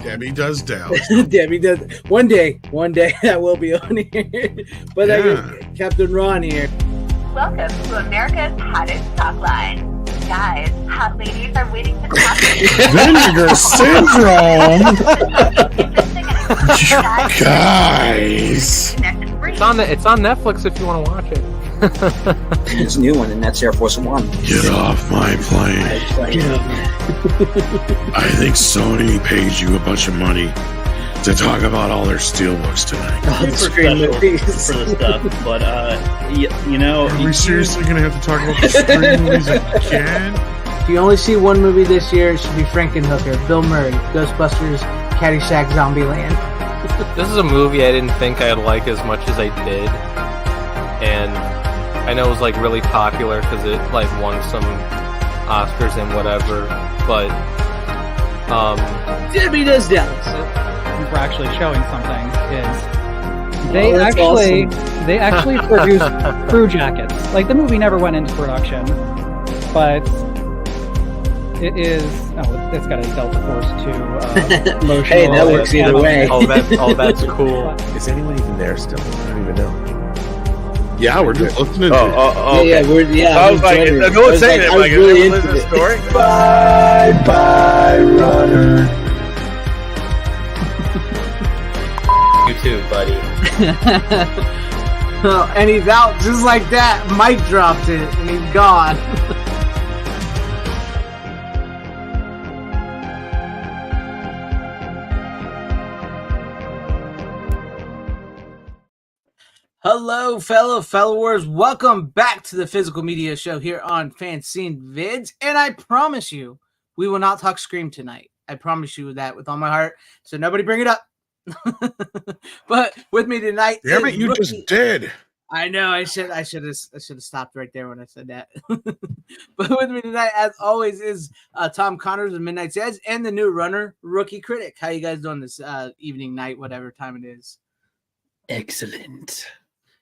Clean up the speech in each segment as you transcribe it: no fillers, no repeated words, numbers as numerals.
Debbie does Dallas. Debbie does. One day that will be on here. But Captain Ron here. Welcome to America's hottest talk line. Guys, hot ladies are waiting to talk to you. Vinegar syndrome. Guys. It's on Netflix if you want to watch it. There's a new one, and that's Air Force One. Get off my plane. I think Sony paid you a bunch of money to talk about all their steelbooks tonight. The screen movies for the stuff, but you know, are we seriously going to have to talk about the screen movies again? If you only see one movie this year, it should be Frankenhooker, Bill Murray, Ghostbusters, Caddyshack, Zombieland. This is a movie I didn't think I'd like as much as I did, and I know it was like really popular because it like won some Oscars and whatever, but Debbie does Dallas. For actually showing something is they actually produced crew jackets. Like, the movie never went into production, but it's got a Delta Force 2 motion. Hey, that works either way. That's cool. Is anyone even there still? I don't even know. Yeah, we're just listening. Okay. Yeah. I was like, no one's saying it. Like, really into the story. Bye, runner. You too, buddy. And he's out just like that. Mike dropped it, and he's gone. Hello, fellow followers. Welcome back to the Physical Media Show here on FanZcene Vids. And I promise you, we will not talk Scream tonight. I promise you that with all my heart. So nobody bring it up. But with me tonight, damn it, you just did. I know. I should have stopped right there when I said that. But with me tonight, as always, is Tom Connors of Midnight's Edge and the new runner, Rookie Critic. How you guys doing this evening, night, whatever time it is? Excellent.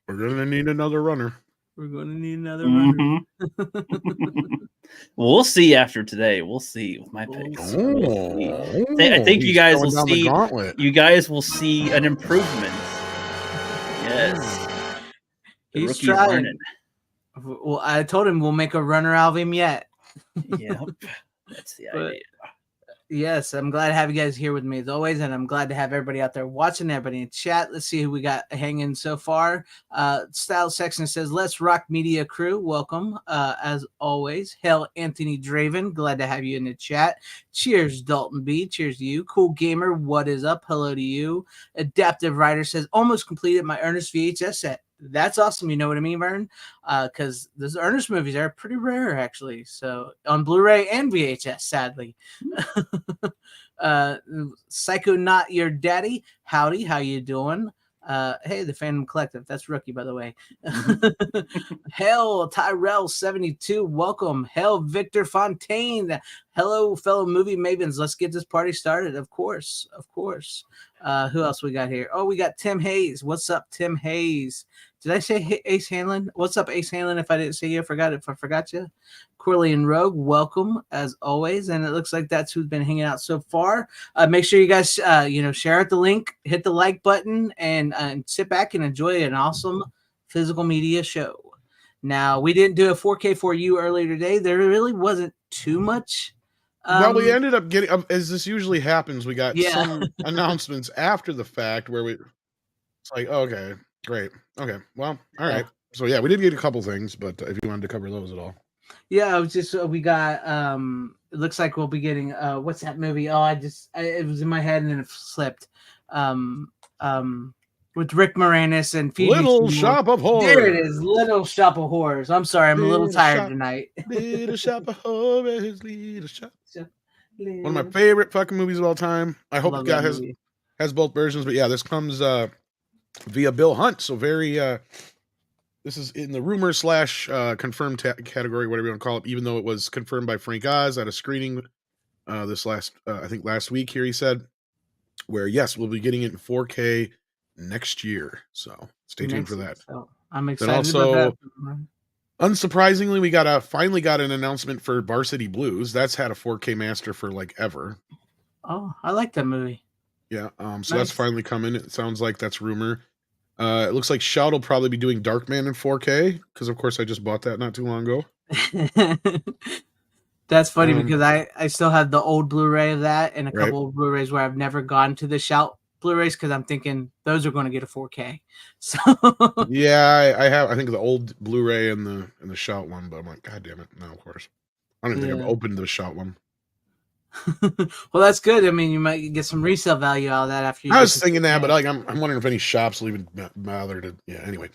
We're gonna need another runner. Runner. We'll see after today. We'll see with my picks. I think you guys will see. You guys will see an improvement. Yes, he's trying. Well, I told him we'll make a runner album yet. Yep, that's the idea. Yes, I'm glad to have you guys here with me as always, and I'm glad to have everybody out there watching, everybody in chat. Let's see who we got hanging so far. Style Section says, "Let's rock media crew." Welcome, as always. Hell, Anthony Draven, glad to have you in the chat. Cheers, Dalton B. Cheers to you. Cool Gamer, what is up? Hello to you. Adaptive Writer says, "Almost completed my Ernest VHS set." That's awesome. You know what I mean, Vern? Because those Ernest movies are pretty rare, actually. So on Blu-ray and VHS, sadly. Psycho Not Your Daddy. Howdy, how you doing? Hey, the Phantom Collective. That's Rookie, by the way. Hell, Tyrell72. Welcome. Hell, Victor Fontaine. Hello, fellow movie mavens. Let's get this party started. Of course. Who else we got here? Oh, we got Tim Hayes. What's up, Tim Hayes? Did I say Ace Hanlon? What's up, Ace Hanlon? If I didn't say you, if I forgot you. Corley and Rogue, welcome as always. And it looks like that's who's been hanging out so far. Make sure you guys, share out the link, hit the like button, and sit back and enjoy an awesome Physical Media Show. Now, we didn't do a 4K for you earlier today. There really wasn't too much. Well, we ended up getting, as this usually happens, we got some announcements after the fact where it's like, okay, great. Okay, well, all right. So, yeah, we did get a couple things, but if you wanted to cover those at all. Yeah, it was just, we got, it looks like we'll be getting, what's that movie? Oh, it was in my head and then it slipped. With Rick Moranis and Phoebe Little Shop of Horrors. There it is, Little Shop of Horrors. I'm sorry, I'm a little tired tonight. Little Shop of Horrors, Little Shop. One of my favorite fucking movies of all time. I hope it has both versions, but yeah, this comes via Bill Hunt. So very, this is in the rumor / confirmed category, whatever you want to call it, even though it was confirmed by Frank Oz at a screening last week here, he said, where yes, we'll be getting it in 4K next year. So stay tuned for that. So I'm excited about that. Unsurprisingly, we finally got an announcement for Varsity Blues. That's had a 4K master for like ever. Oh, I like that movie. Yeah. So that's finally coming. It sounds like that's rumor. It looks like Shout will probably be doing Darkman in 4K because, of course, I just bought that not too long ago. That's funny because I still have the old Blu-ray of that and a couple of Blu-rays where I've never gone to the Shout Blu-rays because I'm thinking those are going to get a 4K. So yeah, I have. I think the old Blu-ray and the Shout one, but I'm like, God damn it! No, of course. I don't even think I've opened the Shout one. Well, that's good. I mean, you might get some resale value out of that after you. I was thinking that, but like, I'm wondering if any shops will even bother to. Yeah. Anyway.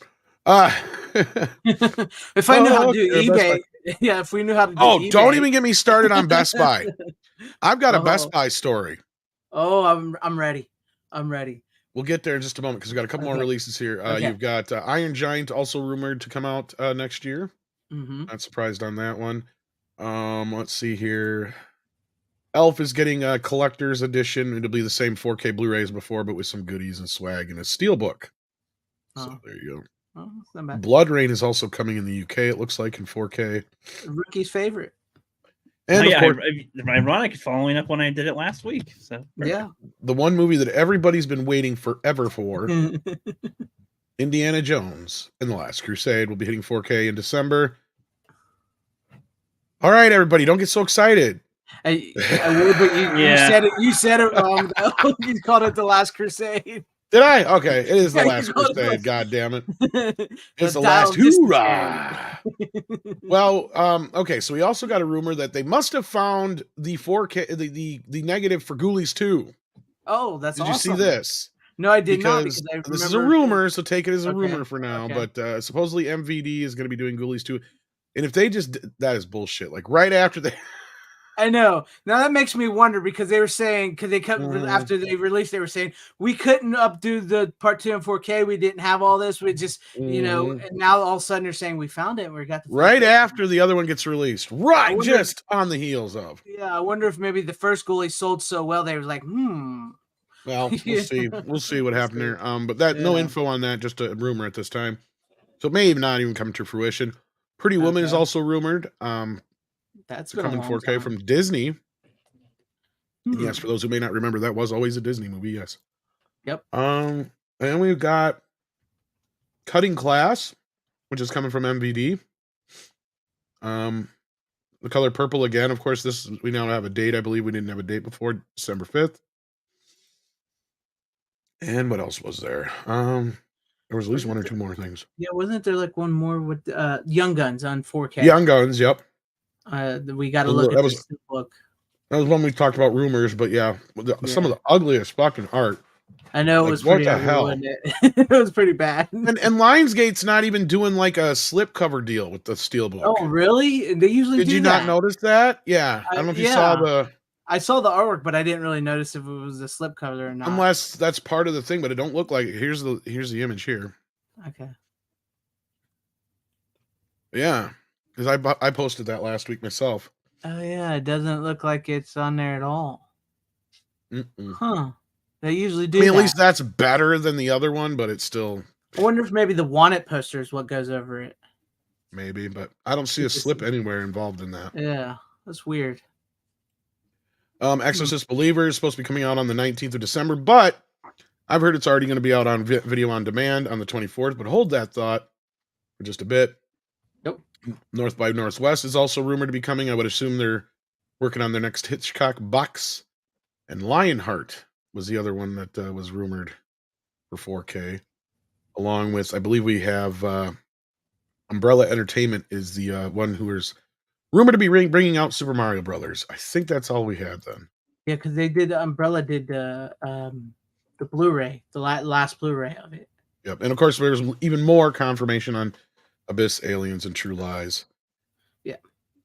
If I knew how to do eBay, yeah. If we knew how to do eBay. Don't even get me started on Best Buy. I've got a Best Buy story. Oh, I'm ready. I'm ready. We'll get there in just a moment because we've got a couple more releases here. You've got Iron Giant also rumored to come out next year. Not surprised on that one. Let's see here. Elf is getting a collector's edition. It'll be the same 4K Blu-ray as before, but with some goodies and swag and a steelbook. So there you go. Oh, that's not bad. Blood Rain is also coming in the UK, it looks like, in 4K. Rookie's favorite. And ironic, following up when I did it last week. So yeah. The one movie that everybody's been waiting forever for, Indiana Jones and the Last Crusade, will be hitting 4K in December. All right, everybody, don't get so excited. I would, but you said it wrong though. You called it The Last Crusade. Did I? Okay, it is The Last Crusade. God damn it! It's the last hoorah. Well, okay. So we also got a rumor that they must have found the 4K, the negative for Ghoulies 2. Oh, that's awesome. Did you see this? No, I did not. Because this is a rumor, so take it as a rumor for now. Okay. But supposedly MVD is going to be doing Ghoulies 2, and if they that is bullshit. Like right after they. I know. Now that makes me wonder because they were saying they after they released, they were saying we couldn't updo the part 2 in 4K. We didn't have all this. We just and now all of a sudden they're saying we found it. And we got the right after the other one gets released, right? Just on the heels of. Yeah, I wonder if maybe the first Ghoulie sold so well they were like, Well, we'll see. We'll see what happened there. But no info on that. Just a rumor at this time. So it may not even come to fruition. Pretty Woman is also rumored. That's coming 4K from Disney. And yes, for those who may not remember, that was always a Disney movie. Yes. Yep. And we've got Cutting Class, which is coming from MVD. The color purple again. Of course, we now have a date. I believe we didn't have a date before, December 5th. And what else was there? There was at least one or two more things. Yeah, wasn't there like one more with Young Guns on 4K? Young Guns, yep. We got to look at this book. That was one we talked about rumors, but some of the ugliest fucking art. I know it was pretty ugly, wasn't it? It was pretty bad. And Lionsgate's not even doing like a slipcover deal with the steelbook. Oh, really? They usually did. You not notice that? Yeah, I don't know if you saw the. I saw the artwork, but I didn't really notice if it was a slipcover or not. Unless that's part of the thing, but it don't look like it. Here's the image here. Okay. Yeah. Because I posted that last week myself. Oh, yeah. It doesn't look like it's on there at all. Huh. They usually do. I mean, at least that's better than the other one, but it's still. I wonder if maybe the Want It poster is what goes over it. Maybe, but I don't see a slip anywhere involved in that. Yeah. That's weird. Exorcist Believer is supposed to be coming out on the 19th of December, but I've heard it's already going to be out on video on demand on the 24th. But hold that thought for just a bit. North by Northwest is also rumored to be coming. I would assume they're working on their next Hitchcock box. And Lionheart was the other one that was rumored for 4K. Along with, I believe we have Umbrella Entertainment is the one who is rumored to be bringing out Super Mario Brothers. I think that's all we had then. Yeah, because they did, Umbrella did the Blu-ray, the last Blu-ray of it. Yep. And of course, there's even more confirmation on Abyss, Aliens, and True Lies. Yeah.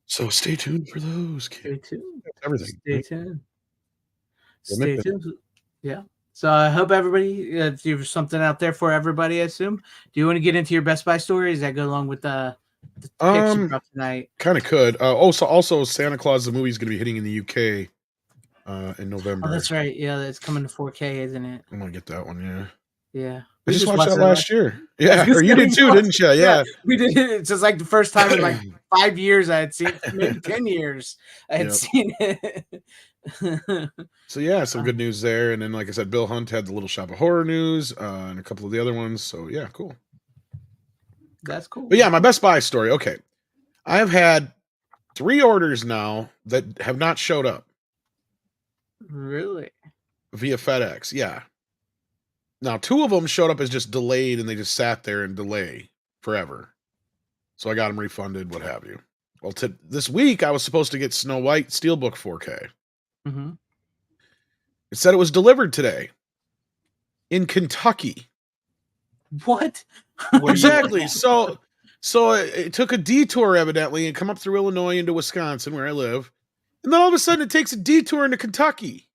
So stay tuned for those. Stay tuned. Everything. Stay tuned. Stay tuned. Yeah. So I hope everybody, there's something out there for everybody, I assume. Do you want to get into your Best Buy story? Does that go along with the picks you brought tonight? Kind of could. Also, Santa Claus, the movie, is going to be hitting in the UK in November. Oh, that's right. Yeah, it's coming to 4K, isn't it? I'm going to get that one, yeah. Yeah. I just watched that last year. Yeah, or you did too, didn't you? Yeah, we did it. It's just like the first time in like 5 years I had seen, maybe 10 years I had seen it. So yeah, some good news there. And then, like I said, Bill Hunt had the Little Shop of Horror news and a couple of the other ones. So yeah, cool. That's cool. But yeah, my Best Buy story. Okay, I have had 3 orders now that have not showed up. Really? Via FedEx, yeah. Now, 2 of them showed up as just delayed, and they just sat there and delay forever. So I got them refunded, what have you. Well, this week I was supposed to get Snow White Steelbook 4K. Mm-hmm. It said it was delivered today in Kentucky. What? Exactly. So it took a detour evidently and come up through Illinois into Wisconsin, where I live, and then all of a sudden it takes a detour into Kentucky.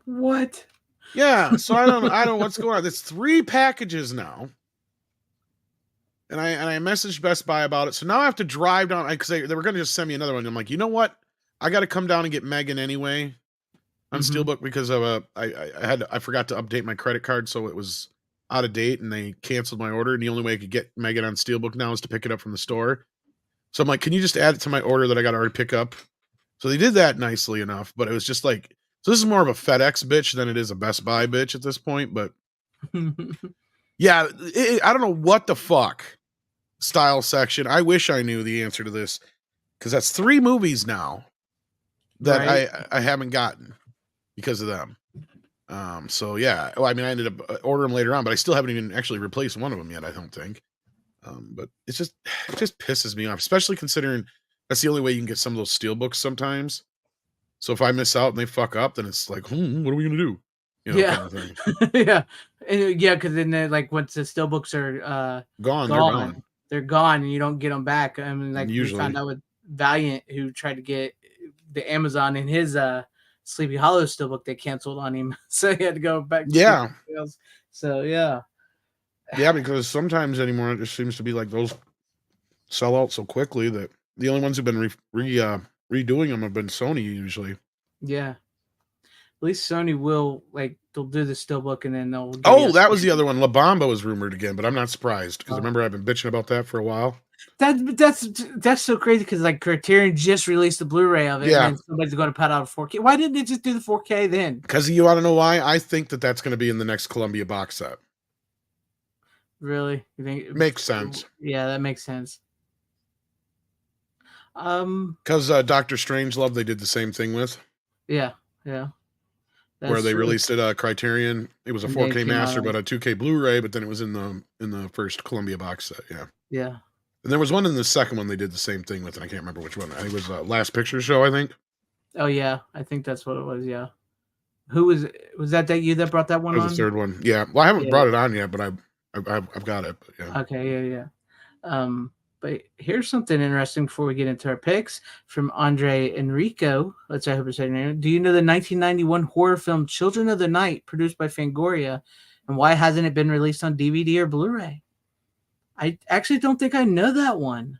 What? Yeah, so I don't know what's going on. There's 3 packages now. And I messaged Best Buy about it. So now I have to drive down because they were going to just send me another one. I'm like, you know what? I got to come down and get Megan anyway on Steelbook because of I forgot to update my credit card, so it was out of date, and they canceled my order. And the only way I could get Megan on Steelbook now is to pick it up from the store. So I'm like, can you just add it to my order that I got to already pick up? So they did that nicely enough, but it was just like, so this is more of a FedEx bitch than it is a Best Buy bitch at this point. But yeah, I don't know what the fuck style section. I wish I knew the answer to this because that's 3 movies now that I haven't gotten because of them. So yeah, well, I mean, I ended up ordering them later on, but I still haven't even actually replaced one of them yet, I don't think. But it just pisses me off, especially considering that's the only way you can get some of those Steelbooks sometimes. So if I miss out and they fuck up, then it's like, what are we gonna do? You know, yeah, kind of thing. yeah, because then like once the Steelbooks are gone, they're gone, and you don't get them back. I mean, like usually. We found out with Valiant, who tried to get the Amazon in his Sleepy Hollow Steelbook, they canceled on him, so he had to go back. Yeah. So yeah. Yeah, because sometimes anymore it just seems to be like those sell out so quickly that the only ones who've been redoing them have been Sony usually. Yeah. At least Sony will, like, they'll do the Steelbook and then they'll. That was the other one. La Bamba was rumored again, but I'm not surprised because remember I've been bitching about that for a while. That's so crazy because like Criterion just released the Blu-ray of it, and then somebody's going to put out a 4K. Why didn't they just do the 4K then? Because you want to know why? I think that's going to be in the next Columbia box set. Really? You think makes sense? Yeah, that makes sense. Because Dr. Strangelove, they did the same thing with. Yeah. Where they released it Criterion. It was a 4K master, but a 2K Blu-ray, but then it was in the first Columbia box set. Yeah. Yeah. And there was one in the second one they did the same thing with, and I can't remember which one. I think it was Last Picture Show, I think. Oh yeah, I think that's what it was. Yeah. Who was that you that brought that one on? The third one. Yeah. Well, I haven't brought it on yet, but I've got it. But yeah. Okay. Yeah. But here's something interesting before we get into our picks from Andre Enrico. I hope it's saying name. Do you know the 1991 horror film Children of the Night, produced by Fangoria, and why hasn't it been released on DVD or Blu-ray? I actually don't think I know that one.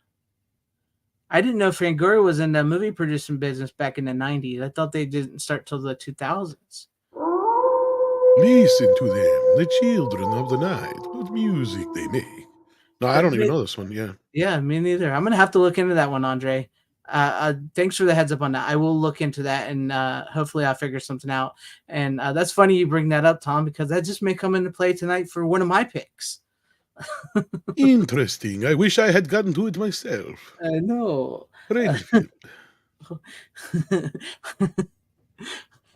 I didn't know Fangoria was in the movie producing business back in the 90s. I thought they didn't start till the 2000s. Listen to them, the children of the night. What music they make. No, I don't even know this one. Yeah. Yeah, me neither. I'm gonna have to look into that one, Andre. Thanks for the heads up on that. I will look into that, and hopefully I'll figure something out. And that's funny you bring that up, Tom, because that just may come into play tonight for one of my picks. Interesting. I wish I had gotten to it myself. I know.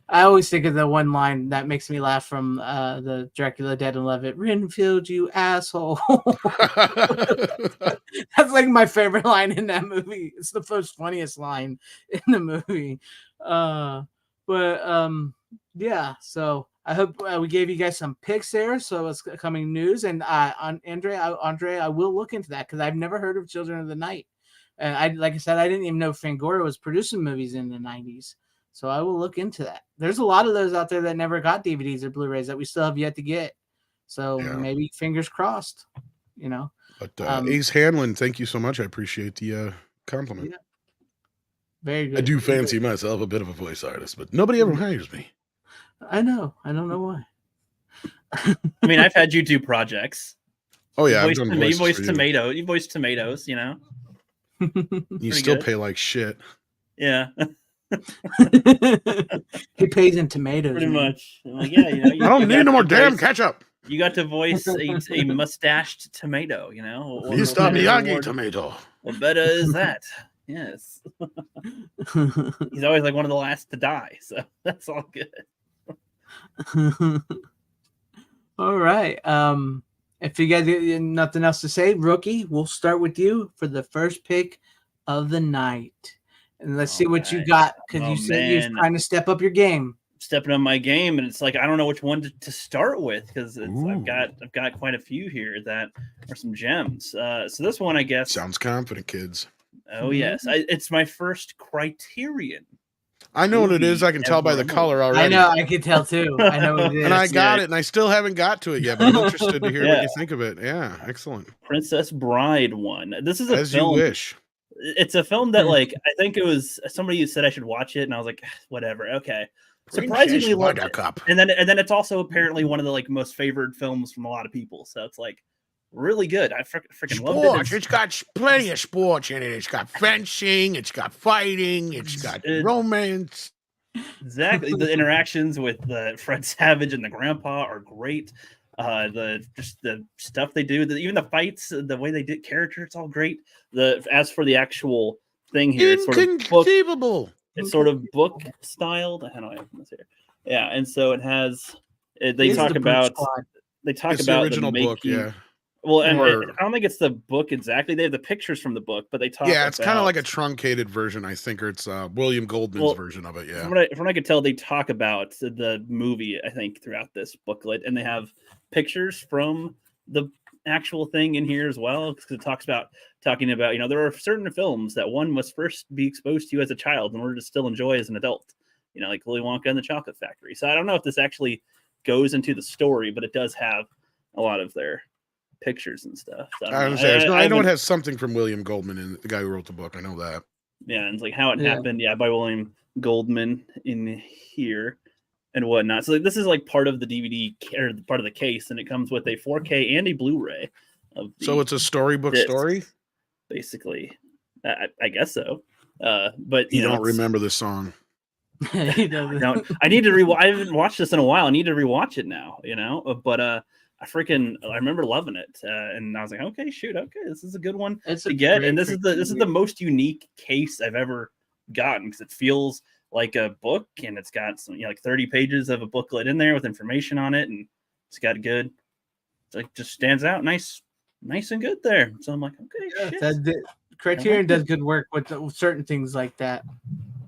I always think of the one line that makes me laugh from the Dracula Dead and Love It. Renfield, you asshole. That's like my favorite line in that movie. It's the most funniest line in the movie. Yeah, so I hope we gave you guys some picks there. So it's coming news. And Andre, I will look into that because I've never heard of Children of the Night. And like I said, I didn't even know Fangoria was producing movies in the 90s. So I will look into that. There's a lot of those out there that never got DVDs or Blu-rays that we still have yet to get. So maybe fingers crossed, you know. But Ace Hanlon, thank you so much. I appreciate the compliment. Yeah. Very good. I do fancy myself a bit of a voice artist, but nobody ever hires me. I know. I don't know why. I mean, I've had you do projects. Oh yeah, you voiced tomatoes. You know, you still pay like shit. Yeah. He pays in tomatoes. Pretty much. I'm like, yeah, you know, I don't need no more damn ketchup. You got to voice a mustached tomato, you know. Mr. Miyagi tomato. What better is that? Yes. He's always like one of the last to die, so that's all good. All right. If you guys have nothing else to say, Rookie, we'll start with you for the first pick of the night. And let's see what you got, because you said you're trying to step up your game. Stepping up my game, and it's like I don't know which one to start with, because I've got quite a few here that are some gems. So this one, I guess, sounds confident, kids. Oh yes, it's my first Criterion. I know what it is. I can tell by the color already. I know. I can tell too. I know what it is. And I got it, and I still haven't got to it yet, but I'm interested to hear what you think of it. Yeah, excellent. Princess Bride one. This is a As film. You wish. It's a film that, like, I think it was somebody who said I should watch it, and I was like, whatever, okay. Surprisingly loved it. And then it's also apparently one of the like most favored films from a lot of people. So it's like really good. I freaking loved it. It's got plenty of sports in it. It's got fencing. It's got fighting. It's got romance. Exactly. The interactions with Fred Savage and the grandpa are great. The stuff they do, even the fights, the way they did character, it's all great. As for the actual thing here, it's inconceivable. It's sort of book styled. How do I open this here? Yeah, and so it has. They talk about the original book. Yeah. Well, and I don't think it's the book exactly. They have the pictures from the book, but they talk. Yeah, it's kind of like a truncated version, I think, or it's William Goldman's version of it. Yeah. From what I could tell, they talk about the movie, I think, throughout this booklet, and they have pictures from the actual thing in here as well, because it talking about, you know, there are certain films that one must first be exposed to as a child in order to still enjoy as an adult, you know, like Willy Wonka and the Chocolate Factory. So I don't know if this actually goes into the story, but it does have a lot of their pictures and stuff. So I know it has something from William Goldman, and the guy who wrote the book. I know that. Yeah, and it's like how it happened. Yeah, by William Goldman in here and whatnot. So this is like part of the DVD or part of the case, and it comes with a 4K and a Blu-ray. So it's a storybook story, basically. I guess so. But you don't remember the song. No, I need to I haven't watched this in a while. I need to rewatch it now. You know, but I remember loving it, and I was like, okay, this is a good one to get. And this is the most unique case I've ever gotten, because it feels like a book, and it's got some, you know, like 30 pages of a booklet in there with information on it, and it's got good. It's like just stands out, nice and good there. So I'm like, okay, Criterion does good work with certain things like that.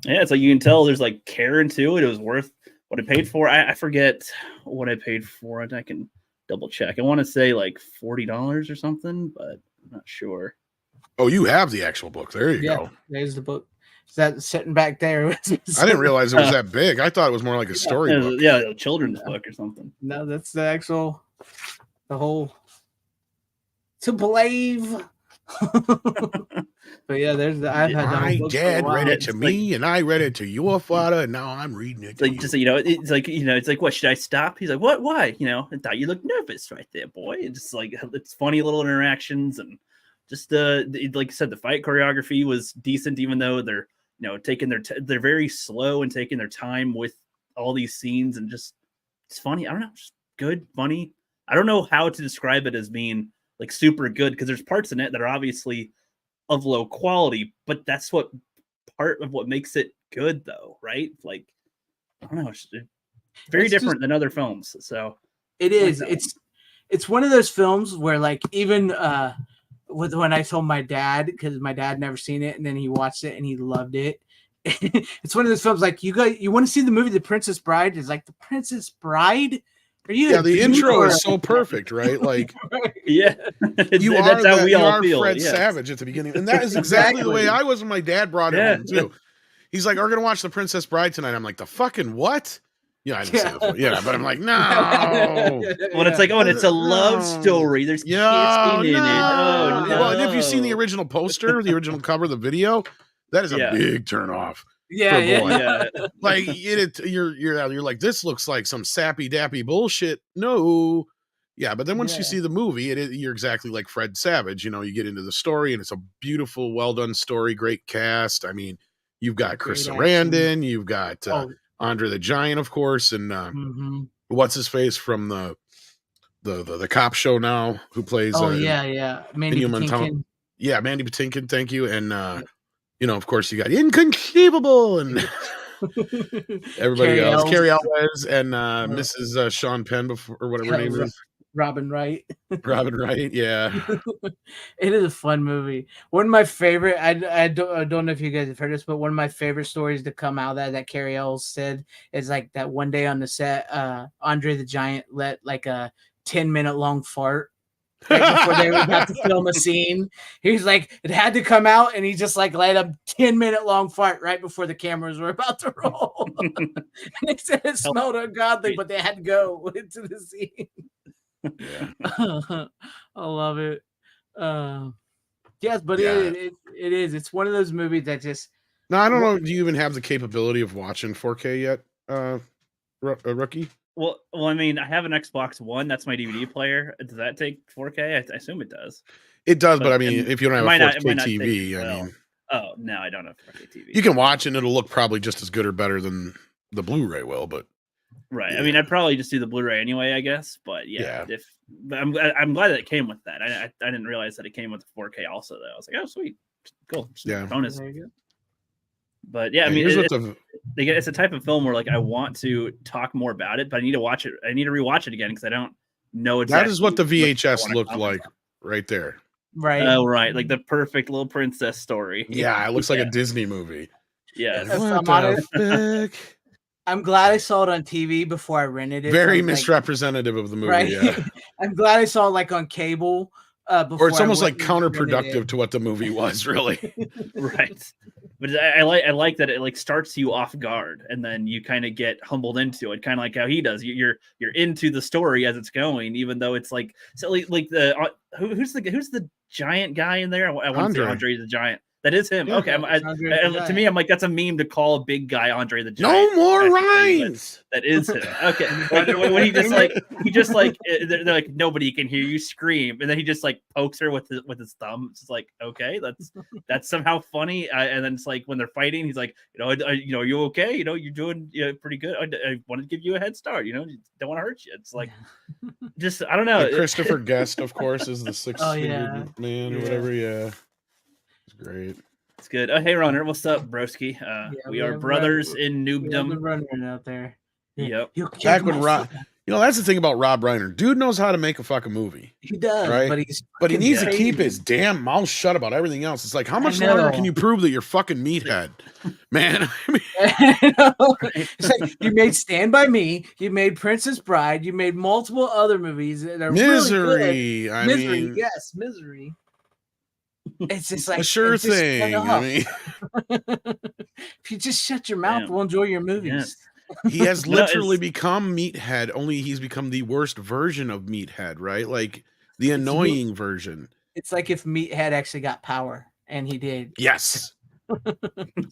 Yeah, it's like you can tell there's like care into it. It was worth what I paid for. I forget what I paid for it. I can double check. I want to say like $40 or something, but I'm not sure. Oh, you have the actual book. There you go. There's the book. Is that sitting back there? I didn't realize it was that big. I thought it was more like a story book. Yeah, a children's book or something. No, that's the whole to believe. But yeah, I've had my dad read it to me, and I read it to your father, and now I'm reading it. Like, just, you know, it's like, what, should I stop? He's like, what? Why? You know, I thought you looked nervous right there, boy. It's just like, it's funny little interactions, and just like I said, the fight choreography was decent, even though they're, you know, taking they're very slow and taking their time with all these scenes, and just it's funny. I don't know, just good, funny. I don't know how to describe it as being like super good, because there's parts in it that are obviously of low quality, but that's what part of what makes it good, though, right? Like, I don't know, it's very different than other films. So it is. It's one of those films where, like, even when I told my dad, because my dad never seen it, and then he watched it and he loved it. It's one of those films like, you want to see the movie The Princess Bride? It's like, The Princess Bride? The intro is so perfect, right? Like, yeah, that's how we all feel. Fred Savage at the beginning, and that is exactly the way I was when my dad brought it home too. He's like, "We're gonna watch The Princess Bride tonight." I'm like, "The fucking what?" Yeah, I didn't say it. Yeah, but I'm like, no. When it's like, it's a love story. There's kissing in it. Oh, no. Well, and if you've seen the original poster, the original cover, the video, that is a big turn off. Yeah, for a boy. Yeah. Like you're like, this looks like some sappy dappy bullshit. No. Yeah, but then once you see the movie, you're exactly like Fred Savage. You know, you get into the story, and it's a beautiful, well done story, great cast. I mean, you've got Chris Sarandon, you've got Andre the Giant, of course, and what's his face from the cop show now, who plays Mandy Patinkin. Yeah, Mandy Patinkin, thank you. And you know, of course, you got Inconceivable and everybody else, Carrie Elwes and Mrs. Sean Penn before, or whatever her name is. Robin Wright. Robin Wright, yeah. It is a fun movie. One of my favorite, I don't know if you guys have heard this, but one of my favorite stories to come out that Carrie Elwes said is like that one day on the set, Andre the Giant let like a 10-minute long fart right before they were about to film a scene. He's like, it had to come out, and he just like let a 10-minute long fart right before the cameras were about to roll. And they said it smelled ungodly, but they had to go into the scene. Yeah. I love it. Yes, but it is. It's one of those movies that just. No, I don't know. Do you even have the capability of watching 4K yet, Rookie? Well, I mean, I have an Xbox One. That's my DVD player. Does that take 4K? I assume it does. It does, but I mean, if you don't have a 4K TV, I mean. Oh, no, I don't have 4K TV. You can watch and it'll look probably just as good or better than the Blu-ray will, but. Right. Yeah. I mean, I'd probably just do the Blu-ray anyway, I guess. But but I'm glad that it came with that. I didn't realize that it came with the 4K also, though. I was like, oh, sweet. Cool. Just bonus. There you go. But I mean, it's a type of film where like I want to talk more about it, but I need to watch it. I need to rewatch it again because I don't know exactly. That is what the VHS looked like right there. Right. Oh, right. Like the perfect little princess story. Yeah, it looks like a Disney movie. Yeah. I'm glad I saw it on TV before I rented it. Very misrepresentative of the movie. Right? Yeah. I'm glad I saw it like on cable. Or it's almost like counterproductive to what the movie was, really. Right. But I like that it like starts you off guard and then you kind of get humbled into it, kind of like how he does. You're into the story as it's going, even though it's like so like the who's the giant guy in there? I want to say Andre the Giant. That is him. Yeah, okay. To me, I'm like, that's a meme to call a big guy Andre the Giant. No more rhymes. That is him. Okay. when he just like, they're like, nobody can hear you scream. And then he just like pokes her with his thumb. It's just like, okay, that's somehow funny. And then it's like when they're fighting, he's like, are you okay? You're doing pretty good. I want to give you a head start. Don't want to hurt you. It's like, just, I don't know. Like Christopher Guest, of course, is the six-fingered man or whatever. Yeah. Great. It's good. Oh, hey, Reiner. What's up, broski? We are brothers in noobdom. Running out there. Yep. Back when Rob, that's the thing about Rob Reiner. Dude knows how to make a fucking movie. He does, right? But he needs to keep his damn mouth shut about everything else. It's like, how much longer can you prove that you're fucking meathead, man? I mean, it's like you made Stand By Me, you made Princess Bride, you made multiple other movies that are Misery. Really good. Misery. It's just like a sure thing. I mean, if you just shut your mouth, we'll enjoy your movies. Yeah. He has literally become Meathead. Only he's become the worst version of Meathead, right? Like the annoying version. It's like if Meathead actually got power, and he did. Yes.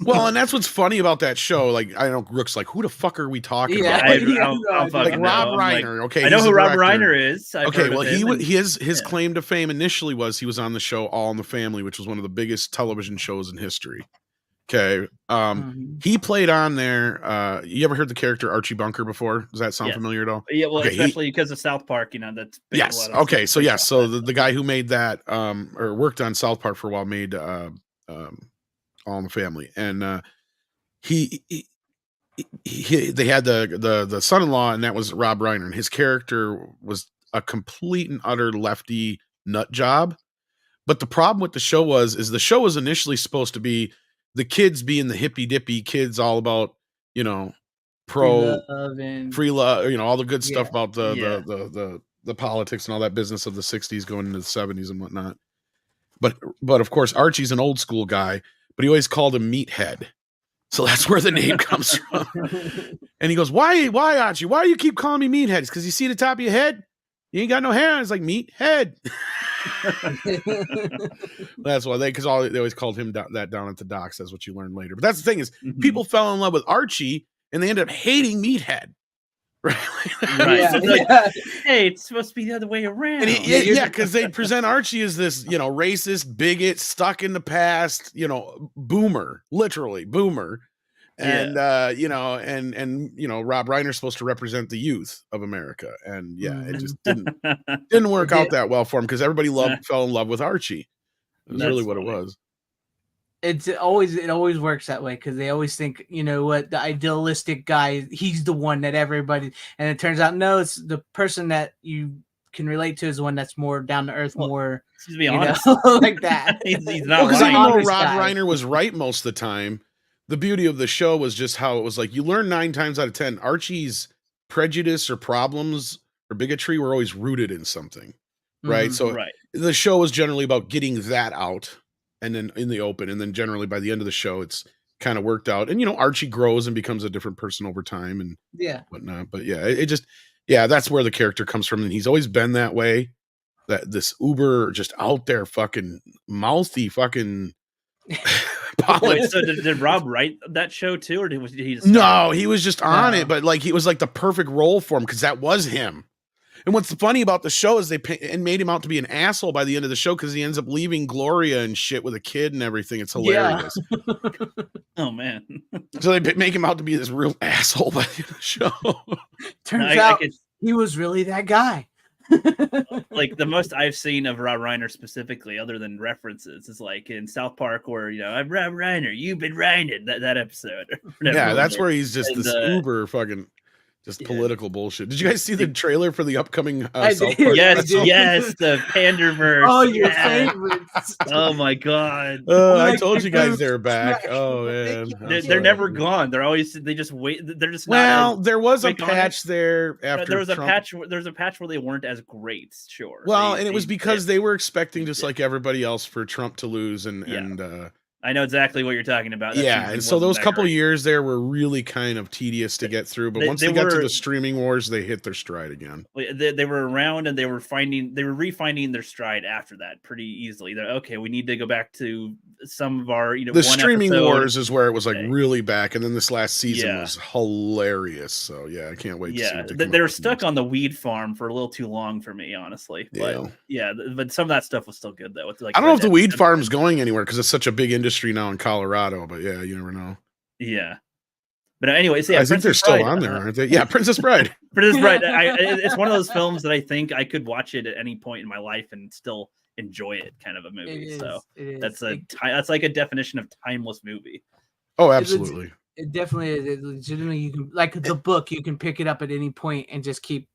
Well, and that's what's funny about that show. Like, I know Rook's like, who the fuck are we talking about? Like Rob Reiner. Okay, I know who Rob Reiner is. Okay, well, his claim to fame initially was he was on the show All in the Family, which was one of the biggest television shows in history. Okay, he played on there. You ever heard the character Archie Bunker before? Does that sound familiar at all? Yeah, well, especially because of South Park. That's yes. Okay, so yes, so the guy who made that or worked on South Park for a while made All in the Family, and they had the son-in-law, and that was Rob Reiner, and his character was a complete and utter lefty nut job. But the problem with the show was the show was initially supposed to be the kids being the hippy dippy kids, all about free love, all the good stuff about the politics and all that business of the 60s going into the 70s and whatnot. But of course Archie's an old school guy. But he always called him Meathead. So that's where the name comes from. And he goes, why, Archie? Why do you keep calling me Meathead? It's because you see the top of your head? You ain't got no hair. It's like meathead. That's why because they always called him that down at the docks. That's what you learn later. But that's the thing is, people fell in love with Archie and they ended up hating Meathead. Right. Right. So it's hey, it's supposed to be the other way around. And because they present Archie as this, racist, bigot, stuck in the past, boomer, literally boomer. And Rob Reiner's supposed to represent the youth of America. And it just didn't work out that well for him because everybody fell in love with Archie. That's really what it was. It always works that way because they always think, the idealistic guy, he's the one that everybody, and it turns out no, it's the person that you can relate to is the one that's more down to earth, more to be honest, like that. he's not because even though Rob guy. Reiner was right most of the time, the beauty of the show was just how it was like you learn 9 times out of 10 Archie's prejudice or problems or bigotry were always rooted in something, right? So the show was generally about getting that out. And then in the open, and then generally by the end of the show, it's kind of worked out. And Archie grows and becomes a different person over time, and whatnot. But that's where the character comes from, and he's always been that way. That this uber just out there fucking mouthy fucking. Wait, so did Rob write that show too, or did he just? No, he was just on it, but he was like the perfect role for him because that was him. And what's funny about the show is they made him out to be an asshole by the end of the show because he ends up leaving Gloria and shit with a kid and everything. It's hilarious. Yeah. Oh, man. So they make him out to be this real asshole by the end of the show. Turns out he was really that guy. Like the most I've seen of Rob Reiner specifically, other than references, is like in South Park where, I'm Rob Reiner, you've been Reiner, that episode. Yeah, that's where he's just this uber fucking... Just political bullshit. Did you guys see the trailer for the upcoming South Park? Yes, the Panderverse. Oh, your favorites. Oh my god. I told you guys they're back. Oh man. They're never gone. They just wait. They're just there was a patch there after there was Trump. There's a patch where they weren't as great, sure. Well, and it was because they were expecting just like everybody else for Trump to lose and I know exactly what you're talking about. And so those couple yeers there were really kind of tedious to get through. But once they got to the streaming wars, they hit their stride again. They were around and they were refinding their stride after that pretty easily. They're okay. We need to go back to some of our the streaming wars is where it was like really back, and then this last season was hilarious. So I can't wait. To see they were stuck on the weed farm for a little too long for me, honestly. But but some of that stuff was still good though. It's like I don't know if the weed farm's going anywhere because it's such a big industry now in Colorado, but you never know. But anyways, I think they're still on there, aren't they? Princess Bride. Princess Bride. It's one of those films that I think I could watch it at any point in my life and still enjoy it, kind of a movie. That's like a definition of timeless movie. Oh, absolutely. It definitely is. Legitimately, you can like the book. You can pick it up at any point and just get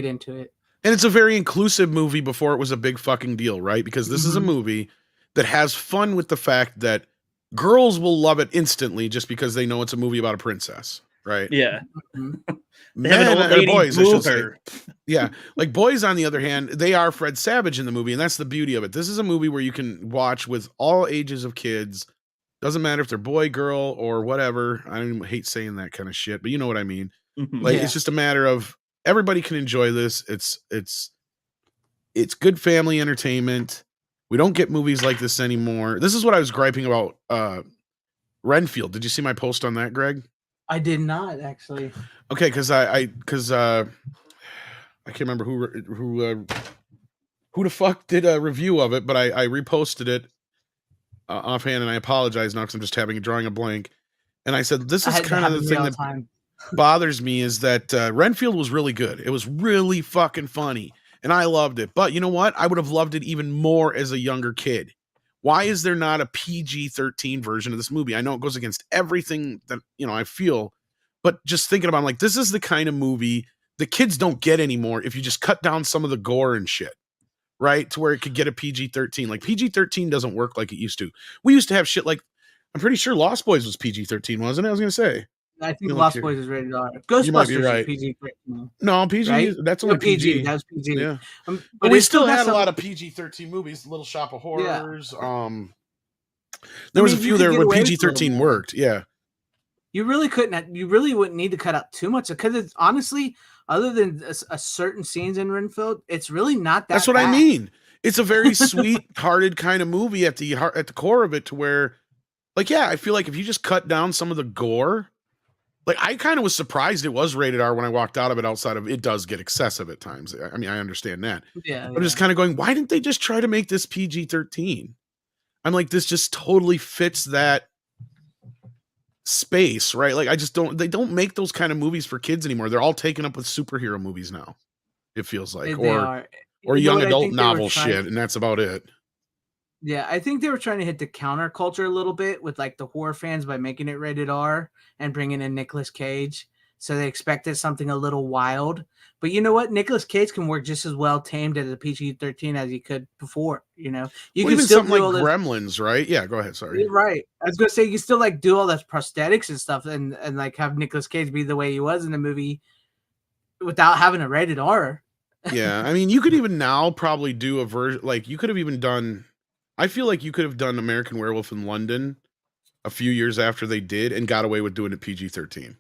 into it. And it's a very inclusive movie before it was a big fucking deal, right? Because this is a movie that has fun with the fact that girls will love it instantly just because they know it's a movie about a princess, right? Yeah. Men and boys, I should say. Yeah. Like boys, on the other hand, they are Fred Savage in the movie, and that's the beauty of it. This is a movie where you can watch with all ages of kids. Doesn't matter if they're boy, girl, or whatever. I don't hate saying that kind of shit, but you know what I mean. Like it's just a matter of everybody can enjoy this. It's good family entertainment. We don't get movies like this anymore. This is what I was griping about Renfield. Did you see my post on that, Greg? I did not actually. Okay, because I can't remember who the fuck did a review of it, but I reposted it offhand, and I apologize now because I'm just drawing a blank. And I said this is kind of the thing that bothers me is that Renfield was really good. It was really fucking funny. And I loved it. But you know what? I would have loved it even more as a younger kid. Why is there not a PG-13 version of this movie? I know it goes against everything that, I feel. But just thinking about it, like, this is the kind of movie the kids don't get anymore if you just cut down some of the gore and shit, right? To where it could get a PG-13. Like, PG-13 doesn't work like it used to. We used to have shit like, I'm pretty sure Lost Boys was PG-13, wasn't it? I was going to say. I think Lost Boys is rated R. Ghostbusters is PG-13. No, PG. Right? That's only PG. That was PG. Yeah, but we still had a lot of PG-13 movies. Little Shop of Horrors. There was a few there where PG-13 worked. Yeah. You really couldn't. You really wouldn't need to cut out too much because it's honestly, other than a certain scenes in Renfield, it's really not that. That's what bad. I mean. It's a very sweet-hearted kind of movie at the core of it, to where, like, yeah, I feel like if you just cut down some of the gore, like, I kind of was surprised it was rated R when I walked out of it. Outside of it does get excessive at times. I mean, I understand that. Yeah, I'm just kind of going, why didn't they just try to make this PG-13? I'm like, this just totally fits that space, right? Like, they don't make those kind of movies for kids anymore. They're all taken up with superhero movies now, it feels like, they are. or You know young what I adult think they were novel trying- shit, and that's about it. Yeah, I think they were trying to hit the counterculture a little bit with like the horror fans by making it rated R and bringing in Nicolas Cage. So they expected something a little wild. But you know what? Nicolas Cage can work just as well tamed as a PG-13 as he could before. You know, you Well, can even still something do like all this. Gremlins, right? Yeah, go ahead. Sorry. Right. I was gonna say you still like do all those prosthetics and stuff and like have Nicolas Cage be the way he was in the movie without having a rated R. Yeah, I mean, you could even now probably do a version, like, you could have even done, I feel like you could have done American Werewolf in London a few years after they did and got away with doing it PG-13.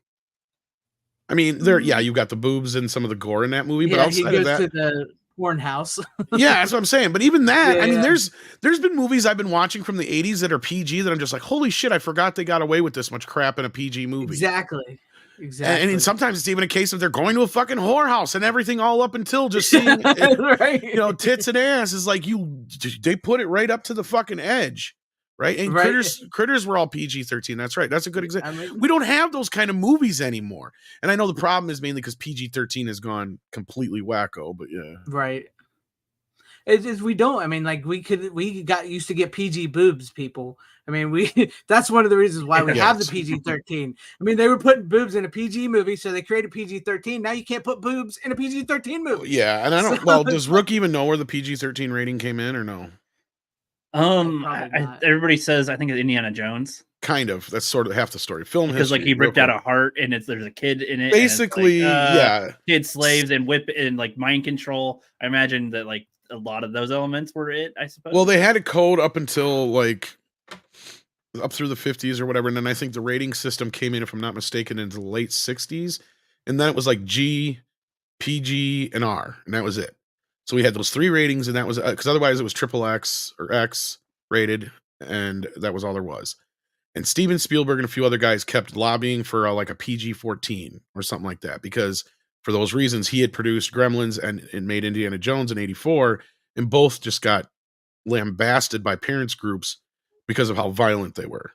I mean, you got the boobs and some of the gore in that movie, but outside of that, to the porn house. yeah, that's what I'm saying. But even that, I mean, Yeah. there's been movies I've been watching from the 80s that are PG that I'm just like, holy shit, I forgot they got away with this much crap in a PG movie. Exactly. And sometimes it's even a case of they're going to a fucking whorehouse and everything all up until just seeing it, right. tits and ass is like, they put it right up to the fucking edge, right? And Right. Critters were all PG-13. That's right. That's a good example. I mean, We don't have those kind of movies anymore. And I know the problem is mainly because PG-13 has gone completely wacko, but yeah. right. It's just, we don't. I mean, like we got used to get PG boobs, people. I mean, that's one of the reasons why we have the PG-13. I mean, they were putting boobs in a PG movie, so they created PG-13. Now you can't put boobs in a PG-13 movie. Yeah, and I don't. Well, does Rook even know where the PG-13 rating came in, or no? Everybody says I think it's Indiana Jones. Kind of. That's sort of half the story. Film because history, like he ripped out a heart and there's a kid in it. Basically, like, kid slaves and whip and like mind control. I imagine that like a lot of those elements were it. I suppose. Well, they had a code up until like up through the 50s or whatever, and then I think the rating system came in, if I'm not mistaken, into the late 60s, and then it was like G, PG, and R, and that was it. So we had those three ratings, and that was because otherwise it was XXX or X rated, and that was all there was. And Steven Spielberg and a few other guys kept lobbying for like a PG-14 or something like that, because for those reasons he had produced Gremlins and made Indiana Jones in '84, and both just got lambasted by parents groups because of how violent they were,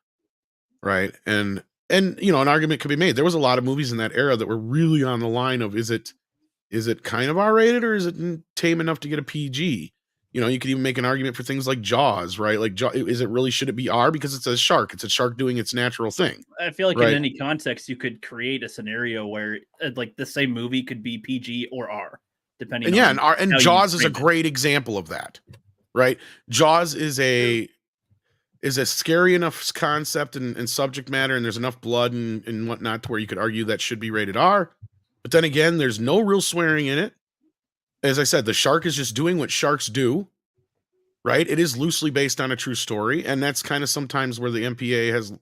right? And an argument could be made. There was a lot of movies in that era that were really on the line of is it kind of R-rated or is it tame enough to get a PG? You could even make an argument for things like Jaws, right? Like, should it be R because it's a shark? It's a shark doing its natural thing. I feel like in any context, you could create a scenario where like the same movie could be PG or R, depending. And Jaws is a great example of that, right? Jaws is a scary enough concept and subject matter, and there's enough blood and whatnot to where you could argue that should be rated R. But then again, there's no real swearing in it. As I said, the shark is just doing what sharks do, right? It is loosely based on a true story, and that's kind of sometimes where the MPA has,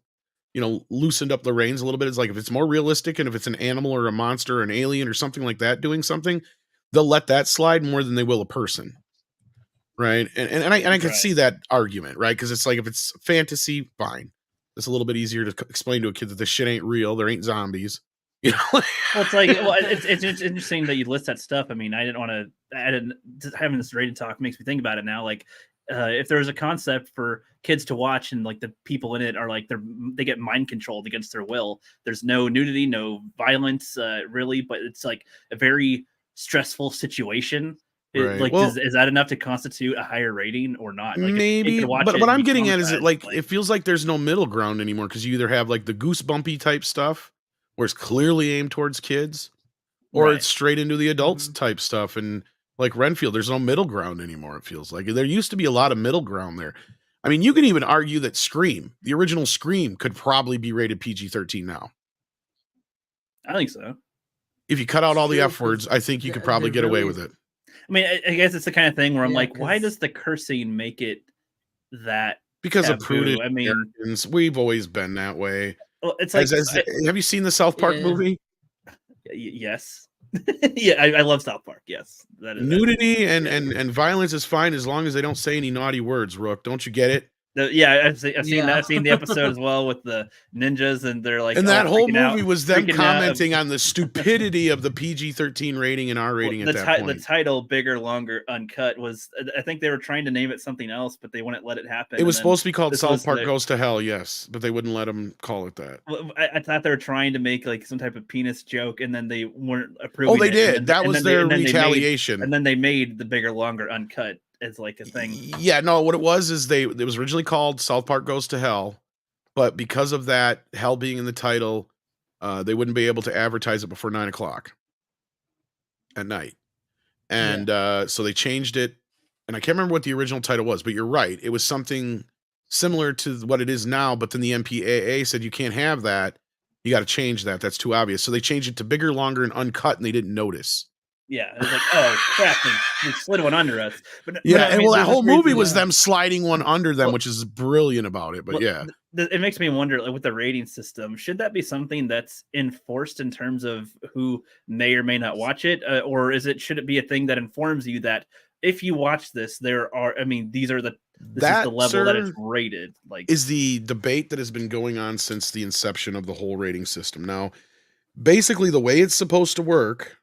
loosened up the reins a little bit. It's like if it's more realistic and if it's an animal or a monster or an alien or something like that doing something, they'll let that slide more than they will a person, right? And I can see that argument, right? Because it's like if it's fantasy, fine. It's a little bit easier to explain to a kid that this shit ain't real. There ain't zombies. Well, it's like, it's interesting that you list that stuff. I mean, having this rated talk makes me think about it now. Like, if there was a concept for kids to watch and like the people in it are like they get mind controlled against their will. There's no nudity, no violence, really, but it's like a very stressful situation. Right. Like, is that enough to constitute a higher rating or not? Like, maybe, but what I'm getting at is it feels like there's no middle ground anymore, because you either have like the goosebumpy type stuff, where it's clearly aimed towards kids, or it's straight into the adults type stuff. And like Renfield, there's no middle ground anymore. It feels like there used to be a lot of middle ground there. I mean, you can even argue that Scream, the original Scream, could probably be rated PG-13 now. I think so. If you cut out all the F words, I think you could probably get away with it. I mean, I guess it's the kind of thing where I'm like, why does the cursing make it that? Because taboo? of prudent. I mean, we've always been that way. Well, it's like have you seen the South Park movie? Yes. Yeah, I love South Park. Yes, nudity and violence is fine as long as they don't say any naughty words. Rook, don't you get it? Yeah, I've seen that. I've seen the episode as well with the ninjas, and they're like, and that whole movie was them commenting out. on the stupidity of the PG-13 rating and R rating at that point. The title, Bigger, Longer, Uncut, was, I think they were trying to name it something else, but they wouldn't let it happen. It was supposed to be called South Park Goes to Hell, yes, but they wouldn't let them call it that. I thought they were trying to make like some type of penis joke, and then they weren't approving. Oh, they did. That was their retaliation. And then they made the Bigger, Longer, Uncut as like a thing. Yeah, no, what it was is it was originally called South Park Goes to Hell, but because of that hell being in the title, they wouldn't be able to advertise it before 9:00 at night. And so they changed it, and I can't remember what the original title was, but you're right. It was something similar to what it is now, but then the MPAA said you can't have that. You got to change that. That's too obvious. So they changed it to Bigger, Longer, and Uncut, and they didn't notice. Yeah, it was like, oh crap, they slid one under us. But that whole movie was them sliding one under them, which is brilliant about it. But it makes me wonder, like with the rating system, should that be something that's enforced in terms of who may or may not watch it, or should it be a thing that informs you that if you watch this, these are the level that it's rated? Like, is the debate that has been going on since the inception of the whole rating system. Now, basically, the way it's supposed to work.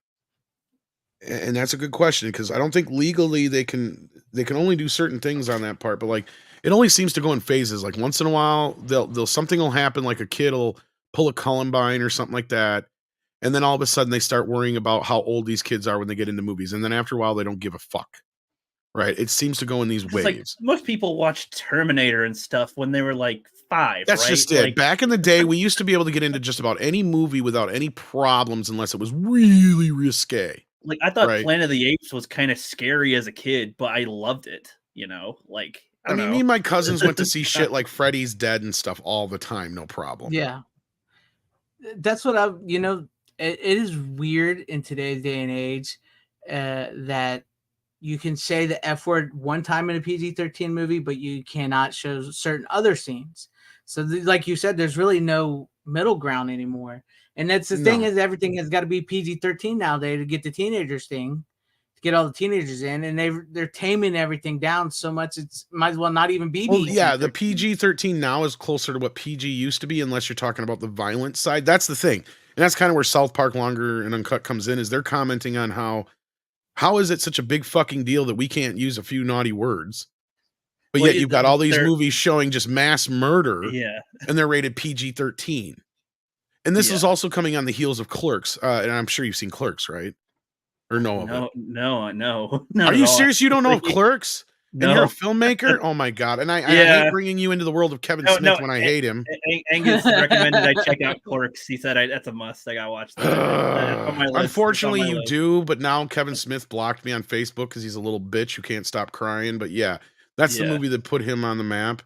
And that's a good question, because I don't think legally they can only do certain things on that part, but like it only seems to go in phases. Like once in a while something will happen, like a kid will pull a Columbine or something like that, and then all of a sudden they start worrying about how old these kids are when they get into movies, and then after a while they don't give a fuck. Right? It seems to go in these waves. Like most people watched Terminator and stuff when they were like 5. That's right? just it. Like, back in the day, we used to be able to get into just about any movie without any problems unless it was really risque. Like I thought Planet of the Apes was kind of scary as a kid, but I loved it. You know, like I mean, me and my cousins went to see shit like Freddy's Dead and stuff all the time, no problem. Yeah, that's what it is weird in today's day and age that you can say the F word one time in a PG-13 movie, but you cannot show certain other scenes. So, like you said, there's really no middle ground anymore. And that's the thing is everything has got to be PG-13 nowadays to get the teenagers thing, to get all the teenagers in, and they're taming everything down so much it's might as well not even be. Well, yeah, the PG-13 now is closer to what PG used to be, unless you're talking about the violent side. That's the thing, and that's kind of where South Park Longer and Uncut comes in. Is they're commenting on how is it such a big fucking deal that we can't use a few naughty words, but yet you've got all these movies showing just mass murder, and they're rated PG-13. And this is also coming on the heels of Clerks, and I'm sure you've seen Clerks, right? Or know No. Are you serious? You don't know of Clerks? No. And you're a filmmaker? Oh my god! And I hate bringing you into the world of Kevin Smith when I hate him. Angus recommended I check out Clerks. He said that's a must. I gotta watch that. On my list. Unfortunately, you do. But now Kevin Smith blocked me on Facebook because he's a little bitch who can't stop crying. But yeah, that's the movie that put him on the map.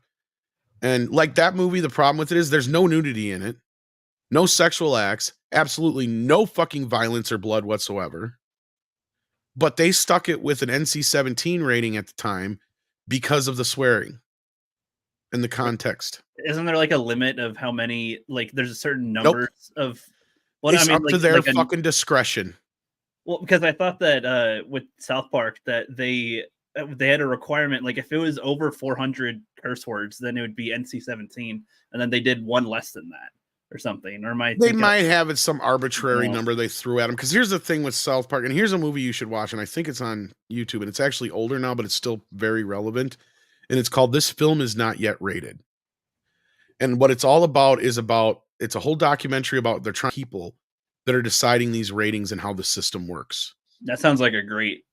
And like that movie, the problem with it is there's no nudity in it. No sexual acts, absolutely no fucking violence or blood whatsoever. But they stuck it with an NC-17 rating at the time because of the swearing and the context. Isn't there like a limit of how many, like there's a certain number of... Well, it's up to their fucking discretion. Well, because I thought that with South Park that they had a requirement, like if it was over 400 curse words, then it would be NC-17, and then they did one less than that. Or something, or they might have it some arbitrary number they threw at them. Because here's the thing with South Park, and here's a movie you should watch, and I think it's on YouTube, and it's actually older now, but it's still very relevant. And it's called "This Film Is Not Yet Rated." And what it's all about is it's a whole documentary about they're trying people that are deciding these ratings and how the system works. That sounds like a great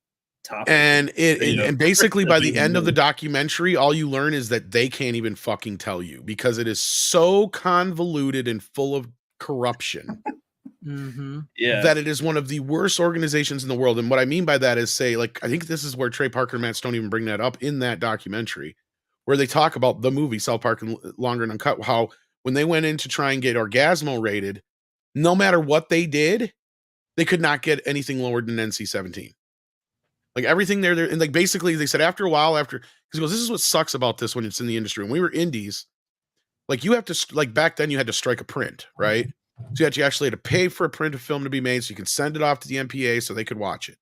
topic. And and basically by the end of the documentary, all you learn is that they can't even fucking tell you because it is so convoluted and full of corruption that it is one of the worst organizations in the world. And what I mean by that is, say, like, I think this is where Trey Parker and Matt Stone even bring that up in that documentary, where they talk about the movie South Park and Longer and Uncut, how when they went in to try and get Orgasmo rated, no matter what they did, they could not get anything lower than NC-17. Like everything there, and like basically they said after a while, because he goes, this is what sucks about this when it's in the industry. When we were indies, like you have to, like back then you had to strike a print, right? So you actually had to pay for a print of film to be made so you can send it off to the MPA so they could watch it.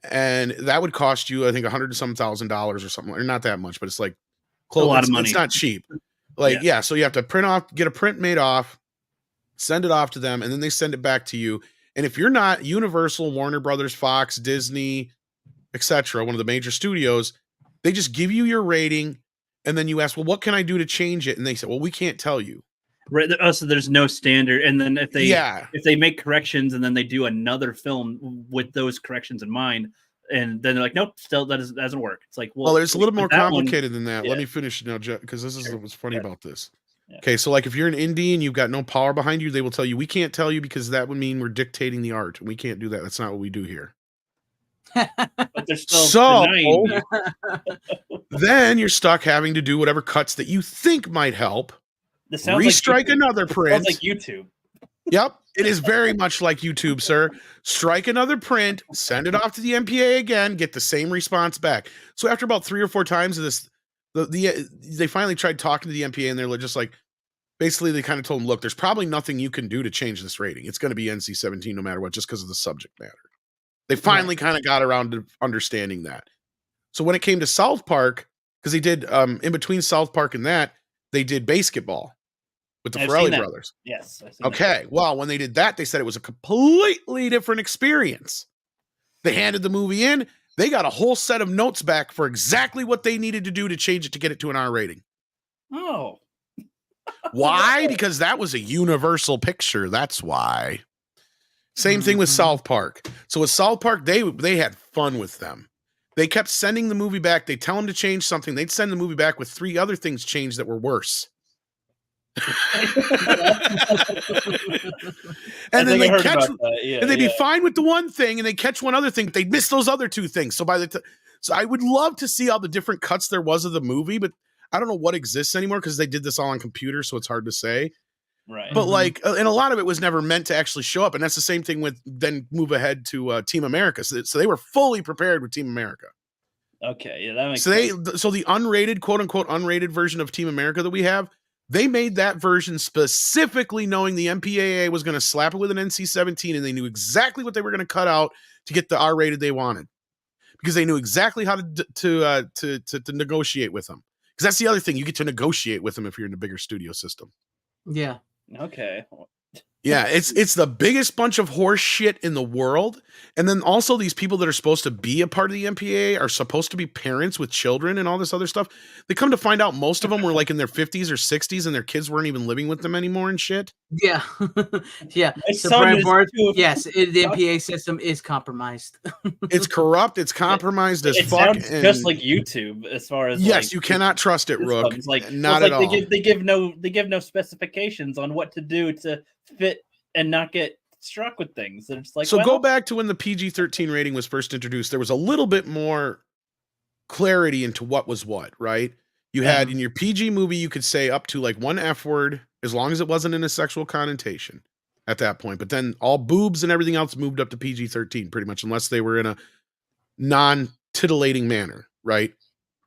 And that would cost you, I think, $100,000 or something, or not that much, but it's like a lot of money. It's not cheap. Like, yeah, so you have to get a print made off, send it off to them, and then they send it back to you. And if you're not Universal, Warner Brothers, Fox, Disney, etc., one of the major studios, they just give you your rating, and then you ask, well, what can I do to change it? And they say, well, we can't tell you. Right. So there's no standard. And then if they make corrections and then they do another film with those corrections in mind, and then they're like, nope, still that doesn't work. It's like, well, it's a little more complicated than that. Yeah. Let me finish now, because this is what's funny about this. Yeah. Okay, so like if you're an indie and you've got no power behind you, they will tell you, we can't tell you because that would mean we're dictating the art. We can't do that. That's not what we do here. But they're still denying. Then you're stuck having to do whatever cuts that you think might help. Restrike another print. Sounds like YouTube. Yep, it is very much like YouTube, sir. Strike another print, send it off to the MPA again, get the same response back. So after about 3 or 4 times of this, they finally tried talking to the MPA, and they're just like, basically they kind of told them, look, there's probably nothing you can do to change this rating. It's going to be NC-17 no matter what, just because of the subject matter. They finally kind of got around to understanding that. So when it came to South Park, because they did in between South Park and that, they did Basketball with the Farrelly brothers. Yes. Okay. Well, when they did that, they said it was a completely different experience. They handed the movie in. They got a whole set of notes back for exactly what they needed to do to change it to get it to an R rating. Oh. Why? Because that was a Universal picture. That's why. Same thing with South Park. So with South Park, they had fun with them. They kept sending the movie back. They tell them to change something. They'd send the movie back with 3 other things changed that were worse. And then they'd be fine with the one thing, and they catch one other thing, but they'd miss those other 2 things. So so I would love to see all the different cuts there was of the movie, but I don't know what exists anymore because they did this all on computer, so it's hard to say. Right. But and a lot of it was never meant to actually show up, and that's the same thing with then move ahead to Team America. So they were fully prepared with Team America. Okay, yeah, that makes sense. So the unrated, quote unquote, unrated version of Team America that we have, they made that version specifically knowing the MPAA was going to slap it with an NC-17, and they knew exactly what they were going to cut out to get the R-rated they wanted, because they knew exactly how to negotiate with them. Because that's the other thing, you get to negotiate with them if you're in a bigger studio system. Yeah. Okay. Yeah, it's the biggest bunch of horse shit in the world. And then also these people that are supposed to be a part of the MPA are supposed to be parents with children and all this other stuff. They come to find out most of them were like in their 50s or 60s and their kids weren't even living with them anymore and shit. Yeah. Yeah. Yes, the MPA system is compromised. It's corrupt. It's compromised as fuck. Sounds just like YouTube as far as yes, you cannot trust it, Rook. Not at all. They give no specifications on what to do to fit and not get struck with things. It's like, so go back to when the PG-13 rating was first introduced. There was a little bit more clarity into what was what, right? You had in your PG movie, you could say up to like 1 F word as long as it wasn't in a sexual connotation at that point. But then all boobs and everything else moved up to PG-13 pretty much, unless they were in a non-titillating manner, right?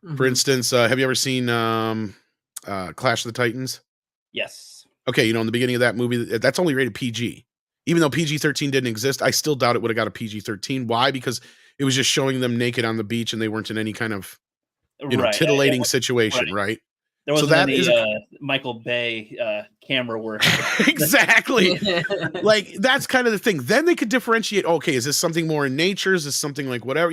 Mm-hmm. For instance, have you ever seen Clash of the Titans? Yes. Okay, in the beginning of that movie, that's only rated PG. Even though PG-13 didn't exist, I still doubt it would have got a PG-13. Why? Because it was just showing them naked on the beach and they weren't in any kind of titillating situation, right? There wasn't any Michael Bay camera work. Exactly. Like, that's kind of the thing. Then they could differentiate, okay, is this something more in nature? Is this something like whatever?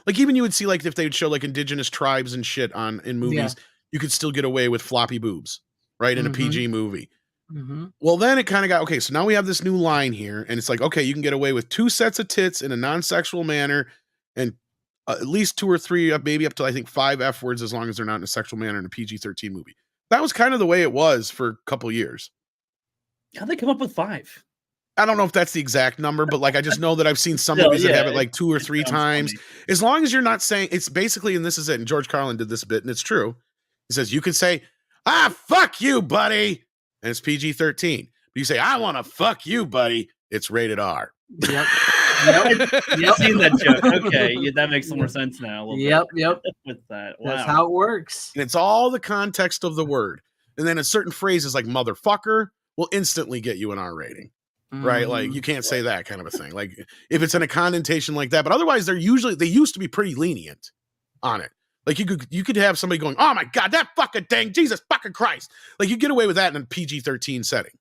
Like even you would see like if they would show like indigenous tribes and shit in movies, you could still get away with floppy boobs, right? In a PG movie. Mm-hmm. Well, then it kind of got, okay, so now we have this new line here, and it's like, okay, you can get away with 2 sets of tits in a non-sexual manner, and at least 2 or 3, maybe up to, I think, 5 F words, as long as they're not in a sexual manner in a PG-13 movie. That was kind of the way it was for a couple years. How'd they come up with 5? I don't know if that's the exact number, but like, I just know that I've seen some movies that have it like 2 or 3 times. Funny. As long as you're not saying, it's basically, and this is it, and George Carlin did this a bit, and it's true. He says, you can say, fuck you, buddy. And it's PG-13. But you say, I want to fuck you, buddy. It's rated R. Yep. I've seen that joke. Okay, that makes more sense now. Yep. With that. Wow. That's how it works. And it's all the context of the word. and then a certain phrases like motherfucker will instantly get you an R rating. Right? Like you can't say that kind of a thing. Like if it's in a connotation like that, but otherwise they used to be pretty lenient on it. Like you could have somebody going, "Oh my God, that fucking thing, Jesus fucking Christ!" Like you get away with that in a PG-13 setting.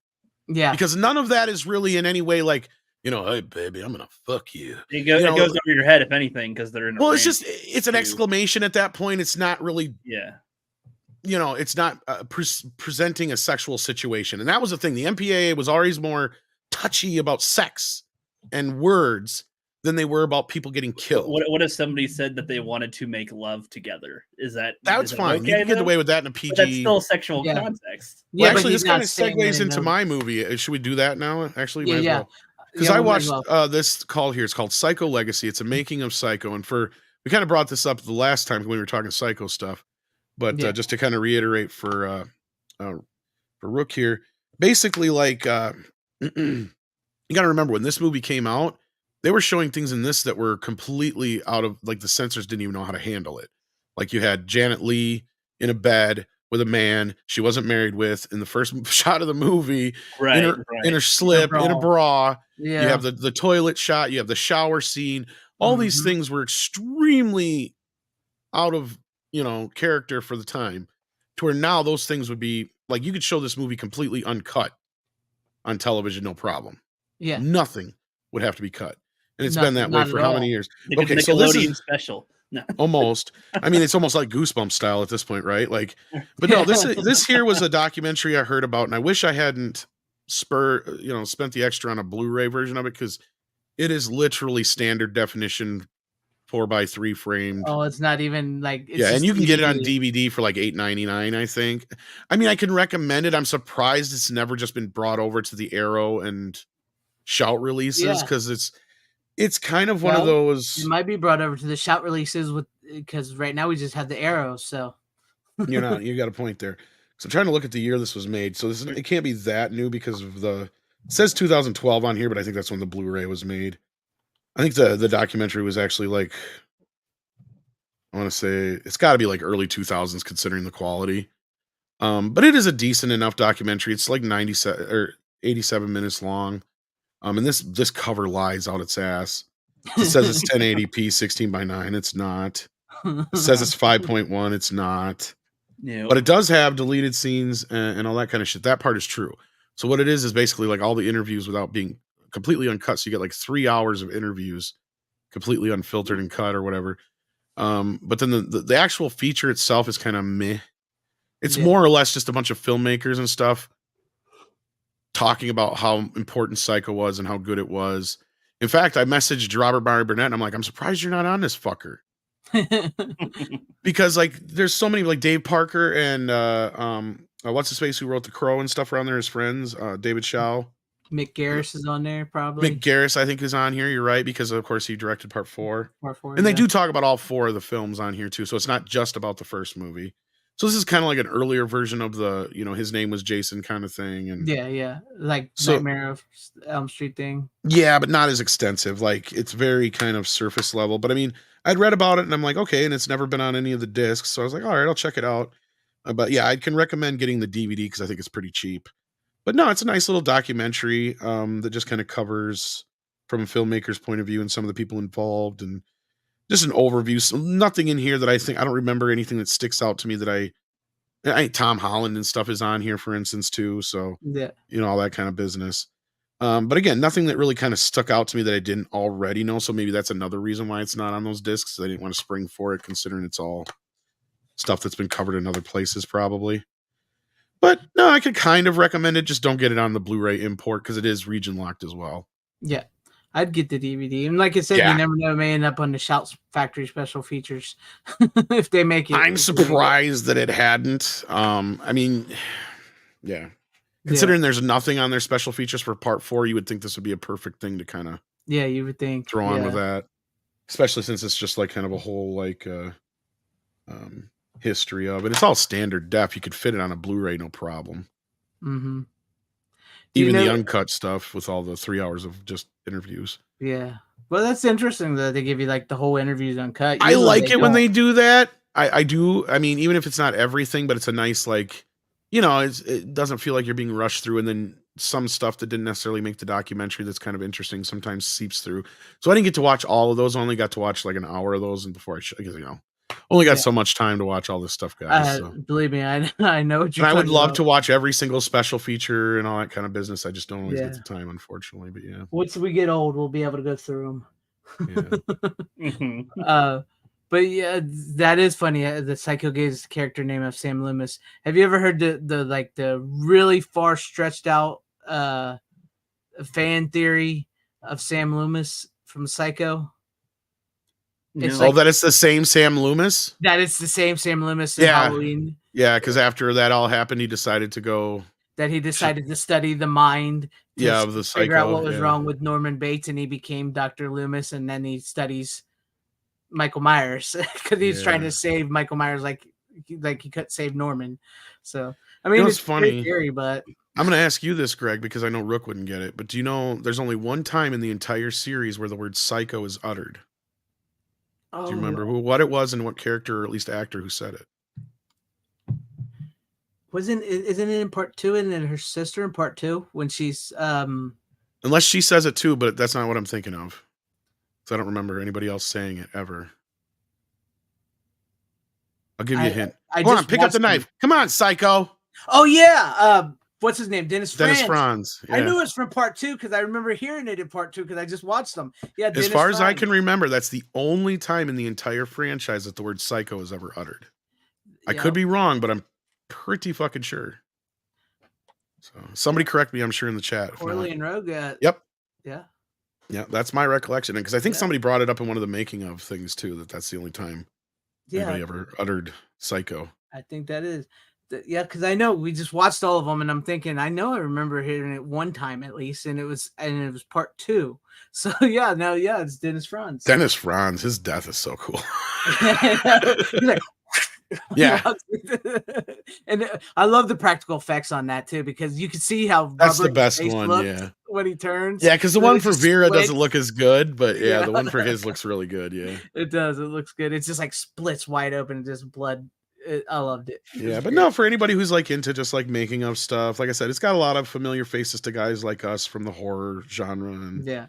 Yeah, because none of that is really in any way like, hey baby, I'm gonna fuck you. It goes over your head if anything because they're in. Well, it's an exclamation at that point. It's not really. Yeah. It's not presenting a sexual situation, and that was the thing. The MPAA was always more touchy about sex and words than they were about people getting killed. What if somebody said that they wanted to make love together? That's fine. Okay, you can get away with that in a PG. But that's still sexual context. Well, actually, this kind of segues into my movie. Should we do that now? Actually, might as well. Because I watched this call here. It's called Psycho Legacy. It's a making of Psycho, and we kind of brought this up the last time when we were talking Psycho stuff, but just to kind of reiterate for Rook here, basically like. You got to remember when this movie came out, they were showing things in this that were completely out of, like, the censors didn't even know how to handle it. Like you had Janet Leigh in a bed with a man she wasn't married with in the first shot of the movie, in her slip, in a bra. Yeah. You have the toilet shot, you have the shower scene. All these things were extremely out of, character for the time, to where now those things would be like, you could show this movie completely uncut on television, no problem. Yeah. Nothing would have to be cut. And it's been that way for how many years? Okay, so this is special. No. Almost. I mean, it's almost like Goosebumps style at this point, right? Like, but no, this here was a documentary I heard about, and I wish I hadn't spent the extra on a Blu-ray version of it, because it is literally standard definition 4:3 framed. Oh, it's not even like and you can get it on DVD for like $8.99, I think. I mean, I can recommend it. I'm surprised it's never just been brought over to the Arrow and Shout releases, because it's kind of one of those. It might be brought over to the Shout releases because right now we just have the Arrow. So you got a point there. So I'm trying to look at the year this was made. So it can't be that new because of it says 2012 on here, but I think that's when the Blu-ray was made. I think the documentary was actually like, I want to say it's got to be like early 2000s considering the quality. But it is a decent enough documentary. It's like 97 or 87 minutes long. And this cover lies out its ass. It says it's 1080p 16:9. It's not. It says it's 5.1. It's not. Yeah. But it does have deleted scenes and all that kind of shit. That part is true. So what it is basically like all the interviews without being completely uncut. So you get like 3 hours of interviews completely unfiltered and cut or whatever. But then the actual feature itself is kind of meh. It's more or less just a bunch of filmmakers and stuff talking about how important Psycho was and how good it was. In fact, I messaged Robert Barry Burnett and I'm like, I'm surprised you're not on this fucker. Because like there's so many, like Dave Parker and what's his face who wrote The Crow and stuff around there, his friends, David Shaw. Mick Garris is on there probably. Mick Garris, I think, is on here. You're right, because of course he directed part 4. And they do talk about all 4 of the films on here too. So it's not just about the first movie. So this is kind of like an earlier version of the, his name was Jason kind of thing. And like Nightmare of Elm Street thing. Yeah, but not as extensive. Like it's very kind of surface level. But I mean, I'd read about it and I'm like, okay, and it's never been on any of the discs. So I was like, all right, I'll check it out. But yeah, I can recommend getting the DVD because I think it's pretty cheap. But no, it's a nice little documentary that just kind of covers from a filmmaker's point of view and some of the people involved, and just an overview. So nothing in here that I don't remember anything that sticks out to me that I Tom Holland and stuff is on here, for instance, too. So, all that kind of business. But again, nothing that really kind of stuck out to me that I didn't already know. So maybe that's another reason why it's not on those discs. I didn't want to spring for it, considering it's all stuff that's been covered in other places probably. But no, I could kind of recommend it. Just don't get it on the Blu-ray import because it is region locked as well. Yeah, I'd get the DVD. And like I said, you never know, it may end up on the Shout Factory special features if they make it. I'm surprised that it hadn't. I mean, considering there's nothing on their special features for part 4, you would think this would be a perfect thing to kind of you would think throw on with that, especially since it's just like kind of a whole like history of it. It's all standard def. You could fit it on a Blu-ray, no problem. Mm-hmm. Even the uncut stuff with all the 3 hours of just interviews. Yeah. Well, that's interesting that they give you like the whole interviews uncut. I like it when they do that. I do. I mean, even if it's not everything, but it's a nice like you know, it doesn't feel like you're being rushed through, and then some stuff that didn't necessarily make the documentary that's kind of interesting sometimes seeps through. So I didn't get to watch all of those. I only got to watch like an hour of those, and before I guess, only got so much time to watch all this stuff, guys. So. Believe me, I know what you're And I would talking love about. to watch every single special feature and all that kind of business. I just don't always get Yeah. the time, unfortunately. But yeah. Once we get old, we'll be able to go through them. Yeah. But yeah, that is funny. The Psycho Gaze character name of Sam Loomis. Have you ever heard the really far stretched out fan theory of Sam Loomis from Psycho? It's that it's the same Sam Loomis? That it's the same Sam Loomis in Halloween. Yeah, because after that all happened, he decided to go. That he decided to study the mind. Of the figure psycho, out what was wrong with Norman Bates, and he became Dr. Loomis, and then he studies Michael Myers because he's trying to save Michael Myers like he couldn't save Norman. So I mean, it's funny theory, but I'm going to ask you this, Greg, because I know Rook wouldn't get it. But do you know there's only one time in the entire series where the word psycho is uttered? Do you remember what it was and what character or at least actor who said it? Isn't it in part 2 and then her sister in part 2 when she's unless she says it too, but that's not what I'm thinking of. So I don't remember anybody else saying it ever. I'll give you a hint. Come on, pick up the knife. Come on, psycho. Oh yeah. What's his name? Dennis Franz. Yeah. I knew it was from part 2 because I remember hearing it in part 2 because I just watched them. Yeah. As far as I can remember, that's the only time in the entire franchise that the word psycho is ever uttered. I could be wrong, but I'm pretty fucking sure. So somebody correct me, I'm sure, in the chat. Corley and Rogue. Yep. Yeah. Yeah, that's my recollection. Because I think somebody brought it up in one of the making of things too, that's the only time anybody ever uttered psycho. I think that is. Yeah, because I know we just watched all of them, and I'm thinking I remember hearing it one time at least, and it was part 2. So it's Dennis Franz. Dennis Franz, his death is so cool. He's like, yeah, and I love the practical effects on that too because you can see how that's the best one. Yeah, when he turns. Yeah, because the one for Vera doesn't look as good, but the one for his looks really good. Yeah, it does. It looks good. It's just like splits wide open, and just blood. I loved it. Yeah, but no, for anybody who's like into just like making of stuff, like I said, it's got a lot of familiar faces to guys like us from the horror genre and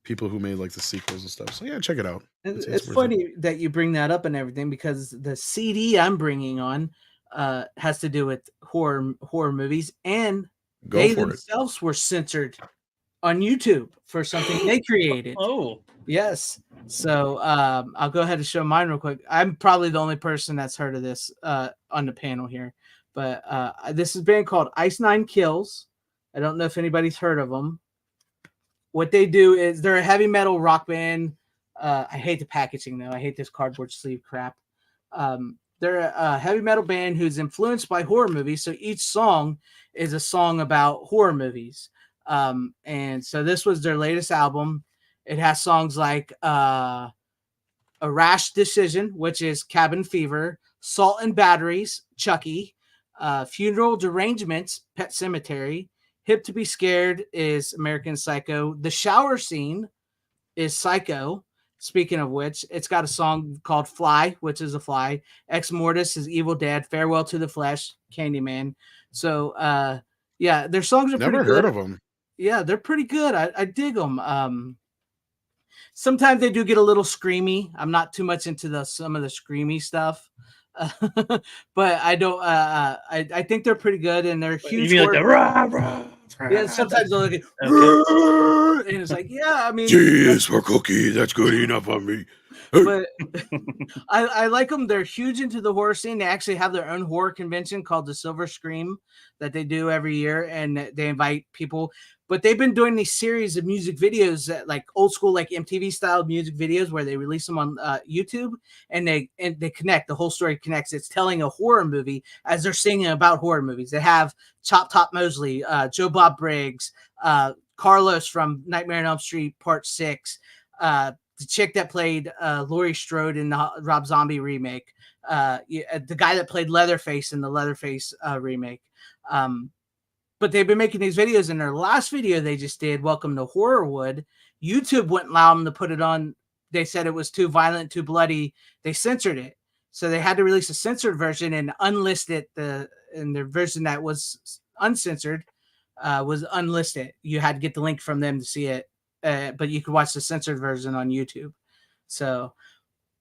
people who made like the sequels and stuff. So yeah, check it out. It's funny that you bring that up and everything because the CD I'm bringing on has to do with horror movies, and they themselves were censored on YouTube for something they created. Oh, yes. So I'll go ahead and show mine real quick. I'm probably the only person that's heard of this on the panel here, but this is a band called Ice Nine Kills. I don't know if anybody's heard of them. What they do is they're a heavy metal rock band. I hate the packaging though. I hate this cardboard sleeve crap. They're a heavy metal band who's influenced by horror movies. So each song is a song about horror movies. And so this was their latest album. It has songs like A Rash Decision, which is Cabin Fever, Salt and Batteries, Chucky, Funeral Derangements, Pet Sematary, Hip to Be Scared is American Psycho, The Shower Scene is Psycho. Speaking of which, it's got a song called Fly, which is a fly. Ex Mortis is Evil Dead, Farewell to the Flesh, Candyman. So, their songs are never pretty good. Heard of them. Yeah, they're pretty good. I dig them. Sometimes they do get a little screamy. I'm not too much into some of the screamy stuff, but I don't. I think they're pretty good, and they're huge. You mean like the rah, rah, rah. Yeah, sometimes they'll look at and it's like, I mean, cheese for cookie. That's good enough on me. But I like them. They're huge into the horror scene. They actually have their own horror convention called the Silver Scream that they do every year, and they invite people. But they've been doing these series of music videos that like old school, like MTV style music videos where they release them on YouTube and they connect. The whole story connects. It's telling a horror movie as they're singing about horror movies. They have Chop Top Mosley, Joe Bob Briggs, Carlos from Nightmare on Elm Street Part 6, the chick that played Laurie Strode in the Rob Zombie remake, the guy that played Leatherface in the Leatherface remake. But they've been making these videos, and their last video they just did, Welcome to Horrorwood, YouTube wouldn't allow them to put it on. They said it was too violent, too bloody. They censored it. So they had to release a censored version and unlist it their version that was uncensored was unlisted. You had to get the link from them to see it, but you could watch the censored version on YouTube. So,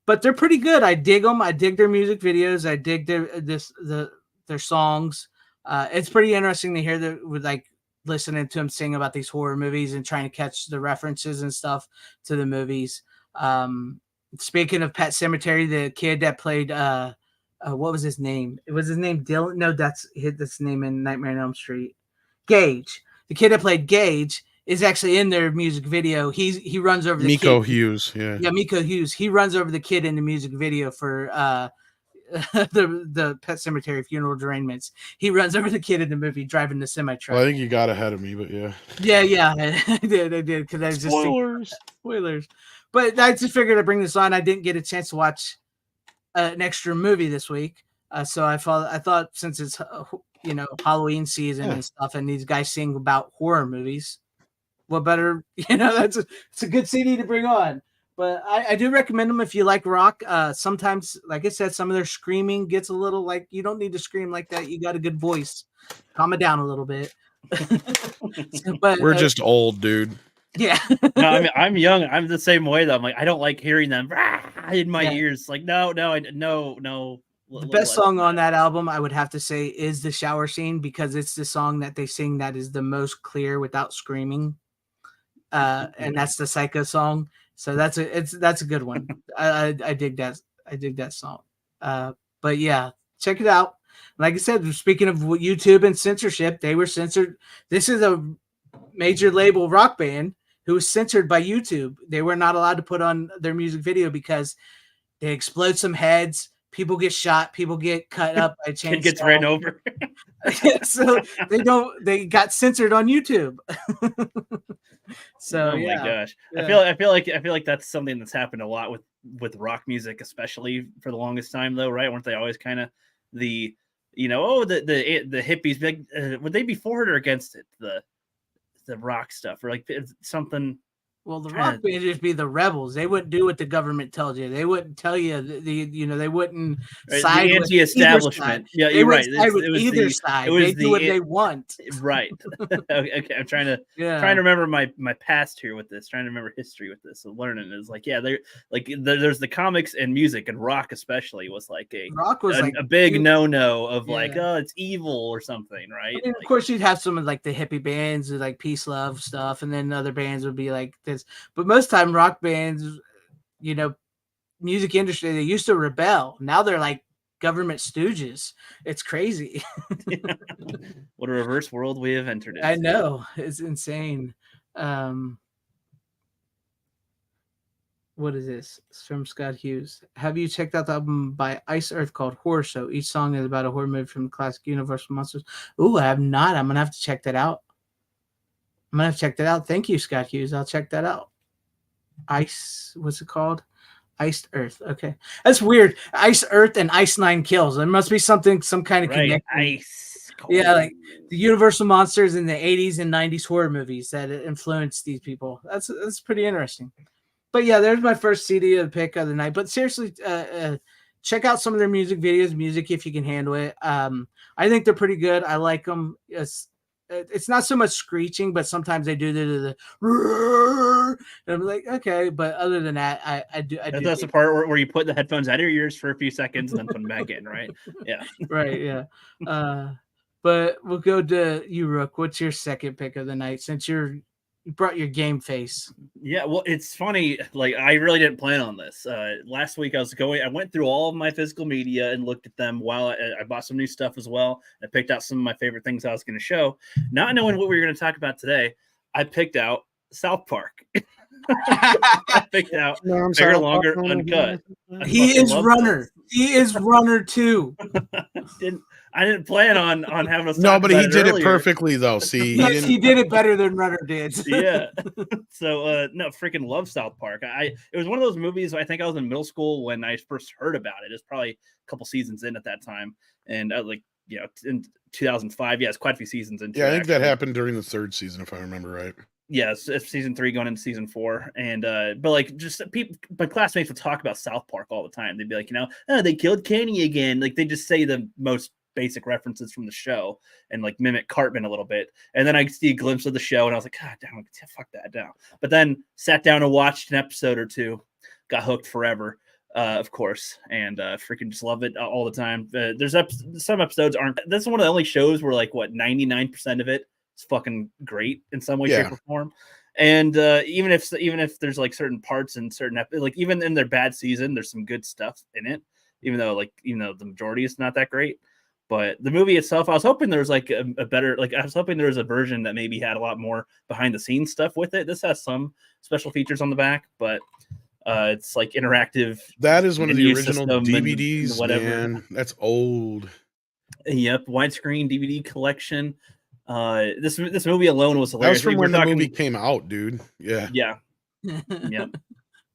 but they're pretty good. I dig them. I dig their music videos. I dig their songs. It's pretty interesting to hear that with like listening to them sing about these horror movies and trying to catch the references and stuff to the movies. Speaking of Pet Sematary, the kid that played what was his name? Was his name Dylan? No, that's his name in Nightmare on Elm Street. Gage. The kid that played Gage is actually in their music video. He runs over the Miko kid. Hughes, yeah. Yeah, Miko Hughes. He runs over the kid in the music video for the Pet Sematary Funeral Derangement. He runs over the kid in the movie driving the semi truck. Well, I think you got ahead of me, but yeah. Yeah, I did because I was just spoilers. But I just figured I'd bring this on. I didn't get a chance to watch an extra movie this week, so I thought since it's Halloween season and stuff, and these guys sing about horror movies, what better? It's a good CD to bring on. But I do recommend them if you like rock. Sometimes, like I said, some of their screaming gets a little like you don't need to scream like that. You got a good voice. Calm it down a little bit. But we're just old, dude. Yeah. No, I mean I'm young. I'm the same way though. I'm like I don't like hearing them in my ears. Like no. The best song on that album, I would have to say, is the shower scene because it's the song that they sing that is the most clear without screaming, and that's the Psycho song. So that's a good one. I dig that. I dig that song. But yeah, check it out. Like I said, speaking of YouTube and censorship, they were censored. This is a major label rock band who was censored by YouTube. They were not allowed to put on their music video because they explode some heads. People get shot. People get cut up by chainsaw. Kid gets ran over. So they got censored on YouTube. So oh my gosh, yeah. I feel like that's something that's happened a lot with rock music, especially for the longest time though, right? Weren't they always kind of the hippies? Like, would they be for it or against it? The rock stuff or like something. Well, the rock band just be the rebels. They wouldn't do what the government tells you. They wouldn't tell you they wouldn't side the anti-establishment. Yeah, you're right. It was either side. They do what they want. Right. Okay. I'm trying to remember my past here with this. Trying to remember history with this. So learning is like there's the comics and music and rock especially was like a big no of like it's evil or something, right? I mean, of course, you'd have some of like the hippie bands with like peace love stuff, and then other bands would be like this. But most time rock bands, music industry, they used to rebel. Now they're like government stooges. It's crazy. What a reverse world we have entered into. I know. It's insane. What is this? It's from Scott Hughes. Have you checked out the album by Ice Earth called Horror Show? Each song is about a horror movie from the classic Universal Monsters. Ooh, I have not. I'm going to have to check that out. Thank you, Scott Hughes. I'll check that out. What's it called? Iced Earth. Okay. That's weird. Ice Earth and Ice 9 Kills. There must be some kind of connection. Ice. Yeah, like the Universal Monsters in the 80s and 90s horror movies that influenced these people. That's pretty interesting. But yeah, there's my first CD of the pick of the night. But seriously, check out some of their music videos, if you can handle it. I think they're pretty good. I like them. It's not so much screeching, but sometimes they do the and I'm like, okay, but other than that, I do. That's the part where you put the headphones out of your ears for a few seconds and then put them back in, right? Yeah, right, yeah. But we'll go to you, Rook. What's your second pick of the night? Since you brought your game face. Yeah, well, it's funny. Like, I really didn't plan on this. Last week, I went through all of my physical media and looked at them while I bought some new stuff as well. I picked out some of my favorite things I was going to show. Not knowing what we were going to talk about today, I picked out South Park. I picked out Bigger, Longer, Uncut. He is Runner. He is Runner too. I didn't plan on having us. No, but he did it perfectly though. See, he did it better than Runner did. Yeah. So no, freaking love South Park. It was one of those movies. I think I was in middle school when I first heard about it. It was probably a couple seasons in at that time, and in 2005. Yeah, it's quite a few seasons into. Yeah, I think that happened during the third season, if I remember right. Yes, it's season 3 going into season 4, and but like just people, my classmates would talk about South Park all the time. They'd be like, they killed Kenny again. Like they just say the most basic references from the show and like mimic Cartman a little bit. And then I see a glimpse of the show and I was like, God damn, fuck that down. But then sat down and watched an episode or two, got hooked forever. Of course, and freaking just love it all the time. There's some episodes aren't. This is one of the only shows where like 99% of it is fucking great in some way, shape, or form. And even if there's like certain parts and certain like even in their bad season, there's some good stuff in it. Even though the majority is not that great. But the movie itself, I was hoping there was like a better, like I was hoping there was a version that maybe had a lot more behind the scenes stuff with it. This has some special features on the back, but. It's like interactive. That is one of the original DVDs, and whatever. Man. That's old. Yep, widescreen DVD collection. This movie alone was hilarious. That was from when the movie came out, dude. Yeah. Yep.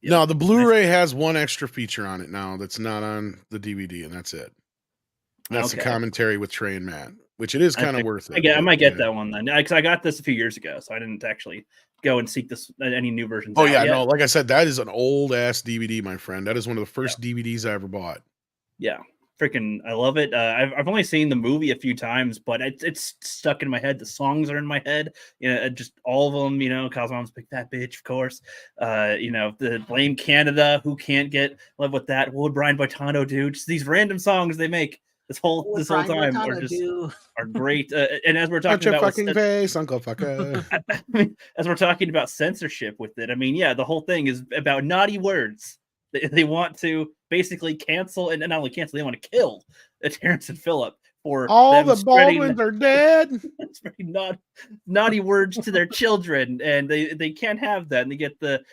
No, the Blu-ray has one extra feature on it now that's not on the DVD, and that's it. That's the commentary with Trey and Matt, which it is kind of worth it. I might get that one then, because I got this a few years ago, so I didn't actually go and seek this any new versions. Oh yeah, no, like I said, that is an old ass DVD, my friend. That is one of the first DVDs I ever bought. Yeah, freaking, I love it. I've only seen the movie a few times, but it's stuck in my head. The songs are in my head, just all of them. Cause Mom's Big Fat Bitch, of course. The Blame Canada, who can't get Love With That? What would Brian Boitano do? Just these random songs they make. This whole time are great, and as we're talking about fucking face, Uncle Fucker. As we're talking about censorship with it, I mean, yeah, the whole thing is about naughty words. They want to basically cancel, and not only cancel, they want to kill Terrence and Phillip for all the Baldwins are dead. Spreading naughty words to their children, and they can't have that. And they get the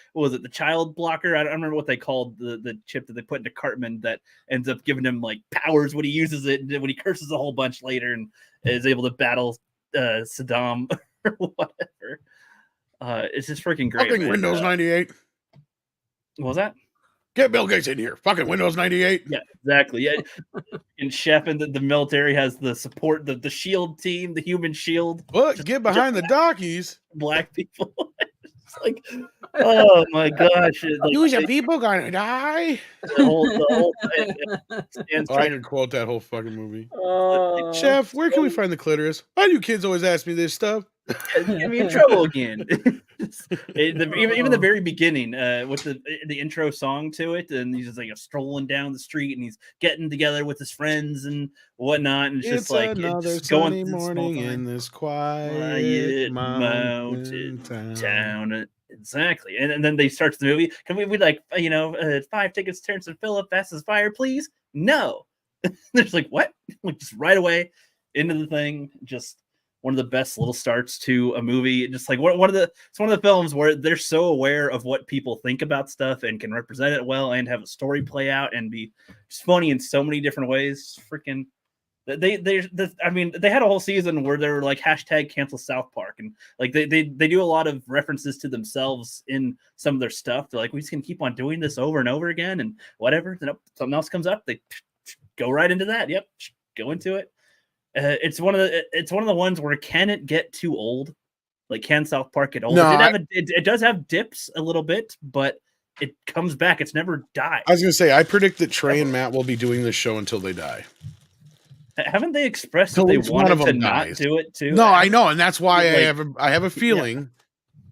child blocker? I don't remember what they called the chip that they put into Cartman that ends up giving him like powers when he uses it, and when he curses a whole bunch later and is able to battle Saddam or whatever. It's just freaking great. Fucking Windows 98. What was that? Get Bill Gates in here. Fucking Windows 98. Yeah, exactly. Yeah. And Chef and the military has the support, the SHIELD team, the human SHIELD. What? Get behind the dockies. Black people. It's like, oh my gosh. Use your people gonna die. The whole I can quote that whole fucking movie. Chef, where can we find the clitoris? Why do kids always ask me this stuff? Get me in trouble again. Even the very beginning, with the intro song to it, and he's just like strolling down the street, and he's getting together with his friends and whatnot, and it's just like another sunny morning in this quiet mountain town. Exactly, and then they start the movie. Can we 5 tickets, Terrence and Phillip, fast as fire, please? No. There's like what? Like just right away into the thing, just. One of the best little starts to a movie. Just like it's one of the films where they're so aware of what people think about stuff and can represent it well and have a story play out and be just funny in so many different ways. Freaking, they had a whole season where they were like #cancel South Park, and like they do a lot of references to themselves in some of their stuff. They're like, we just can keep on doing this over and over again and whatever. Then something else comes up, they go right into that. Yep, go into it. It's one of the ones where can it get too old? Like, can South Park get old? No, it does have dips a little bit, but it comes back. It's never died. I was gonna say, I predict that Trey and Matt will be doing this show until they die. Haven't they expressed that they wanted to not do it too? No, I know, and that's why I have a feeling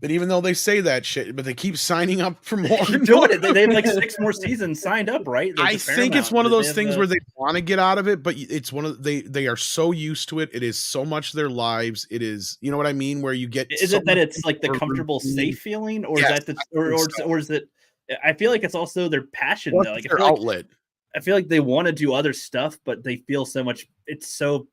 that even though they say that shit, but they keep signing up for more. Doing it. They have like 6 more seasons signed up, right? I think it's one of those things where they want to get out of it, but it's one of they are so used to it. It is so much their lives. It is, you know what I mean? Where you get is it that it's like the comfortable, safe feeling, or is that or is it? I feel like it's also their passion, though. Like their outlet. I feel like they want to do other stuff, but they feel so much. It's so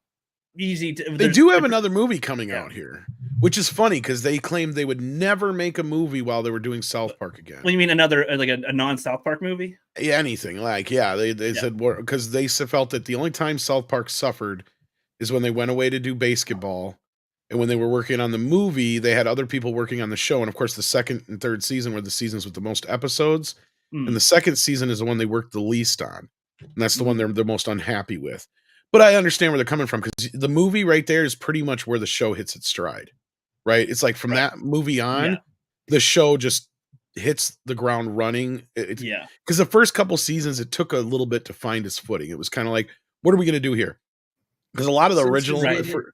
easy to. They do have another movie coming out here, which is funny because they claimed they would never make a movie while they were doing South Park again. What do you mean, another like a non-South Park movie? Yeah, anything like they said because they felt that the only time South Park suffered is when they went away to do basketball, and when they were working on the movie, they had other people working on the show, and of course, the second and third season were the seasons with the most episodes, and the second season is the one they worked the least on, and that's the one they're most unhappy with. But I understand where they're coming from because the movie right there is pretty much where the show hits its stride, right? It's like from that movie on, the show just hits the ground running. Because the first couple seasons, it took a little bit to find its footing. It was kind of like, what are we going to do here? because a lot of the Simpsons original, did it.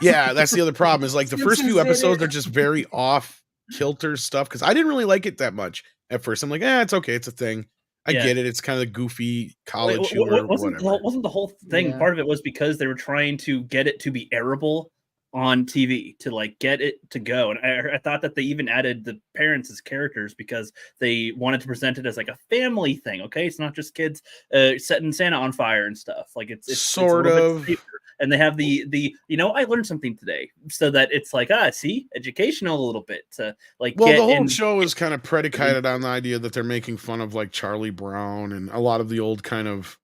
yeah, that's the other problem. Is like the first Simpsons few did episodes it. they're just very off kilter stuff. Because I didn't really like it that much at first. I'm like, it's okay, it's a thing. I Yeah. get it. It's kind of goofy college humor, wasn't whatever. the whole thing? Yeah. Part of it was because they were trying to get it to be airable on TV to like get it to go, and I thought that they even added the parents as characters because they wanted to present it as like a family thing. Okay, it's not just kids setting Santa on fire and stuff. Like it's Sort a little of. bit safer. And they have the I learned something today, so that it's like see, educational a little bit to like. Well, get the whole in, show is kind of predicated on the idea that they're making fun of like Charlie Brown and a lot of the old kind of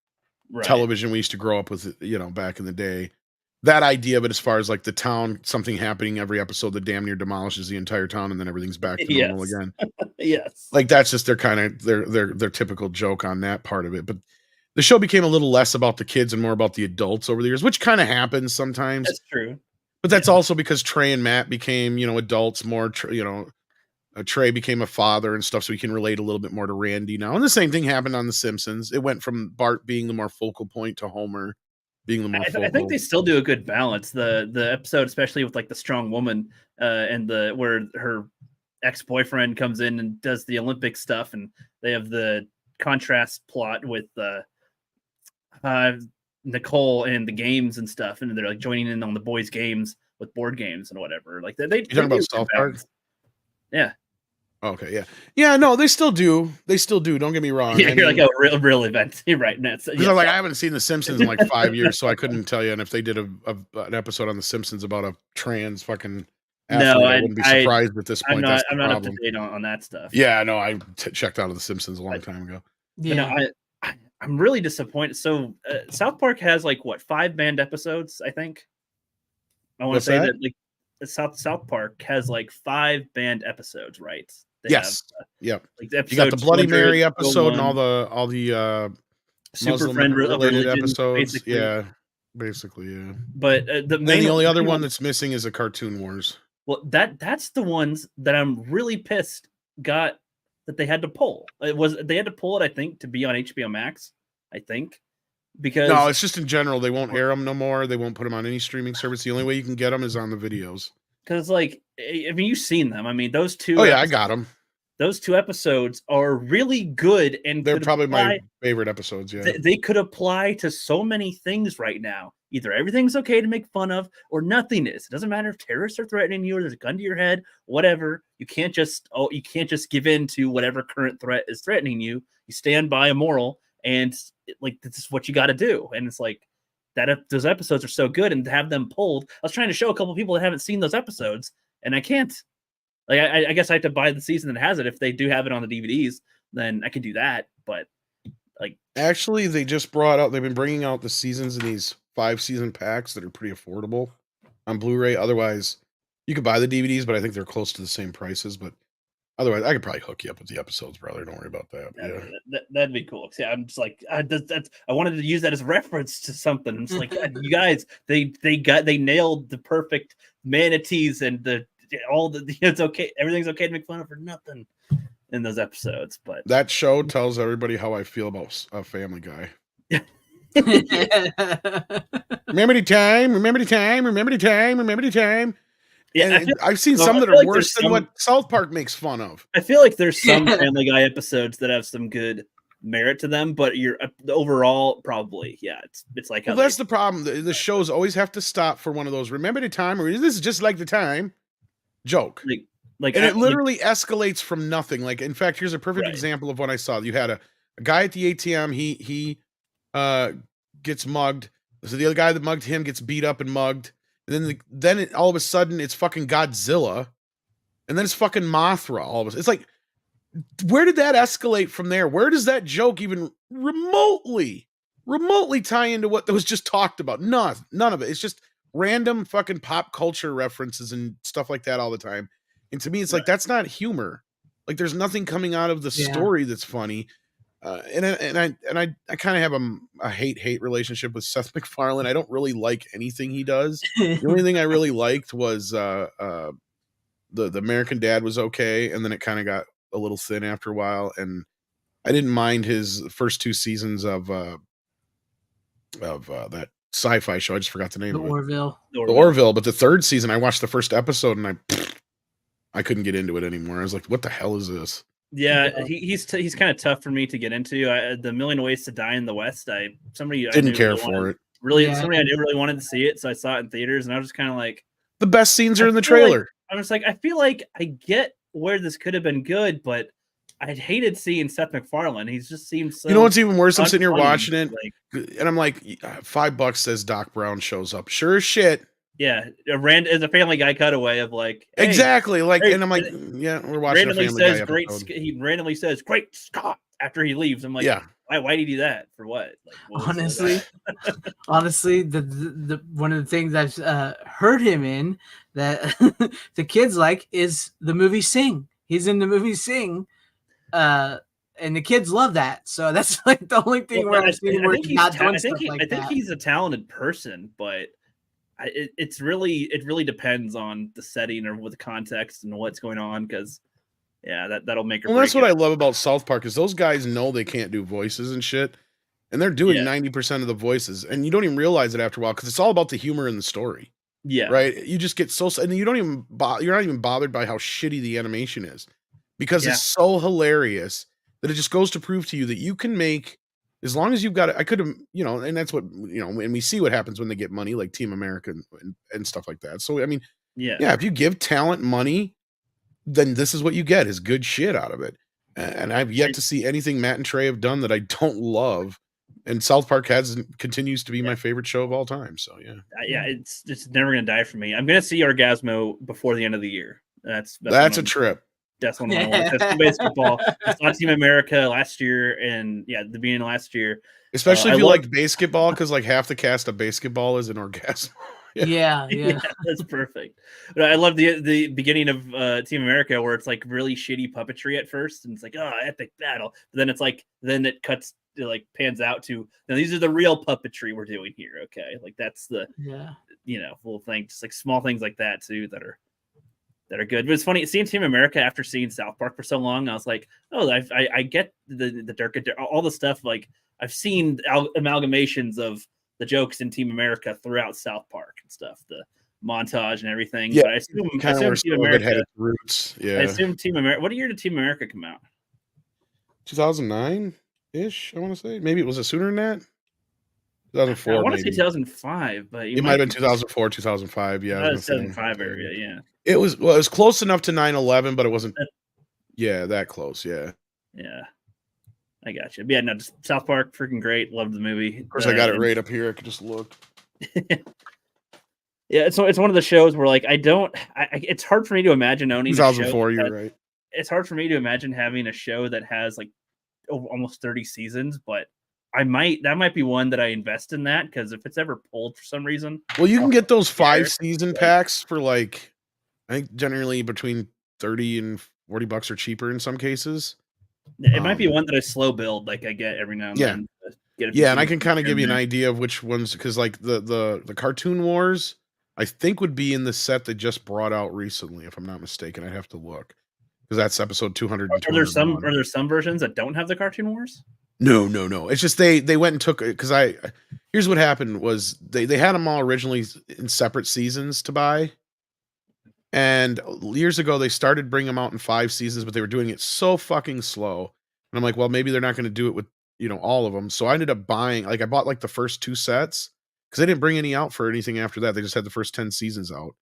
television we used to grow up with, back in the day. That idea, but as far as like the town, something happening every episode that damn near demolishes the entire town, and then everything's back to normal again. Yes, like that's just their typical joke on that part of it. But the show became a little less about the kids and more about the adults over the years, which kind of happens sometimes. That's true. But that's also because Trey and Matt became, adults more. Trey became a father and stuff, so he can relate a little bit more to Randy now. And the same thing happened on The Simpsons. It went from Bart being the more focal point to Homer being the more focal. I think they still do a good balance. The episode, especially with like the strong woman and where her ex-boyfriend comes in and does the Olympic stuff, and they have the contrast plot with Nicole and the games and stuff, and they're like joining in on the boys' games with board games and whatever. Like they talking about South Park? Yeah. Okay, yeah, no, they still do. Don't get me wrong. Yeah, you're like a real event. You're right. Because I haven't seen The Simpsons in like 5 years, so I couldn't tell you. And if they did an episode on The Simpsons about a trans fucking athlete, I wouldn't be surprised at this point. I'm not up to date on that stuff. Yeah, no, I checked out of The Simpsons a long time ago. Yeah, I'm really disappointed. So South Park has like 5 banned episodes, I think. I want to say that like South Park has like 5 banned episodes, right? Yes. Like you got the Bloody Mary episode and all the Super Friend related religion, episodes. basically. Yeah, basically, yeah. But the only other one that's missing is a Cartoon Wars. Well, that's the ones that I'm really pissed that they had to pull. They had to pull it, I think, to be on HBO Max. I think because no, it's just in general they won't air them no more. They won't put them on any streaming service. The only way you can get them is on the videos. Because, like, I mean, you've seen them. I mean, those two. Oh yeah, I got them. Those 2 episodes are really good, and they're probably my favorite episodes. Yeah, they could apply to so many things right now. Either everything's okay to make fun of, or nothing is. It doesn't matter if terrorists are threatening you, or there's a gun to your head, whatever. You can't just give in to whatever current threat is threatening you. You stand by a moral, and like this is what you got to do. And it's like that those episodes are so good, and to have them pulled. I was trying to show a couple people that haven't seen those episodes, and I can't. Like I guess I have to buy the season that has it. If they do have it on the DVDs, then I can do that. But like, actually, they've been bringing out the seasons in these 5-season packs that are pretty affordable on Blu-ray. Otherwise, you could buy the DVDs, but I think they're close to the same prices. But otherwise, I could probably hook you up with the episodes, brother. Don't worry about that. Yeah, that'd be cool. Yeah, I'm just like I wanted to use that as reference to something. It's like you guys, they nailed the perfect manatees and it's okay. Everything's okay to make fun of for nothing in those episodes. But that show tells everybody how I feel about a Family Guy. Remember the time. Yeah, I've seen some that are worse than what South Park makes fun of. I feel like there's some Family Guy episodes that have some good merit to them, but you're overall probably it's like well, that's the problem. The shows always have to stop for one of those remember the time, or this is just like the time joke. And it literally escalates from nothing. Like, in fact, here's a perfect example of what I saw. You had a guy at the ATM. He gets mugged. So the other guy that mugged him gets beat up and mugged. And then all of a sudden it's fucking Godzilla, and then it's fucking Mothra. All of us. It's like, where did that escalate from there? Where does that joke even remotely tie into what was just talked about? None of it. It's just random fucking pop culture references and stuff like that all the time. And to me, it's like, that's not humor. Like, there's nothing coming out of the story that's funny. And I kind of have a hate relationship with Seth MacFarlane. I don't really like anything he does. The only thing I really liked was the American Dad was okay, and then it kind of got a little thin after a while. And I didn't mind his first 2 seasons of that sci-fi show. I just forgot the name The of it. Orville. The Orville. But the third season, I watched the first episode and I couldn't get into it anymore. I was like, what the hell is this? Yeah, he's kind of tough for me to get into. The Million Ways to Die in the West. Somebody Didn't care for it. Really, somebody I knew really wanted to see it, so I saw it in theaters, and I was just kind of like, the best scenes are in the trailer. I was like, I feel like I get where this could have been good, but I'd hated seeing Seth MacFarlane. He just seems so. You know what's even worse? I'm sitting here unfunny. watching it, and I'm like, $5 says Doc Brown shows up. Sure as shit. Yeah, is a Family Guy cutaway of like, hey, exactly, like, great, and I'm like, yeah, we're watching a Family Guy episode. He randomly says, "Great Scott!" after he leaves. I'm like, yeah, why did he do that? For what? Like, honestly, the one of the things I've heard him in that the kids like is the movie Sing. He's in the movie Sing, and the kids love that. So that's like the only thing where I've seen where he's not doing stuff like that. I think he's a talented person, but it really depends on the setting or with the context and what's going on, because that'll make well, that's what I love about South Park is those guys know they can't do voices and shit, and they're doing 90% of the voices, and you don't even realize it after a while because it's all about the humor in the story. Yeah, right. You just get so, and you're not even bothered by how shitty the animation is, because it's so hilarious that it just goes to prove to you that you can make, as long as you've got it. I could have, and that's what, and we see what happens when they get money, like Team America and stuff like that. So, I mean, if you give talent money, then this is what you get, is good shit out of it. And I've yet to see anything Matt and Trey have done that I don't love. And South Park continues to be my favorite show of all time. So, it's never going to die for me. I'm going to see Orgasmo before the end of the year. That's a trip. That's one I want. That's basketball. I saw Team America last year, and the beginning of last year. Especially if you like basketball, because like half the cast of basketball is an Orgasmo. Yeah, that's perfect. But I love the beginning of Team America, where it's like really shitty puppetry at first, and it's like, oh, epic battle. But then it's like, then it cuts, like pans out to, now these are the real puppetry we're doing here. Okay, like that's the little thing, just like small things like that too that are good. But it's funny seeing Team America after seeing South Park for so long. I was like, oh, I get the dark, all the stuff. Like I've seen amalgamations of the jokes in Team America throughout South Park and stuff, the montage and everything. Yeah, but I assume Team America roots. Yeah, I assume Team America. What year did Team America come out? 2009 ish. I want to say, maybe it was sooner than that. 2004. I want to say 2005, but it might have been 2004, 2005. Yeah, 2005 area. Yeah, it was close enough to 9/11, but it wasn't. That close. Yeah. I got you. But yeah, no, just South Park, freaking great. Loved the movie. Of course, I got it right up here. I could just look. It's one of the shows where like it's hard for me to imagine owning 2004. You're right. It's hard for me to imagine having a show that has like almost 30 seasons, but that might be one that I invest in, that because if it's ever pulled for some reason. Well, you can get those 5-season packs for like, I think generally between $30 and $40 or cheaper in some cases. It might be one that I slow build, like I get every now and then. And I can kind of give you an idea of which ones, because like the Cartoon Wars, I think would be in the set they just brought out recently, if I'm not mistaken. I'd have to look, because that's episode 200. Are there some versions that don't have the Cartoon Wars? No. It's just they went and took it, because here's what happened was they had them all originally in separate seasons to buy. And years ago, they started bringing them out in 5 seasons, but they were doing it so fucking slow. And I'm like, well, maybe they're not going to do it with, all of them. So I ended up buying, I bought like the first 2 sets, because they didn't bring any out for anything after that. They just had the first 10 seasons out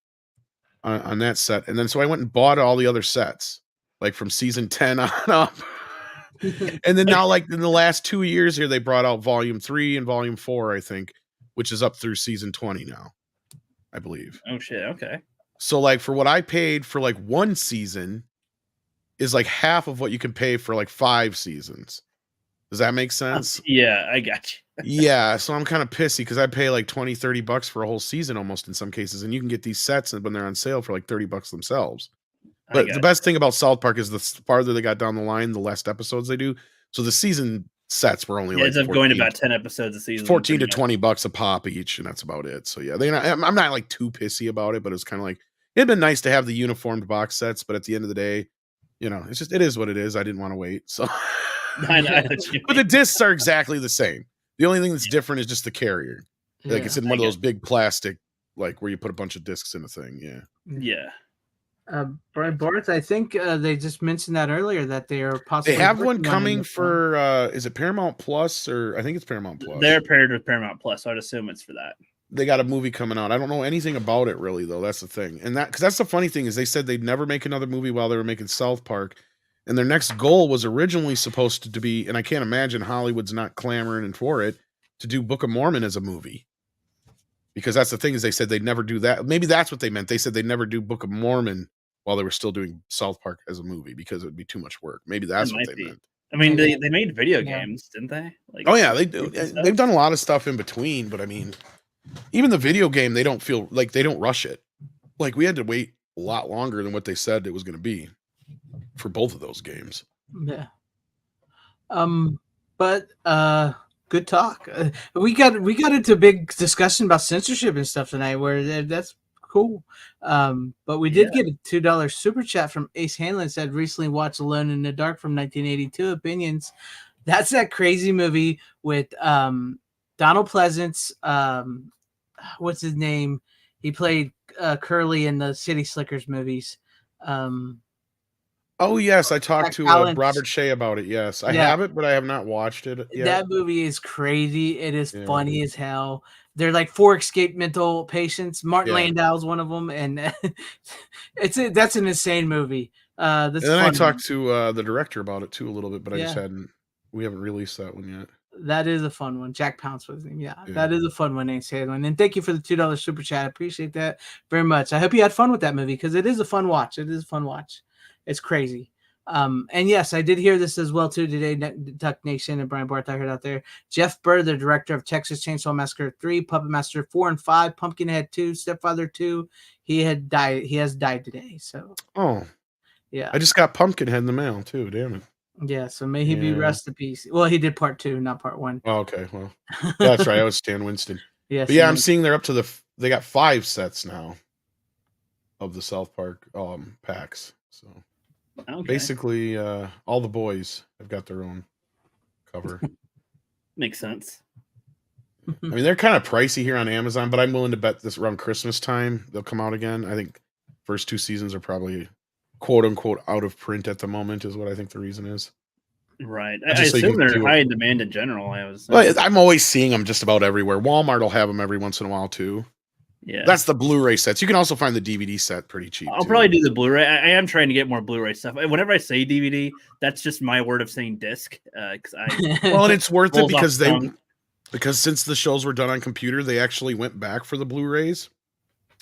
on that set. And then so I went and bought all the other sets, like from season 10 on up. And then now, like in the last 2 years here, they brought out volume 3 and volume 4, I think, which is up through season 20 now, I believe. Oh shit. Okay. So like for what I paid for like 1 season is like half of what you can pay for like 5 seasons. Does that make sense? Yeah, I got you. Yeah. So I'm kind of pissy because I pay like $20-$30 for a whole season almost in some cases. And you can get these sets when they're on sale for like $30 themselves. But the best thing about South Park is the farther they got down the line, the less episodes they do. So the season sets were only like ends up going about 10 episodes a season, $14 to $20 a pop each, and that's about it. So yeah, I'm not like too pissy about it, but it's kind of like it'd been nice to have the uniformed box sets. But at the end of the day, it is what it is. I didn't want to wait, so. I know but the discs are exactly the same. The only thing that's different is just the carrier. Like it's in one of those big plastic, like where you put a bunch of discs in a thing. Yeah. Yeah. Brian Barth, I think they just mentioned that earlier that they are possibly. They have one coming for is it Paramount Plus or I think it's Paramount Plus. They're paired with Paramount Plus, so I'd assume it's for that. They got a movie coming out. I don't know anything about it really though. That's the thing. And because that's the funny thing is they said they'd never make another movie while they were making South Park. And their next goal was originally supposed to be, and I can't imagine Hollywood's not clamoring for it, to do Book of Mormon as a movie. Because that's the thing is they said they'd never do that. Maybe that's what they meant. They said they'd never do Book of Mormon while they were still doing South Park as a movie because it would be too much work. Maybe that's what they meant. I mean, they made video games, didn't they? Like, oh yeah, they do. They've done a lot of stuff in between, but I mean, even the video game, they don't feel like they don't rush it. Like we had to wait a lot longer than what they said it was going to be for both of those games. Yeah. But good talk. We got into a big discussion about censorship and stuff tonight, where that's cool. But we did get a $2 super chat from Ace Hanlon. Said recently watched Alone in the Dark from 1982. Opinions. That's that crazy movie with Donald Pleasance. What's his name? He played Curly in the City Slickers movies. Oh yes, I talked to Robert Shea about it. Yes, I have it, but I have not watched it yet. That movie is crazy. It is funny as hell. They're like 4 escaped mental patients. Martin Landau's one of them, and that's an insane movie. And then I talked to the director about it too a little bit, but I just we haven't released that one yet. That is a fun one. Jack Pounce was his name. Yeah, that is a fun one, Ace Hanlon. And thank you for the $2 super chat. I appreciate that very much. I hope you had fun with that movie because it is a fun watch. It's crazy. And yes, I did hear this as well too today. Duck Nation and Brian Barth, I heard out there. Jeff Burr, the director of Texas Chainsaw Massacre 3, Puppet Master 4 and 5, Pumpkinhead 2, Stepfather 2. He has died today. So yeah, I just got Pumpkinhead in the mail too. Damn it. Yeah, so may he be rest in peace. Well, he did part 2, not part 1. Oh, okay, well, that's right. I was Stan Winston. Yes, but yeah, I'm seeing they're up to they got 5 sets now of the South Park packs. So basically, all the boys have got their own cover. Makes sense. I mean, they're kind of pricey here on Amazon, but I'm willing to bet this around Christmas time they'll come out again. I think first 2 seasons are probably quote unquote out of print at the moment, is what I think the reason is. Right. I assume they're high in demand in general. I'm always seeing them just about everywhere. Walmart will have them every once in a while too. Yeah, that's the Blu-ray sets. You can also find the DVD set pretty cheap. I'll probably do the Blu-ray. I am trying to get more Blu-ray stuff. Whenever I say DVD, that's just my word of saying disc. And it's worth it because since the shows were done on computer, they actually went back for the Blu-rays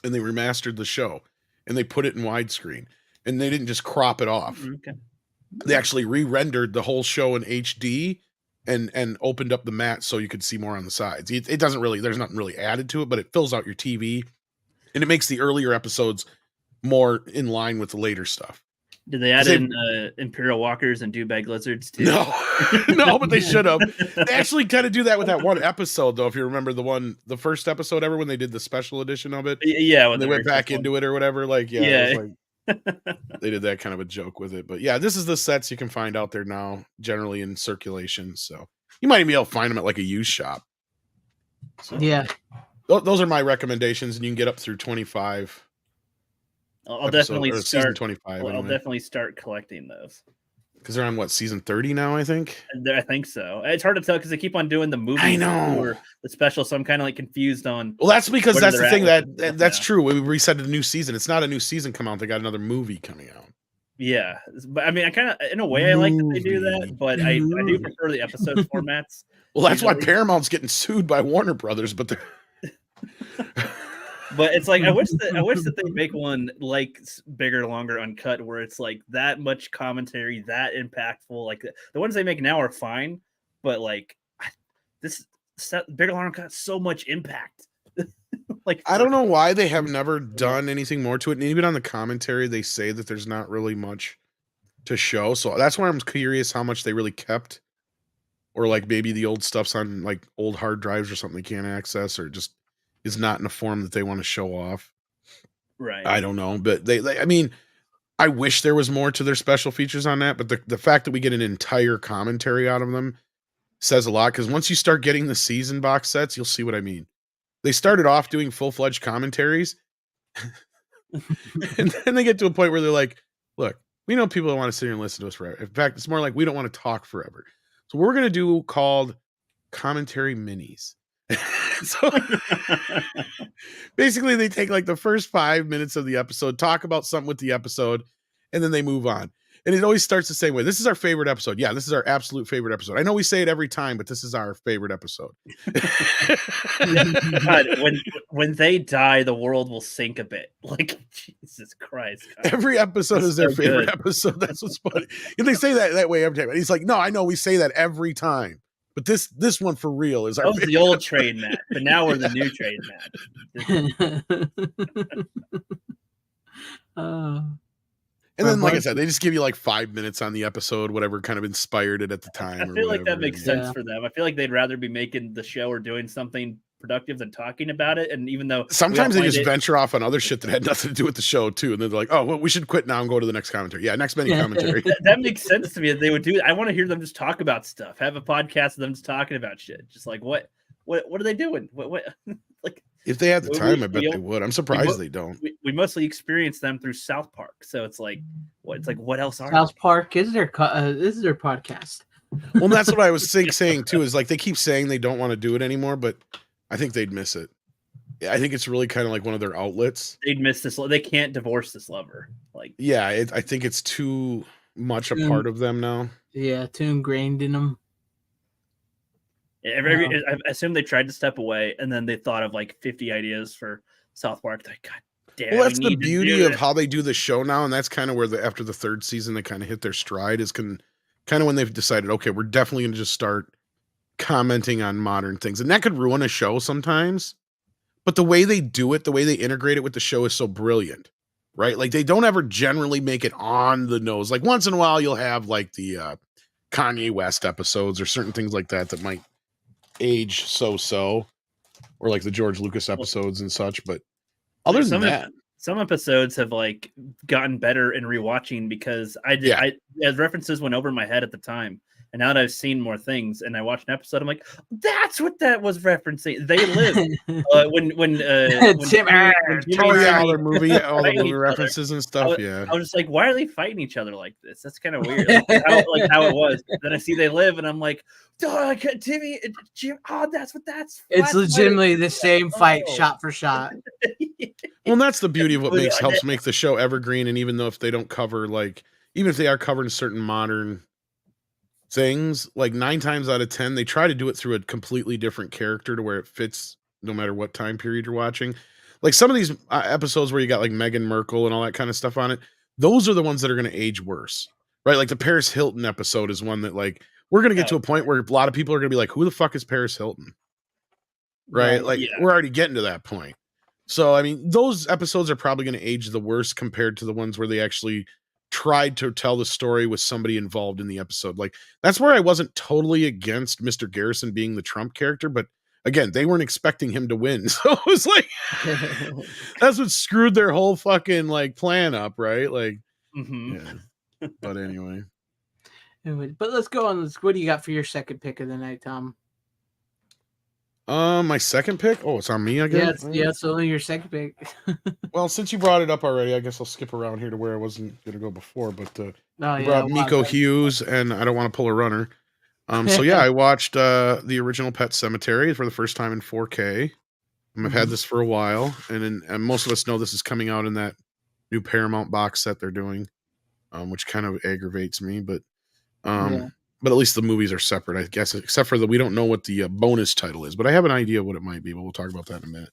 and they remastered the show and they put it in widescreen and they didn't just crop it off. Okay. They actually re-rendered the whole show in HD and opened up the mat so you could see more on the sides. It doesn't really, there's nothing really added to it, but it fills out your TV and it makes the earlier episodes more in line with the later stuff. Did they add in Imperial Walkers and Dewbag Lizards too? No, but they should have. They actually kind of do that with that one episode, though. If you remember the first episode ever when they did the special edition of it. Yeah, when they went back into it or whatever. Like, it was like, they did that kind of a joke with it. But yeah, this is the sets you can find out there now, generally in circulation. So you might even be able to find them at like a used shop. So, yeah. Those are my recommendations, and you can get up through 25. I'll definitely start season 25. I'll definitely start collecting those because they're on season 30 now. I think so. It's hard to tell because they keep on doing the movie. I know or the special, so I'm kind of like confused on. Well, that's because that's the thing that's true. We reset a new season. It's not a new season come out. They got another movie coming out. Yeah, but I mean, I kind of in a way I like that they do that, but I do prefer the episode formats. Well, that's why Paramount's getting sued by Warner Brothers, but they're. But it's like I wish that they make one like bigger, longer, uncut, where it's like that much commentary, that impactful. Like the ones they make now are fine, but like this bigger, longer, uncut, so much impact. Like I don't know why they have never done anything more to it. And even on the commentary, they say that there's not really much to show. So that's why I'm curious how much they really kept, or like maybe the old stuff's on like old hard drives or something they can't access, or just is not in a form that they want to show off. Right. I don't know, but they I mean, I wish there was more to their special features on that, but the fact that we get an entire commentary out of them says a lot, because once you start getting the season box sets, you'll see what I mean. they started off doing full-fledged commentaries, and then they get to a point where they're like, look, we know people don't want to sit here and listen to us forever. In fact, it's more like we don't want to talk forever. So we're going to do called commentary minis. So basically they take like the first 5 minutes of the episode, talk about something with the episode, and then they move on. And it always starts the same way. This is our favorite episode. Yeah, this is our absolute favorite episode. I know we say it every time, but this is our favorite episode. God, when they die, the world will sink a bit. Like, Jesus Christ. God. Every episode is their favorite episode. That's what's funny. And they say that way every time. And he's like, no, I know we say that every time. But this one for real is our That was the old trade mat, but now we're the new trade mat. And then, like I said, they just give you like 5 minutes on the episode, whatever kind of inspired it at the time. I feel like that makes sense for them. I feel like they'd rather be making the show or doing something productive than talking about it. And even though sometimes they just venture off on other shit that had nothing to do with the show too, and then they're like, "Oh, well, we should quit now and go to the next commentary." Yeah, next mini commentary. That makes sense to me that they would do it. I want to hear them just talk about stuff. Have a podcast of them just talking about shit. Just like what are they doing? What like. If they had the time, I bet they would. I'm surprised they don't. We mostly experience them through South Park, so it's like, what else are South Park is their podcast. Well, that's what I was saying too. Is like they keep saying they don't want to do it anymore, but I think they'd miss it. I think it's really kind of like one of their outlets. They'd miss this. They can't divorce this lover. Like, yeah, I think it's too much a part of them now. Yeah, too ingrained in them. I assume they tried to step away, and then they thought of like 50 ideas for South Park. Like, God damn. Well, that's the beauty of how they do the show now, and that's kind of where after the third season they kind of hit their stride. Is kind of when they've decided, okay, we're definitely going to just start commenting on modern things, and that could ruin a show sometimes. But the way they do it, the way they integrate it with the show is so brilliant, right? Like they don't ever generally make it on the nose. Like once in a while, you'll have like the Kanye West episodes or certain things like that might age so, or like the George Lucas episodes and such. But other than that, some episodes have like gotten better in rewatching because as references went over my head at the time. And now that I've seen more things and I watched an episode, I'm like, that's what that was referencing. They live when all the movie references and stuff. I was just like, why are they fighting each other like this? That's kind of weird. Like how it was. Then I see they live, and I'm like, Timmy, that's what that's. It's legitimately the same fight, shot for shot. Well, and that's the beauty of what helps make the show evergreen. And even though if they don't cover even if they are covering certain modern things, like 9 times out of 10 they try to do it through a completely different character to where it fits no matter what time period you're watching. Like some of these episodes where you got like Meghan Markle and all that kind of stuff on it, those are the ones that are going to age worse, right? Like the Paris Hilton episode is one that like we're going to get to a point where a lot of people are going to be like, who the fuck is Paris Hilton, right? We're already getting to that point. So I mean those episodes are probably going to age the worst compared to the ones where they actually tried to tell the story with somebody involved in the episode. Like that's where I wasn't totally against Mr. Garrison being the Trump character, but again, they weren't expecting him to win. So it was like, that's what screwed their whole fucking like plan up. Right. Like, yeah. But anyway, but let's go on. What do you got for your second pick of the night, Tom? My second pick? Oh, it's on me, I guess? Yeah, it's only your second pick. Well, since you brought it up already, I guess I'll skip around here to where I wasn't going to go before, but you brought Miko Hughes, and I don't want to pull a runner. So yeah, I watched the original Pet Sematary for the first time in 4K. I've had this for a while, and most of us know this is coming out in that new Paramount box set they're doing, which kind of aggravates me, but but at least the movies are separate, I guess, except for we don't know what the bonus title is, but I have an idea what it might be, but we'll talk about that in a minute.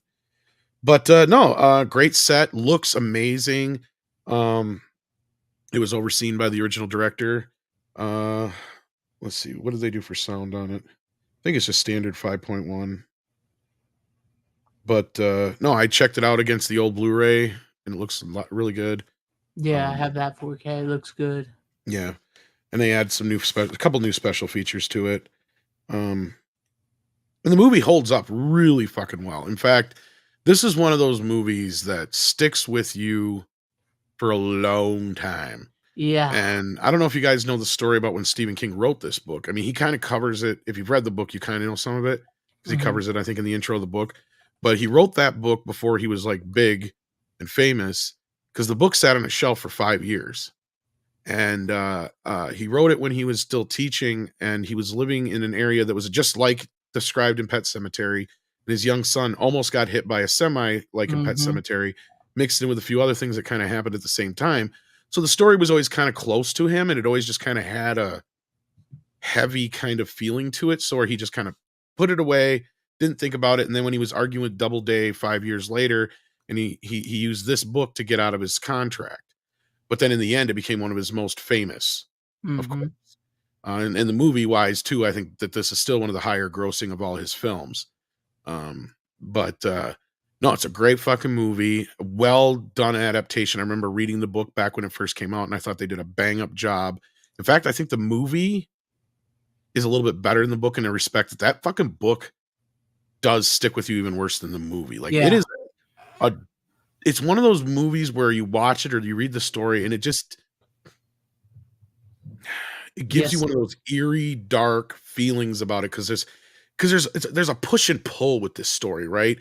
But great set, looks amazing. It was overseen by the original director. Let's see, what did they do for sound on it? I think it's just standard 5.1. But no, I checked it out against the old Blu-ray, and it looks really good. Yeah, I have that 4K. It looks good. Yeah. And they add some a couple new special features to it. And the movie holds up really fucking well. In fact, this is one of those movies that sticks with you for a long time. Yeah. And I don't know if you guys know the story about when Stephen King wrote this book. I mean, he kind of covers it. If you've read the book, you kind of know some of it because he covers it, I think, in the intro of the book. But he wrote that book before he was like big and famous, because the book sat on a shelf for 5 years. And he wrote it when he was still teaching, and he was living in an area that was just like described in Pet Sematary. And his young son almost got hit by a semi, like in Pet Sematary, mixed in with a few other things that kind of happened at the same time. So the story was always kind of close to him, and it always just kind of had a heavy kind of feeling to it. So he just kind of put it away, didn't think about it. And then when he was arguing with Doubleday 5 years later, and he used this book to get out of his contract. But then in the end, it became one of his most famous, of course. And the movie wise too, I think that this is still one of the higher grossing of all his films. But no, it's a great fucking movie. Well done adaptation. I remember reading the book back when it first came out, and I thought they did a bang up job. In fact, I think the movie is a little bit better than the book in the respect that fucking book does stick with you even worse than the movie. Like it is it's one of those movies where you watch it or you read the story and it gives you one of those eerie, dark feelings about it. Cause there's a push and pull with this story, right?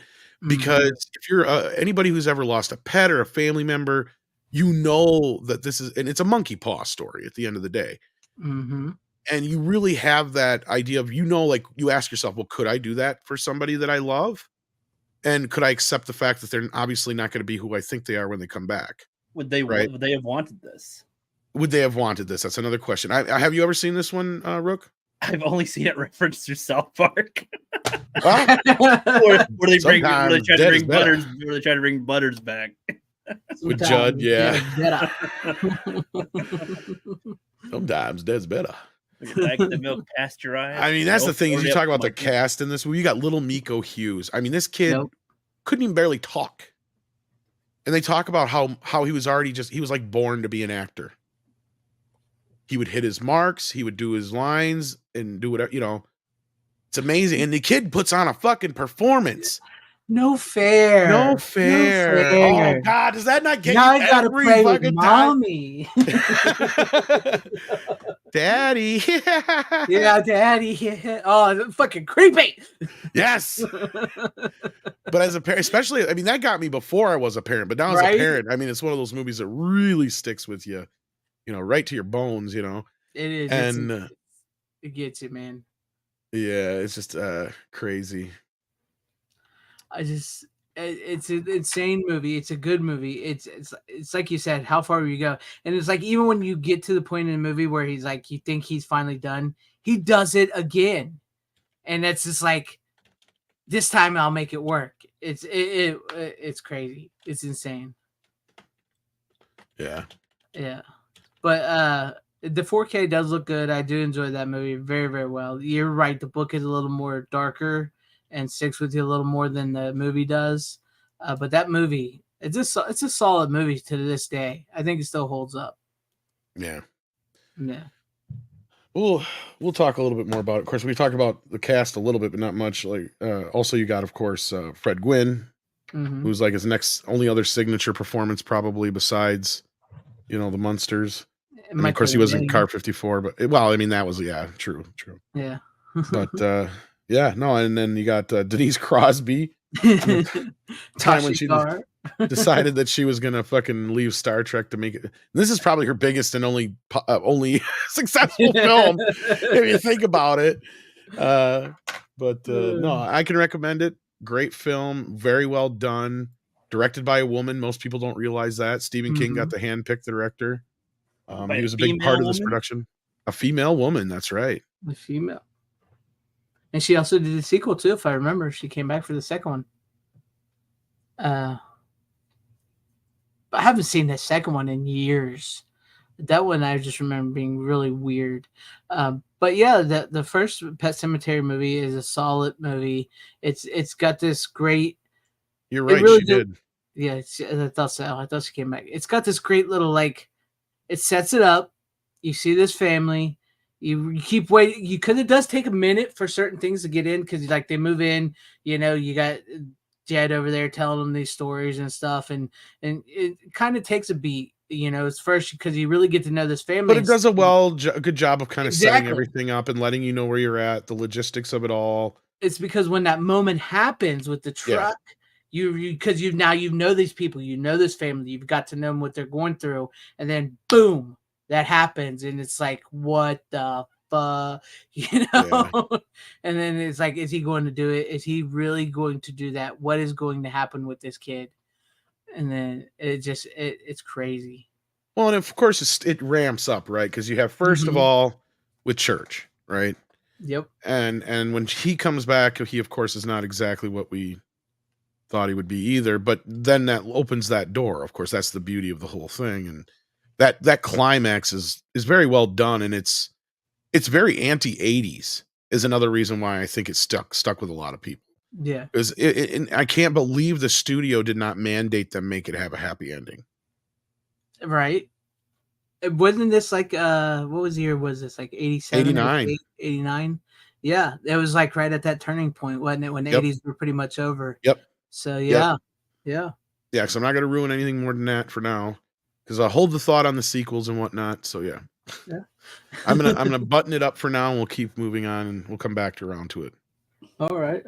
Because if you're anybody who's ever lost a pet or a family member, you know that this is, and it's a monkey paw story at the end of the day. And you really have that idea of, like you ask yourself, well, could I do that for somebody that I love? And could I accept the fact that they're obviously not going to be who I think they are when they come back? Would they have wanted this? Would they have wanted this? That's another question. Have you ever seen this one, Rook? I've only seen it referenced through South Park. Where they try to bring Butters back. With Judd, yeah. Sometimes Dead's better. Back the milk pasteurized. I mean, that's the thing is you talk about the cast in this movie. You got little Miko Hughes. I mean, this kid couldn't even barely talk. And they talk about how he was already he was like born to be an actor. He would hit his marks, he would do his lines and do whatever, It's amazing. And the kid puts on a fucking performance. No fair. Oh God, does that not get now you I gotta every pray with fucking mommy. Daddy. Yeah, daddy. Oh, fucking creepy. Yes. But as a parent, especially, I mean, that got me before I was a parent, but now as a parent, I mean, it's one of those movies that really sticks with you, right to your bones, It is. And it gets it, man. Yeah, it's just crazy. It's an insane movie. It's a good movie. It's like you said, how far will you go? And it's like, even when you get to the point in the movie where he's like, you think he's finally done, he does it again. And it's just like, this time I'll make it work. It's crazy. It's insane. Yeah. Yeah. But the 4K does look good. I do enjoy that movie very, very well. You're right. The book is a little more darker and sticks with you a little more than the movie does. But that movie, it's a solid movie to this day. I think it still holds up. Yeah. Yeah. We'll talk a little bit more about it. Of course, we talked about the cast a little bit, but not much. Like, also you got, of course, Fred Gwynn, who's like his next only other signature performance, probably besides, the Munsters. And of course, he was in Car 54, but I mean, that was true. Yeah. But and then you got Denise Crosby. Time when she decided that she was gonna fucking leave Star Trek to make it. This is probably her biggest and only successful film, if you think about it. No, I can recommend it. Great film, very well done, directed by a woman. Most people don't realize that. Stephen King got to handpick the director. He was a big part of this production. A female woman, that's right. A female. And she also did the sequel too, if I remember. She came back for the second one. But I haven't seen the second one in years. That one I just remember being really weird. But yeah, the first Pet Sematary movie is a solid movie. It's got this great. You're right. Really she did. Yeah, I thought so. I thought she came back. It's got this great little it sets it up. You see this family. You keep waiting. Because it does take a minute for certain things to get in. Because they move in. You got Jed over there telling them these stories and stuff, and it kind of takes a beat. It's first because you really get to know this family. But it does a good job of kind of setting everything up and letting you know where you're at, the logistics of it all. it's because when that moment happens with the truck, because you know these people, you know this family, you've got to know what they're going through, and then boom, that happens, and it's like, what the fuck, you know? And then it's like, is he going to do it? Is he really going to do that? What is going to happen with this kid? And then it's crazy. Well, and of course it ramps up, right? Because you have first of all with church, right? Yep. And when he comes back, he of course is not exactly what we thought he would be either. But then that opens that door. Of course, that's the beauty of the whole thing, and that climax is very well done, and it's very anti-80s. Is another reason why I think it's stuck with a lot of people. Yeah. Because I can't believe the studio did not mandate them make it have a happy ending. Right. Wasn't this like what was the year was this, like 87, 89, 89? Yeah, it was like right at that turning point, wasn't it, when the 80s were pretty much over? Yep. So yeah. So I'm not going to ruin anything more than that for now, because I'll hold the thought on the sequels and whatnot. So yeah. I'm gonna button it up for now, and we'll keep moving on, and we'll come back around to it. All right.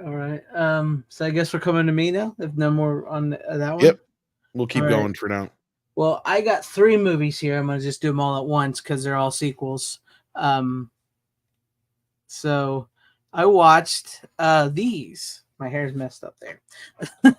So I guess we're coming to me now, if no more on that one. Yep, we'll keep going for now. Well, I got 3 movies here. I'm gonna just do them all at once because they're all sequels. So I watched these. My hair's messed up there. I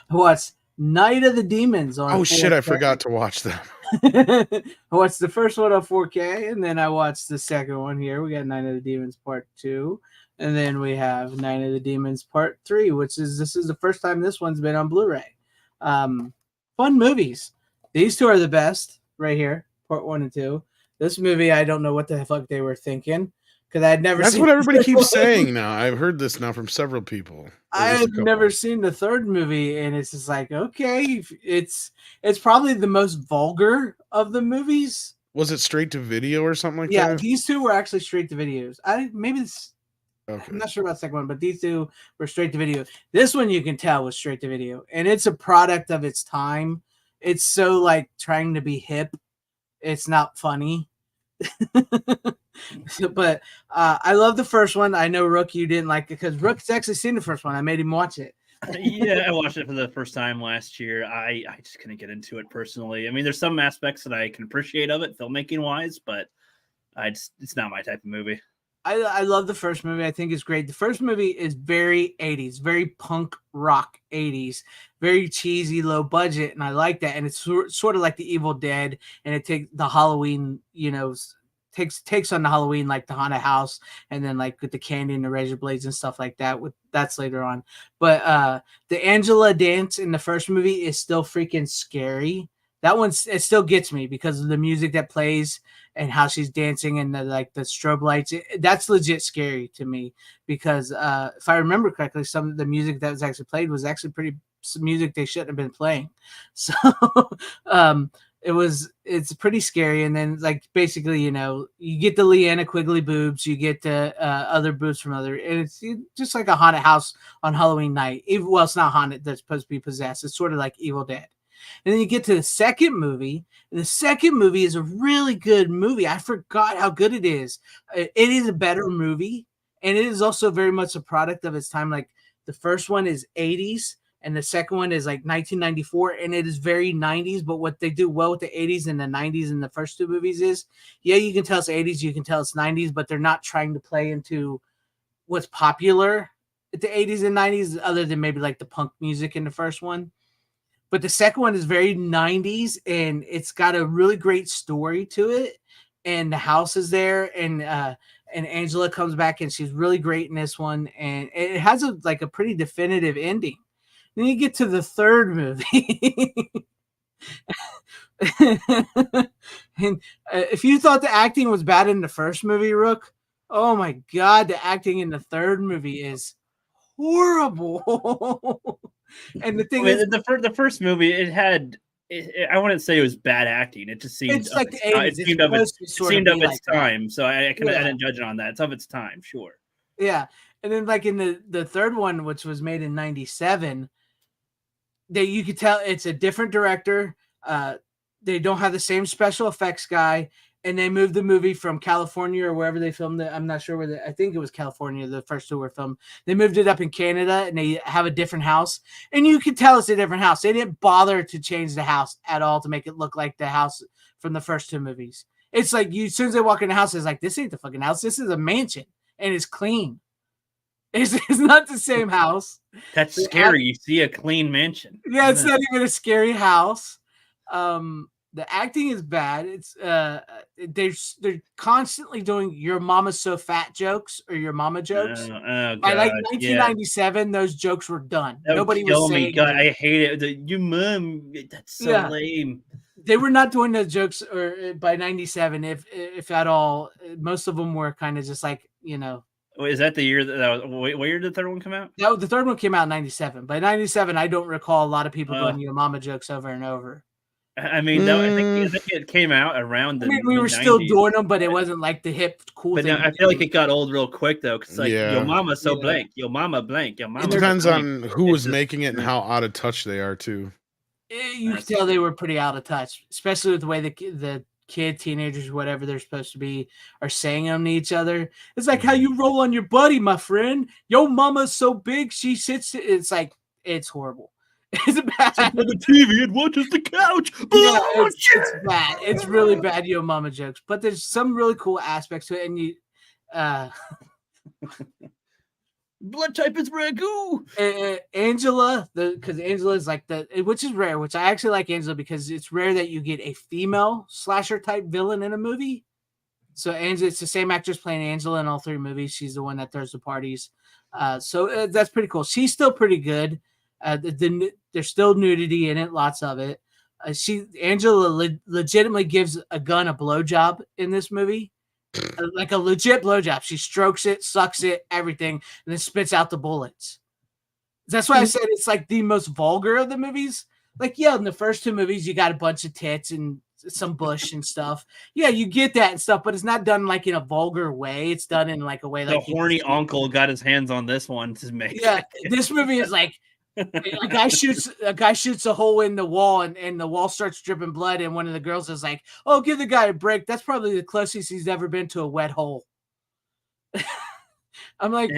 watched Night of the Demons on 4K. Shit, I forgot to watch them. I watched the first one on 4K, and then I watched the second one here. We got Night of the Demons Part 2, and then we have Night of the Demons Part 3, this is the first time this one's been on Blu-ray. Fun movies. These 2 are the best right here, Part 1 and 2. This movie, I don't know what the fuck they were thinking, because I had never That's seen. what everybody keeps saying now. I've heard this now from several people. I had never seen the third movie, and it's just like, okay, it's probably the most vulgar of the movies. Was it straight to video or something like that? Yeah, these 2 were actually straight to videos. I'm not sure about the second one, but these 2 were straight to video. This one you can tell was straight to video, and it's a product of its time. It's so like trying to be hip. It's not funny. But I love the first one. I know Rook, you didn't like it because Rook's actually seen the first one. I made him watch it. Yeah, I watched it for the first time last year. I just couldn't get into it personally. I mean, there's some aspects that I can appreciate of it, filmmaking wise, but it's not my type of movie. I love the first movie. I think it's great. The first movie is very 80s, very punk rock 80s, very cheesy, low budget, and I like that. And it's sort of like the Evil Dead, and it takes the Halloween, takes on the Halloween, like the haunted house, and then like with the candy and the razor blades and stuff like that. That's later on. But the Angela dance in the first movie is still freaking scary. That it still gets me because of the music that plays and how she's dancing and the strobe lights. That's legit scary to me because if I remember correctly, some of the music that was actually played was actually some music they shouldn't have been playing. So it's pretty scary. And then basically, you get the Leanna Quigley boobs, you get the other boobs from and it's just like a haunted house on Halloween night. Well, it's not haunted. They're supposed to be possessed. It's sort of like Evil Dead. And then you get to the second movie, and the second movie is a really good movie. I forgot how good it is. It is a better movie, and it is also very much a product of its time. Like the first one is 80s, and the second one is like 1994, and it is very 90s. But what they do well with the 80s and the 90s in the first 2 movies is, yeah, you can tell it's 80s, you can tell it's 90s, but they're not trying to play into what's popular at the 80s and 90s, other than maybe like the punk music in the first one. But the second one is very 90s, and it's got a really great story to it. And the house is there, and Angela comes back, and she's really great in this one. And it has a pretty definitive ending. Then you get to the third movie. And if you thought the acting was bad in the first movie, Rook, oh my God, the acting in the third movie is horrible. And the thing is, the first movie, I wouldn't say it was bad acting. It just seemed it's like the 80s. It seemed of its time. So I didn't judge it on that. It's of its time, sure. Yeah. And then in the third one, which was made in 97, you could tell it's a different director. They don't have the same special effects guy. and they moved the movie from California or wherever they filmed it. I'm not sure where I think it was California. The first two were filmed. They moved it up in Canada, and they have a different house. And you can tell it's a different house. They didn't bother to change the house at all to make it look like the house from the first two movies. It's like as soon as they walk in the house, it's like, this ain't the fucking house. This is a mansion, and it's clean. It's not the same house. That's scary. You see a clean mansion. Yeah, it's not even a scary house. The acting is bad. It's they're constantly doing your mama's so fat jokes or your mama jokes. By like 1997, those jokes were done. Nobody was saying. God, I hate it. You mom, that's so lame. They were not doing those jokes or by 97, if at all. Most of them were kind of just like, you know. Wait, is that the year that was? What year did the third one come out? No, the third one came out in 97. By 97, I don't recall a lot of people doing your mama jokes over and over. I mean, no, I think it came out around the. We were still doing them, but it wasn't like the hip cool but thing. I feel like it got old real quick though, because like your mama so blank, your mama blank, your mama. It depends on who was making it and how out of touch they are too. You could tell they were pretty out of touch, especially with the way the kid, teenagers, whatever they're supposed to be, are saying them to each other. It's like how you roll on your buddy, my friend. Your mama's so big, she sits. It's like, it's horrible. It's bad. On the TV and watches the couch. Yeah, it's bad. It's really bad, yo mama jokes. But there's some really cool aspects to it, and you blood type is ragu. Angela, because Angela is like which is rare, which I actually like Angela because it's rare that you get a female slasher type villain in a movie. So Angela, it's the same actress playing Angela in all three movies. She's the one that throws the parties. So that's pretty cool. She's still pretty good. There's still nudity in it, lots of it. Angela legitimately gives a gun a blowjob in this movie, like a legit blowjob. She strokes it, sucks it, everything, and then spits out the bullets. That's why I said it's like the most vulgar of the movies. Like, yeah, in the first two movies, you got a bunch of tits and some bush and stuff. Yeah, you get that and stuff, but it's not done like in a vulgar way. It's done in like a way like the horny uncle got his hands on this one to make. Yeah, this movie is like. A guy shoots a hole in the wall and the wall starts dripping blood, and one of the girls is like, "Oh, give the guy a break. That's probably the closest he's ever been to a wet hole." I'm like,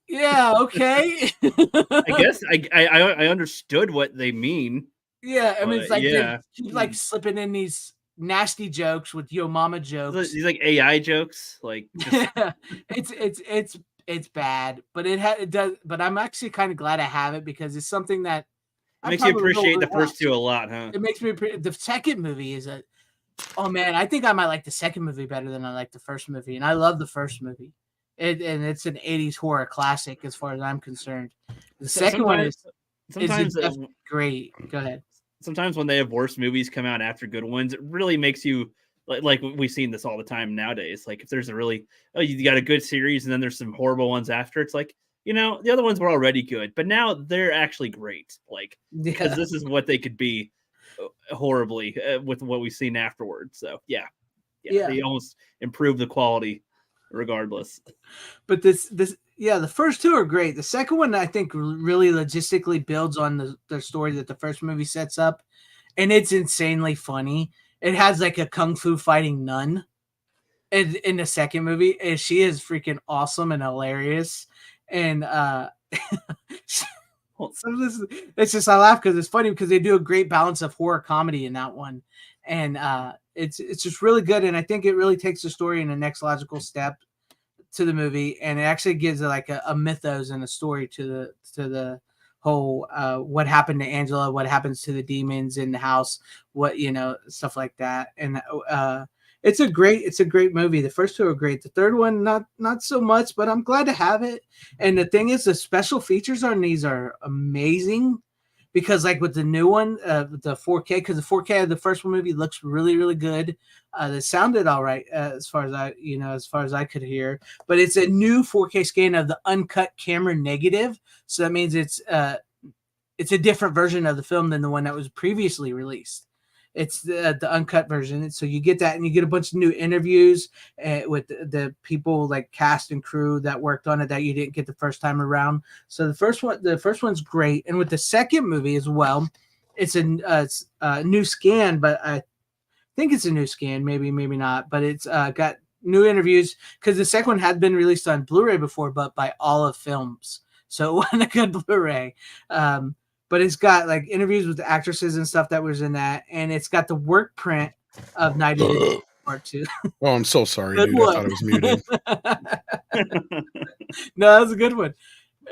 yeah, okay. I guess I understood what they mean. Yeah, I mean, it's like they keep like slipping in these nasty jokes with yo mama jokes. These like AI jokes, like it's bad, but it does. But I'm actually kind of glad I have it because it's something that makes you appreciate the first two a lot, huh? It makes me. The second movie is oh man, I think I might like the second movie better than I like the first movie, and I love the first movie. And it's an 80s horror classic as far as I'm concerned. The second one is great. Go ahead. Sometimes when they have worse movies come out after good ones, it really makes you. Like we've seen this all the time nowadays. Like if there's you got a good series and then there's some horrible ones after, it's like, you know, the other ones were already good, but now they're actually great. Like, because this is what they could be horribly with what we've seen afterwards. So yeah, they almost improve the quality regardless. But the first two are great. The second one, I think, really logistically builds on the story that the first movie sets up, and it's insanely funny. It has like a kung fu fighting nun in the second movie, and she is freaking awesome and hilarious. And it's just I laugh because it's funny because they do a great balance of horror comedy in that one, and it's just really good. And I think it really takes the story in the next logical step to the movie, and it actually gives it like a mythos and a story to the whole what happened to Angela, what happens to the demons in the house, what, you know, stuff like that. And it's a great movie. The first two are great. The third one not so much, but I'm glad to have it. And the thing is, the special features on these are amazing because like with the new one, the 4K, because the 4K of the first one movie looks really, really good. It sounded all right as far as I could hear, but it's a new 4K scan of the uncut camera negative. So that means it's a different version of the film than the one that was previously released. It's the uncut version. So you get that, and you get a bunch of new interviews with the people like cast and crew that worked on it that you didn't get the first time around. So the first one's great. And with the second movie as well, it's a new scan, but think it's a new scan, maybe not, but it's got new interviews because the second one had been released on Blu-ray before, but by Olive Films, so it wasn't a good Blu-ray. But it's got like interviews with the actresses and stuff that was in that, and it's got the work print of Night of the Demon Part 2. Oh, I'm so sorry, Good dude. one. I thought it was muted. No, that was a good one.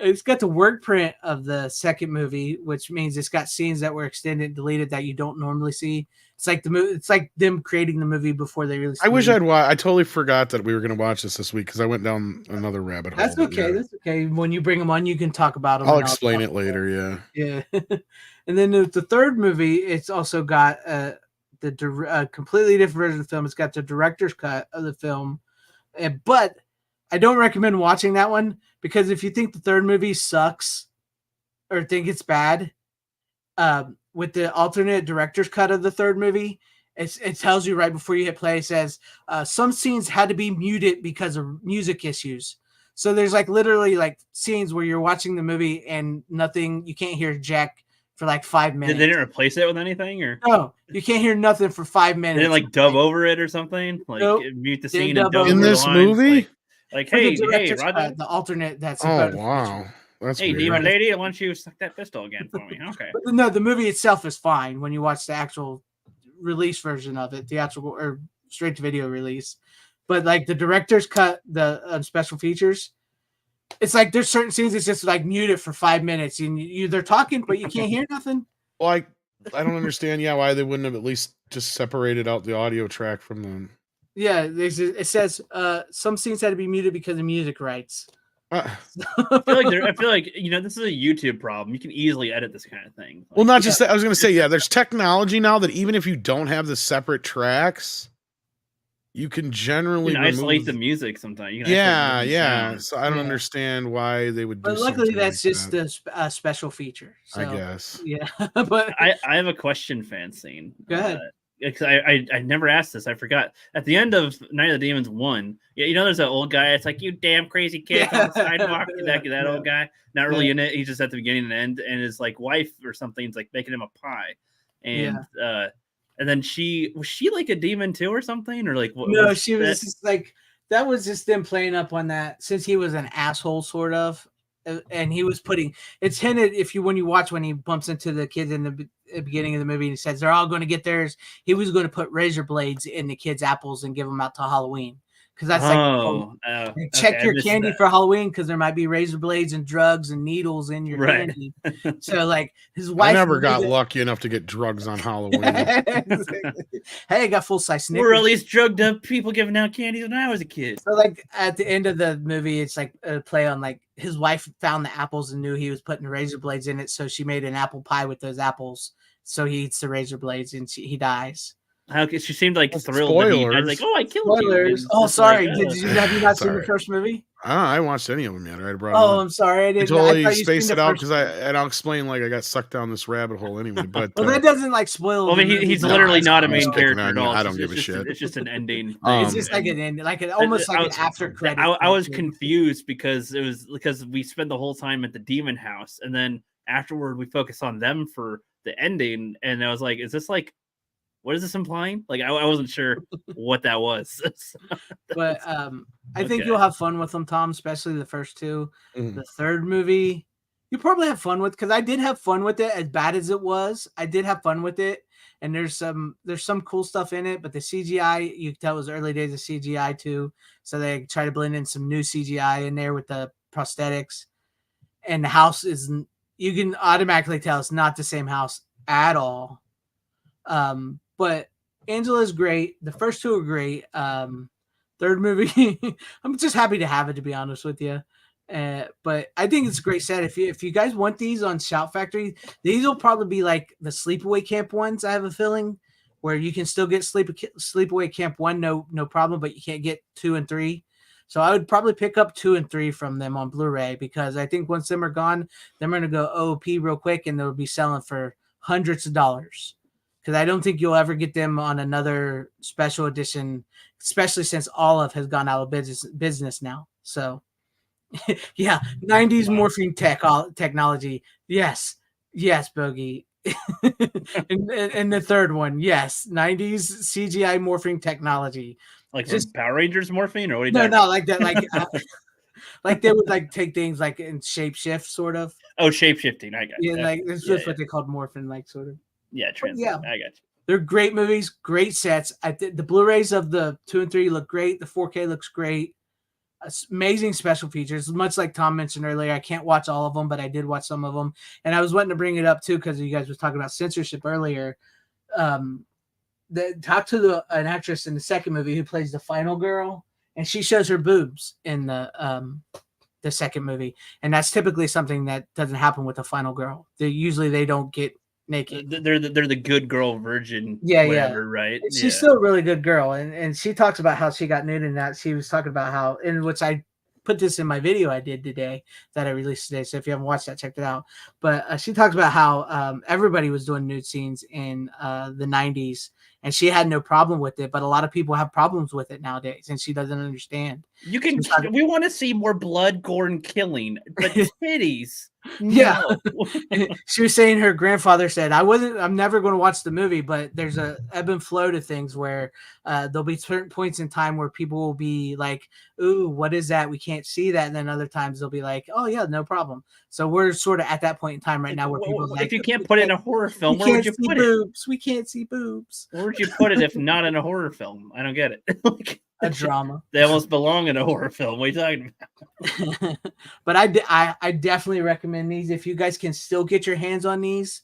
It's got the work print of the second movie, which means it's got scenes that were extended, deleted that you don't normally see. It's like the movie. It's like them creating the movie before they released. I wish I'd watch. I totally forgot that we were going to watch this week because I went down another rabbit hole. That's okay. Yeah. That's okay. When you bring them on, you can talk about them. I'll explain it later. Yeah. Yeah. And then the third movie, it's also got completely different version of the film. It's got the director's cut of the film, but I don't recommend watching that one because if you think the third movie sucks or think it's bad, with the alternate director's cut of the third movie, it tells you right before you hit play. It says some scenes had to be muted because of music issues. So there's like literally like scenes where you're watching the movie and nothing, you can't hear jack for like 5 minutes. They didn't replace it with anything, or no, you can't hear nothing for 5 minutes. They didn't like dub over it or something, like Nope. mute the Didn't scene dub and dub over In over this the lines, movie? like For hey, the director's Roger. cut, the alternate that's Oh about wow, that's Hey, weird. demon lady, why don't you suck that pistol again for me? Okay. But no, the movie itself is fine when you watch the actual release version of it, theatrical or straight to video release. But like the director's cut, the special features, it's like there's certain scenes it's just like muted for 5 minutes and they're talking, but you can't hear nothing. Well, I don't understand. Yeah, why they wouldn't have at least just separated out the audio track from them. Yeah, it says some scenes had to be muted because of music rights. Uh, I feel like this is a YouTube problem. You can easily edit this kind of thing. well, not just that. I was going to say, yeah, there's technology now that even if you don't have the separate tracks, you can generally isolate the music sometimes. You can Yeah, isolate the yeah. sound. So I don't understand why they would do. But luckily, something that's like just that. a special feature. So, I guess. Yeah, but I have a question, FanZcene. Go ahead. Because I never asked this. I forgot. At the end of Night of the Demons 1, there's that old guy. It's like, you damn crazy kid on the sidewalk. That old guy. Not really in it. He's just at the beginning and end. And his like wife or something is like making him a pie. And and then was she like a demon too or something? Or like what? No, she was just like, that was just them playing up on that since he was an asshole sort of. And he was it's hinted when you watch when he bumps into the kids in the beginning of the movie and he says they're all going to get theirs. He was going to put razor blades in the kids' apples and give them out to Halloween because that's check your candy for Halloween because there might be razor blades and drugs and needles in your candy. So like his wife, I never got lucky enough to get drugs on Halloween. Hey, I got full size Snickers. We're at least drugged up people giving out candy when I was a kid. So like at the end of the movie, it's like a play on like his wife found the apples and knew he was putting razor blades in it, so she made an apple pie with those apples. So he eats the razor blades and he dies. She seemed like thrilled. Spoilers. I was like, "Oh, I killed you." Oh, sorry. Like, have you not seen the first movie? I haven't watched any of them yet. Right? I'm sorry. I totally spaced it out because I'll explain like I got sucked down this rabbit hole anyway. But well, that doesn't like spoil. Well, I mean, he's literally not a main character at all. I don't give a shit. It's just an ending. It's just like an ending, like almost like an after credit. I was confused because we spent the whole time at the demon house, and then afterward we focus on them for the ending, and I was like, "Is this like?" What is this implying? Like, I wasn't sure what that was. But I think you'll have fun with them, Tom, especially the first two. Mm-hmm. The third movie, you probably have fun with because I did have fun with it. As bad as it was, I did have fun with it. And there's some cool stuff in it, but the CGI, you can tell it was early days of CGI too. So they try to blend in some new CGI in there with the prosthetics. And the house you can automatically tell it's not the same house at all. But Angela's great. The first two are great. Third movie, I'm just happy to have it, to be honest with you. But I think it's a great set. If you guys want these on Shout Factory, these will probably be like the Sleepaway Camp ones. I have a feeling where you can still get Sleepaway Camp 1, no problem, but you can't get 2 and 3. So I would probably pick up 2 and 3 from them on Blu-ray because I think once them are gone, they're going to go OOP real quick and they'll be selling for hundreds of dollars. Because I don't think you'll ever get them on another special edition, especially since Olive has gone out of business now. So, yeah, 90s morphine technology. Yes, Bogey. and the third one, yes, 90s CGI morphing technology. Like Just Power Rangers morphine, or what are you no, talking no, about? like that, like they would like take things like in shape shift, sort of. Oh, shape shifting. I got Yeah, you. like this is what they called morphing, like sort of. Yeah, But translate. yeah, I got you. they're great movies, great sets. The Blu-rays of the 2 and 3 look great. The 4K looks great. Amazing special features. Much like Tom mentioned earlier, I can't watch all of them, but I did watch some of them, and I was wanting to bring it up too because you guys was talking about censorship earlier. Talk to an actress in the second movie who plays the final girl, and she shows her boobs in the second movie, and that's typically something that doesn't happen with the final girl. They don't get naked. They're the good girl virgin. Yeah, whatever, right? And she's still a really good girl, and she talks about how she got nude in that. She was talking about how, in which I put this in my video I did today that I released today. So if you haven't watched that, check it out. But she talks about how everybody was doing nude scenes in the 90s, and she had no problem with it. But a lot of people have problems with it nowadays, and she doesn't understand. You can. We want to see more blood, gore, and killing, but titties. Yeah. No. She was saying her grandfather said, I'm never going to watch the movie, but there's a ebb and flow to things where there'll be certain points in time where people will be like, ooh, what is that? We can't see that. And then other times they'll be like, oh yeah, no problem. So we're sort of at that point in time right now where people if like, you can't put it in a horror film, we where would can't you see put boobs. We can't see boobs. it? Where would you put it if not in a horror film? I don't get it. Like, A drama. They almost belong in a horror film. What are you talking about? But I definitely recommend these. If you guys can still get your hands on these,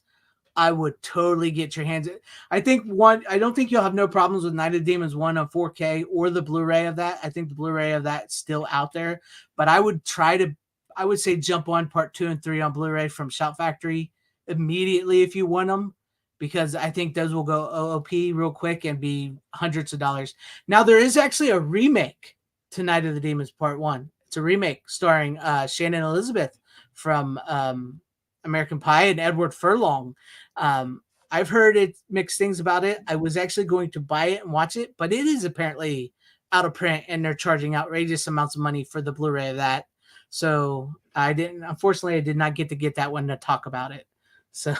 I would totally get your hands. I don't think you'll have no problems with Night of the Demons 1 on 4K or the Blu-ray of that. I think the Blu-ray of that's still out there, but I would say jump on part 2 and 3 on Blu-ray from Shout Factory immediately if you want them, because I think those will go OOP real quick and be hundreds of dollars. Now there is actually a remake to Night of the Demons Part 1. It's a remake starring Shannon Elizabeth from American Pie and Edward Furlong. I've heard mixed things about it. I was actually going to buy it and watch it, but it is apparently out of print and they're charging outrageous amounts of money for the Blu-ray of that. So unfortunately, I did not get that one to talk about it. So,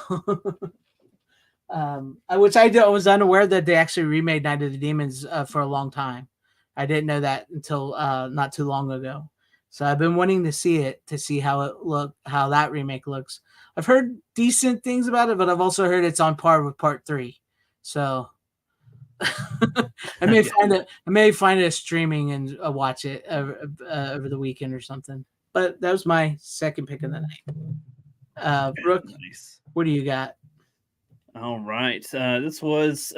I was unaware that they actually remade Night of the Demons for a long time. I didn't know that until not too long ago. So I've been wanting to see it to see how that remake looks. I've heard decent things about it, but I've also heard it's on par with part 3. So I may find it streaming and watch it over the weekend or something. But that was my second pick of the night. Brooke, nice. What do you got? All right. This was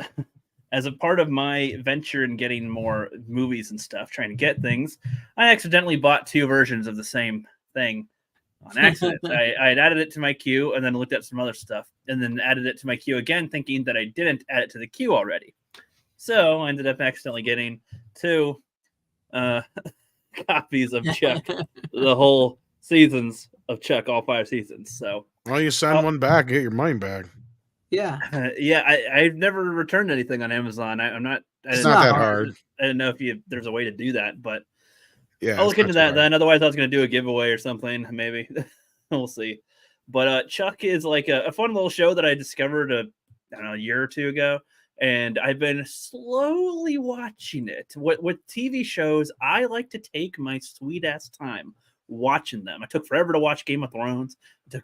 as a part of my venture in getting more movies and stuff, trying to get things. I accidentally bought 2 versions of the same thing on accident. I had added it to my queue and then looked at some other stuff and then added it to my queue again, thinking that I didn't add it to the queue already. So I ended up accidentally getting 2 copies of Chuck, the whole seasons of Chuck, all 5 seasons. So, well, you send one back, get your money back. Yeah, I've never returned anything on Amazon. It's not that hard. I didn't know if there's a way to do that, but yeah, I'll look into that then. Otherwise, I was going to do a giveaway or something. Maybe we'll see. But Chuck is like a fun little show that I discovered a year or 2 ago, and I've been slowly watching it. With TV shows, I like to take my sweet ass time watching them. I took forever to watch Game of Thrones. I'm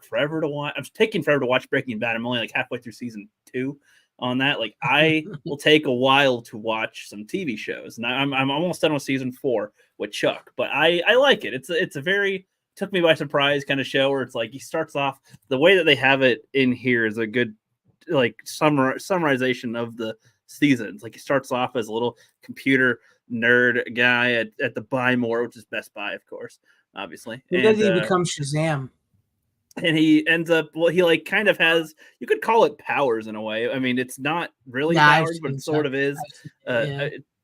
taking forever to watch Breaking Bad. I'm only like halfway through season 2 on that. Like I will take a while to watch some TV shows, and I'm almost done with season 4 with Chuck. But I like it. It's a very took me by surprise kind of show where it's like he starts off the way that they have it in here is a good like summarization of the seasons. Like he starts off as a little computer nerd guy at the Buy More, which is Best Buy, of course. Obviously. When does he become Shazam? And he ends up, he like kind of has, you could call it powers in a way. I mean, it's not really powers, but it sort of is.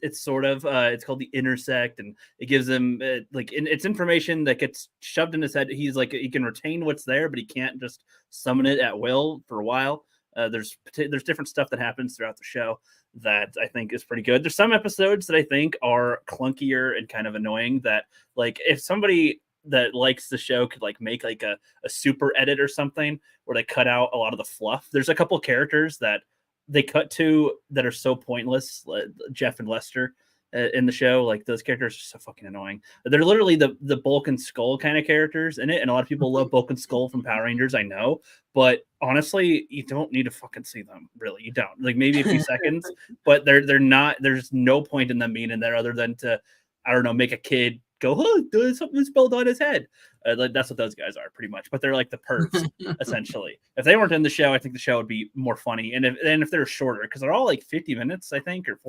It's sort of, it's called the intersect, and it gives him it's information that gets shoved in his head. He's like, he can retain what's there, but he can't just summon it at will for a while. There's different stuff that happens throughout the show that I think is pretty good. There's some episodes that I think are clunkier and kind of annoying that, like, if somebody that likes the show could like make like a super edit or something where they cut out a lot of the fluff. There's a couple of characters that they cut to that are so pointless, like Jeff and Lester in the show. Like those characters are so fucking annoying. They're literally the Bulk and Skull kind of characters in it, and a lot of people love Bulk and Skull from Power Rangers, I know, but honestly, you don't need to fucking see them. Really, you don't. Like maybe a few seconds, but they're not. There's no point in them being in there other than to, I don't know, make a kid go, oh, there's something spilled on his head. Like that's what those guys are pretty much. But they're like the pervs essentially. If they weren't in the show, I think the show would be more funny. And if they're shorter, because they're all like 50 minutes, I think, or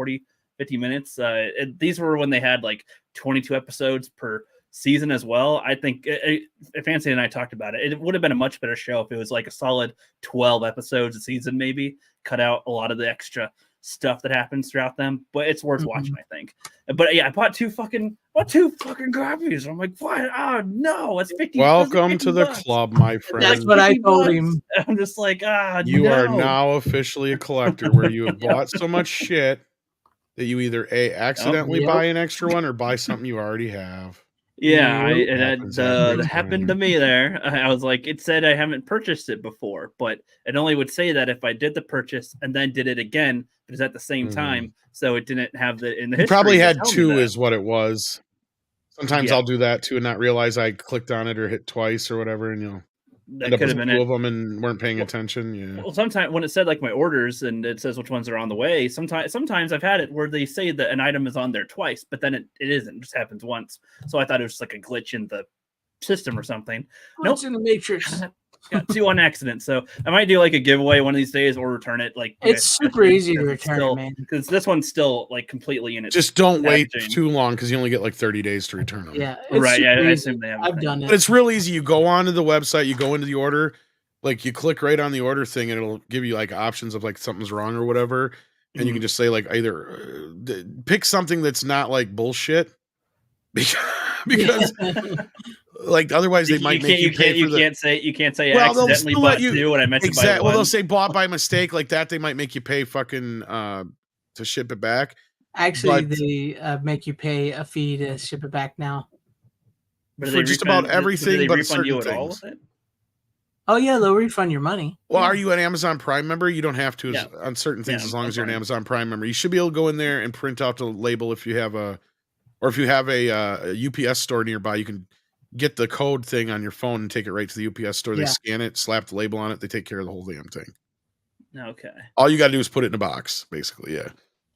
50 minutes. These were when they had like 22 episodes per season as well. I think FanZcene and I talked about it. It would have been a much better show if it was like a solid 12 episodes a season, maybe cut out a lot of the extra stuff that happens throughout them, but it's worth watching, I think. But yeah, I bought two fucking copies. I'm like, what? Oh no, it's 50. Welcome to the club, my friend. That's what I told him. I'm just like, you are now officially a collector, where you have bought so much shit that you either accidentally buy an extra one or buy something you already have. Yeah, that happened to me there. I was like, it said I haven't purchased it before, but it only would say that if I did the purchase and then did it again, but it's at the same time, so it didn't have the in the history. You probably had two, is what it was. Sometimes I'll do that too and not realize I clicked on it or hit twice or whatever, and you'll end up with two of them and weren't paying attention. Yeah. Well, sometimes when it said like my orders and it says which ones are on the way, sometimes I've had it where they say that an item is on there twice, but then it isn't. It just happens once. So I thought it was just like a glitch in the system or something. Nope, it's in the Matrix. Got two on accident. So I might do like a giveaway one of these days or return it. Like it's super easy to return it, man. Because this one's still like completely in it. Just don't wait too long because you only get like 30 days to return them. Yeah, right. Yeah, I assume they have. I've done it. But it's real easy. You go onto the website, you go into the order, like you click right on the order thing, and it'll give you like options of like something's wrong or whatever, and you can just say like either pick something that's not like bullshit because. Like otherwise they might make you pay for you can't say I accidentally bought two when I meant to buy one. Well, they'll say bought by mistake like that. They might make you pay fucking to ship it back. Actually, they make you pay a fee to ship it back now. For just about everything, but certain things. Oh yeah, they'll refund your money. Well, are you an Amazon Prime member? You don't have to on certain things as long as you're an Amazon Prime member. You should be able to go in there and print out the label if you have a UPS store nearby. You can get the code thing on your phone and take it right to the UPS store. They scan it, slap the label on it. They take care of the whole damn thing. Okay. All you got to do is put it in a box, basically.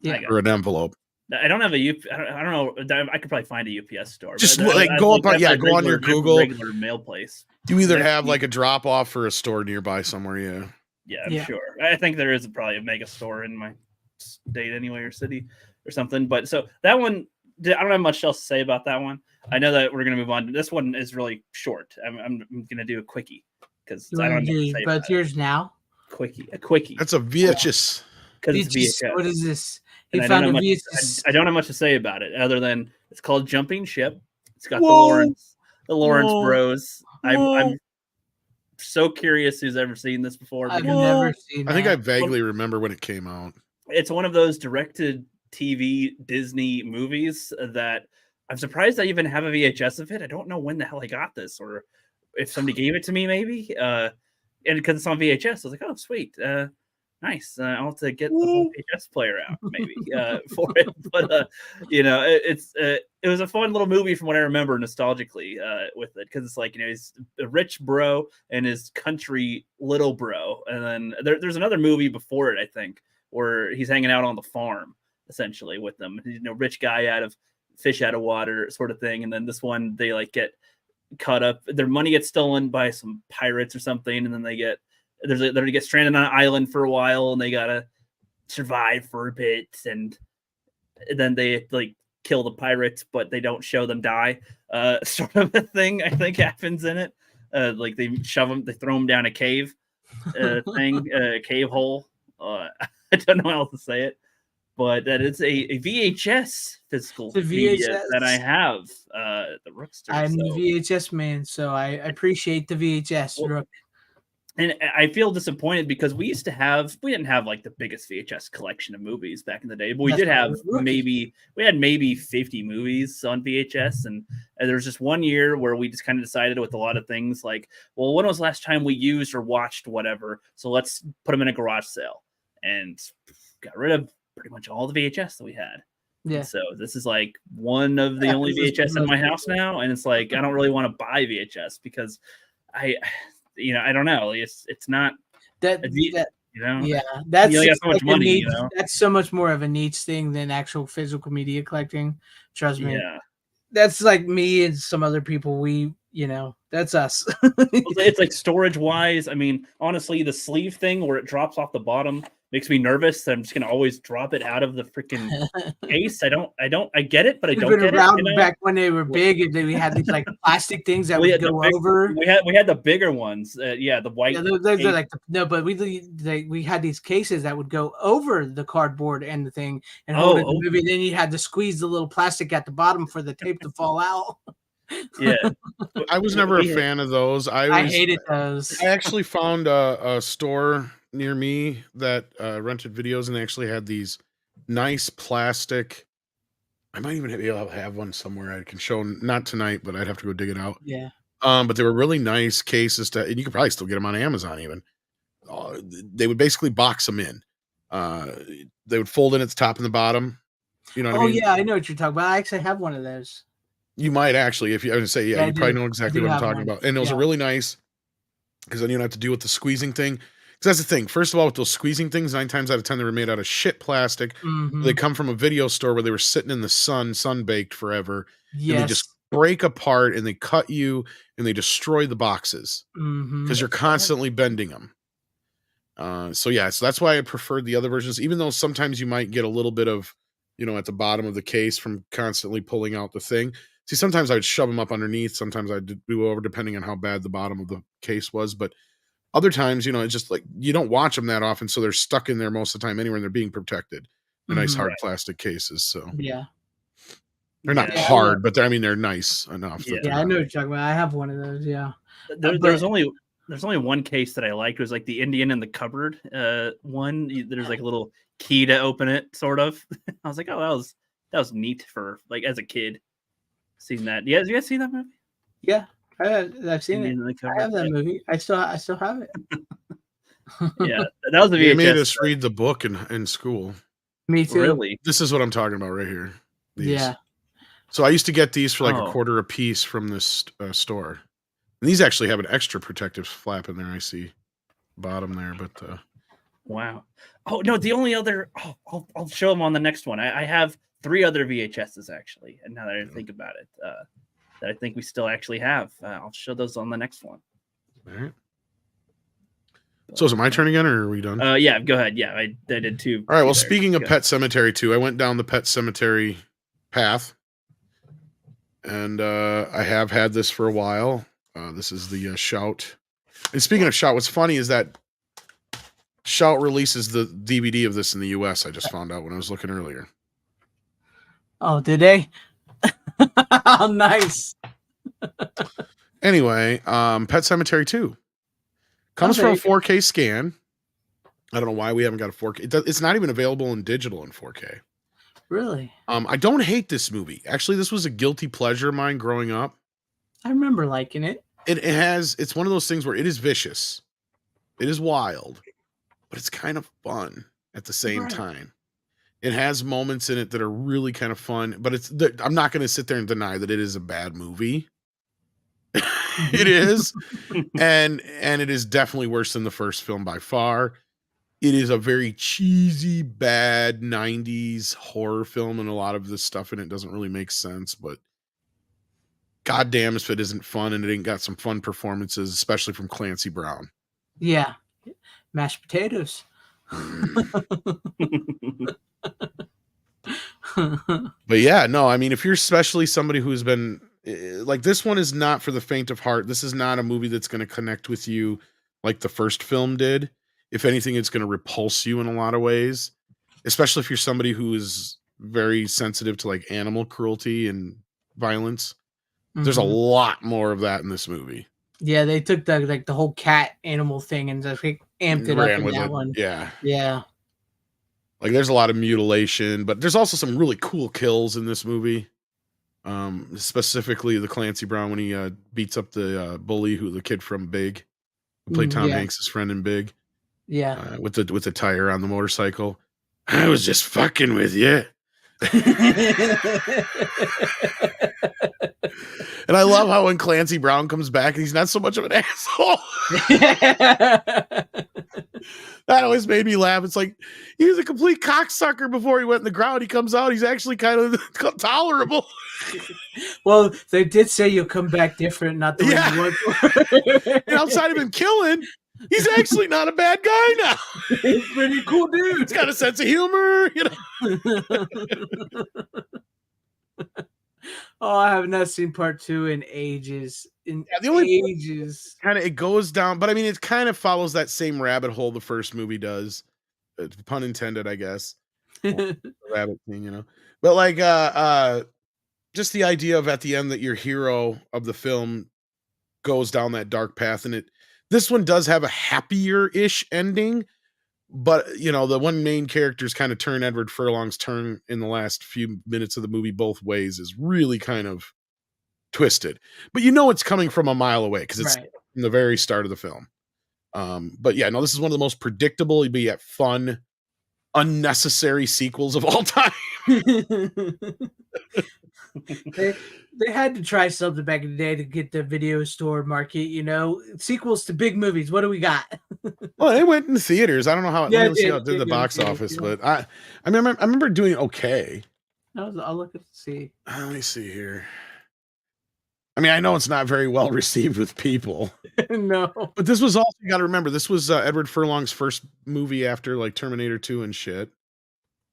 Yeah. Or an envelope. I don't have a I don't know. I could probably find a UPS store. Just go on your Google. Regular mail place. You either have like a drop off or a store nearby somewhere. Yeah. Yeah, I'm sure. I think there is probably a mega store in my state anyway, or city or something. But so that one, I don't have much else to say about that one. I know that we're going to move on. This one is really short. I'm going to do a quickie because I don't know. Both yours now. A quickie. That's a VHS. Because it's VHS. What is this? I don't have much to say about it other than it's called Jumping Ship. It's got the Lawrence Bros. I'm so curious who's ever seen this before. I've never seen. I think I vaguely remember when it came out. It's one of those directed TV Disney movies that. I'm surprised I even have a VHS of it. I don't know when the hell I got this or if somebody gave it to me, maybe. And because it's on VHS, I was like, oh, sweet. Nice. I'll have to get the whole VHS player out, maybe, for it. But, it was a fun little movie from what I remember nostalgically with it. Because it's like, he's a rich bro and his country little bro. And then there's another movie before it, I think, where he's hanging out on the farm, essentially, with them. Rich guy fish out of water sort of thing. And then this one, they like get caught up. Their money gets stolen by some pirates or something. And then they get stranded on an island for a while and they got to survive for a bit. And then they like kill the pirates, but they don't show them die. Sort of a thing I think happens in it. Like they shove them, they throw them down a cave cave hole. I don't know how else to say it. But that is a VHS physical media that I have. The Rookster. I'm a VHS man, so I appreciate the VHS. Well, Rook. And I feel disappointed because we didn't have like the biggest VHS collection of movies back in the day, but we did have maybe 50 movies on VHS. And there was just one year where we just kind of decided with a lot of things like, well, when was the last time we used or watched whatever? So let's put them in a garage sale, and got rid of pretty much all the VHS that we had. Yeah. And so this is like one of the only VHS in my house now. And it's like, I don't really want to buy VHS because I don't know. It's not that you know. Yeah, that's you got so much money. Niche, That's so much more of a niche thing than actual physical media collecting. Trust me. Yeah, that's like me and some other people. That's us. It's like storage wise. I mean, honestly, the sleeve thing where it drops off the bottom makes me nervous that I'm just gonna always drop it out of the freaking case. I get it, but I don't get it. Back when they were big, and we had these like plastic things that would go over. We had the bigger ones. The white. Yeah, like but we had these cases that would go over the cardboard and the thing and hold it. Movie. Then you had to squeeze the little plastic at the bottom for the tape to fall out. Yeah, I was never a fan of those. I hated those. I actually found a store near me that rented videos, and they actually had these nice plastic. I might even be able to have one somewhere I can show. Not tonight, but I'd have to go dig it out. Yeah. But they were really nice cases and you could probably still get them on Amazon even. They would basically box them in. They would fold in at the top and the bottom. You know what I mean? Yeah, I know what you're talking about. I actually have one of those. You might actually, if you, I would say, you probably know exactly what I'm talking about. And those are really nice because then you don't have to deal with the squeezing thing. Because that's the thing. First of all, with those squeezing things, 9 times out of 10, they were made out of shit plastic. Mm-hmm. They come from a video store where they were sitting in the sun baked forever. Yes. And they just break apart and they cut you and they destroy the boxes because you're constantly bending them. So that's why I preferred the other versions, even though sometimes you might get a little bit of, at the bottom of the case from constantly pulling out the thing. See, sometimes I would shove them up underneath. Sometimes I'd do over, depending on how bad the bottom of the case was. But other times, it's just like you don't watch them that often, so they're stuck in there most of the time anyway, and they're being protected in nice hard plastic cases. So they're not hard, but they're nice enough. Yeah, I know what you're talking about. I have one of those. Yeah, there's only one case that I liked. It was like the Indian in the cupboard one. There's like a little key to open it, sort of. I was like, oh, that was neat for like as a kid. Seen that? Yeah, you guys seen that movie? Yeah, I've seen it. I have that movie. I still have it. Yeah, that was the VHS. They made us read the book in school. Me too. Really? This is what I'm talking about right here. These. Yeah. So I used to get these for like $0.25 a piece from this store. And these actually have an extra protective flap in there. I see bottom there, but wow. Oh no, the only other. I'll show them on the next one. I have 3 other VHSs actually, and now that I think about it, that I think we still actually have. I'll show those on the next one. All right. So is it my turn again, or are we done? Yeah, go ahead. Yeah, I did 2. All right. Well, speaking of Pet Sematary 2, I went down the Pet Sematary path, and I have had this for a while. This is the Shout. And speaking of Shout, what's funny is that Shout releases the DVD of this in the U.S. I just found out when I was looking earlier. Oh, did they? Oh, nice. Anyway, Pet Sematary 2 comes from a 4K scan. I don't know why we haven't got a 4K. It's not even available in digital in 4K. Really? I don't hate this movie. Actually, this was a guilty pleasure of mine growing up. I remember liking it. It's one of those things where it is vicious. It is wild, but it's kind of fun at the same time. It has moments in it that are really kind of fun, but I'm not going to sit there and deny that it is a bad movie. It is. and it is definitely worse than the first film by far. It is a very cheesy, bad 90s horror film, and a lot of the stuff in it doesn't really make sense, but goddamn if it isn't fun, and it ain't got some fun performances, especially from Clancy Brown. Yeah. Mashed potatoes. But yeah, no, I mean, if you're especially somebody who's been like, this one is not for the faint of heart. This is not a movie that's going to connect with you like the first film did. If anything, it's going to repulse you in a lot of ways, especially if you're somebody who is very sensitive to like animal cruelty and violence. There's a lot more of that in this movie. Yeah, they took the whole cat animal thing and just like, amped it up Ran in with that it. one. Yeah. Yeah. Like there's a lot of mutilation, but there's also some really cool kills in this movie. Specifically the Clancy Brown when he beats up the bully, the kid from Big, who played Tom Yeah. Hanks' friend in Big, Yeah. with the tire on the motorcycle. I was just fucking with you. And I love how when Clancy Brown comes back, he's not so much of an asshole. That always made me laugh. It's like he was a complete cocksucker before he went in the ground. He comes out, he's actually kind of tolerable. Well, they did say you'll come back different, not the way you were. And outside of him killing, he's actually not a bad guy now. He's a pretty cool dude. He's got a sense of humor, Oh, I have not seen part 2 in ages. The only ages. Kind of it goes down, but I mean, it kind of follows that same rabbit hole the first movie does. Pun intended, I guess. Rabbit thing, But like, just the idea of at the end that your hero of the film goes down that dark path, and this one does have a happier-ish ending, but the one main character's kind of turn, Edward Furlong's turn in the last few minutes of the movie both ways is really kind of twisted, but it's coming from a mile away because it's from the very start of the film. But yeah, no, this is one of the most predictable but yet fun, unnecessary sequels of all time. They had to try something back in the day to get the video store market, sequels to big movies. What do we got? Well, it went in the theaters. I don't know how it did the box office, but I remember doing okay. I'll look and see. Let me see here. I mean, I know it's not very well received with people. No. But this was also, you got to remember, this was Edward Furlong's first movie after like Terminator 2 and shit.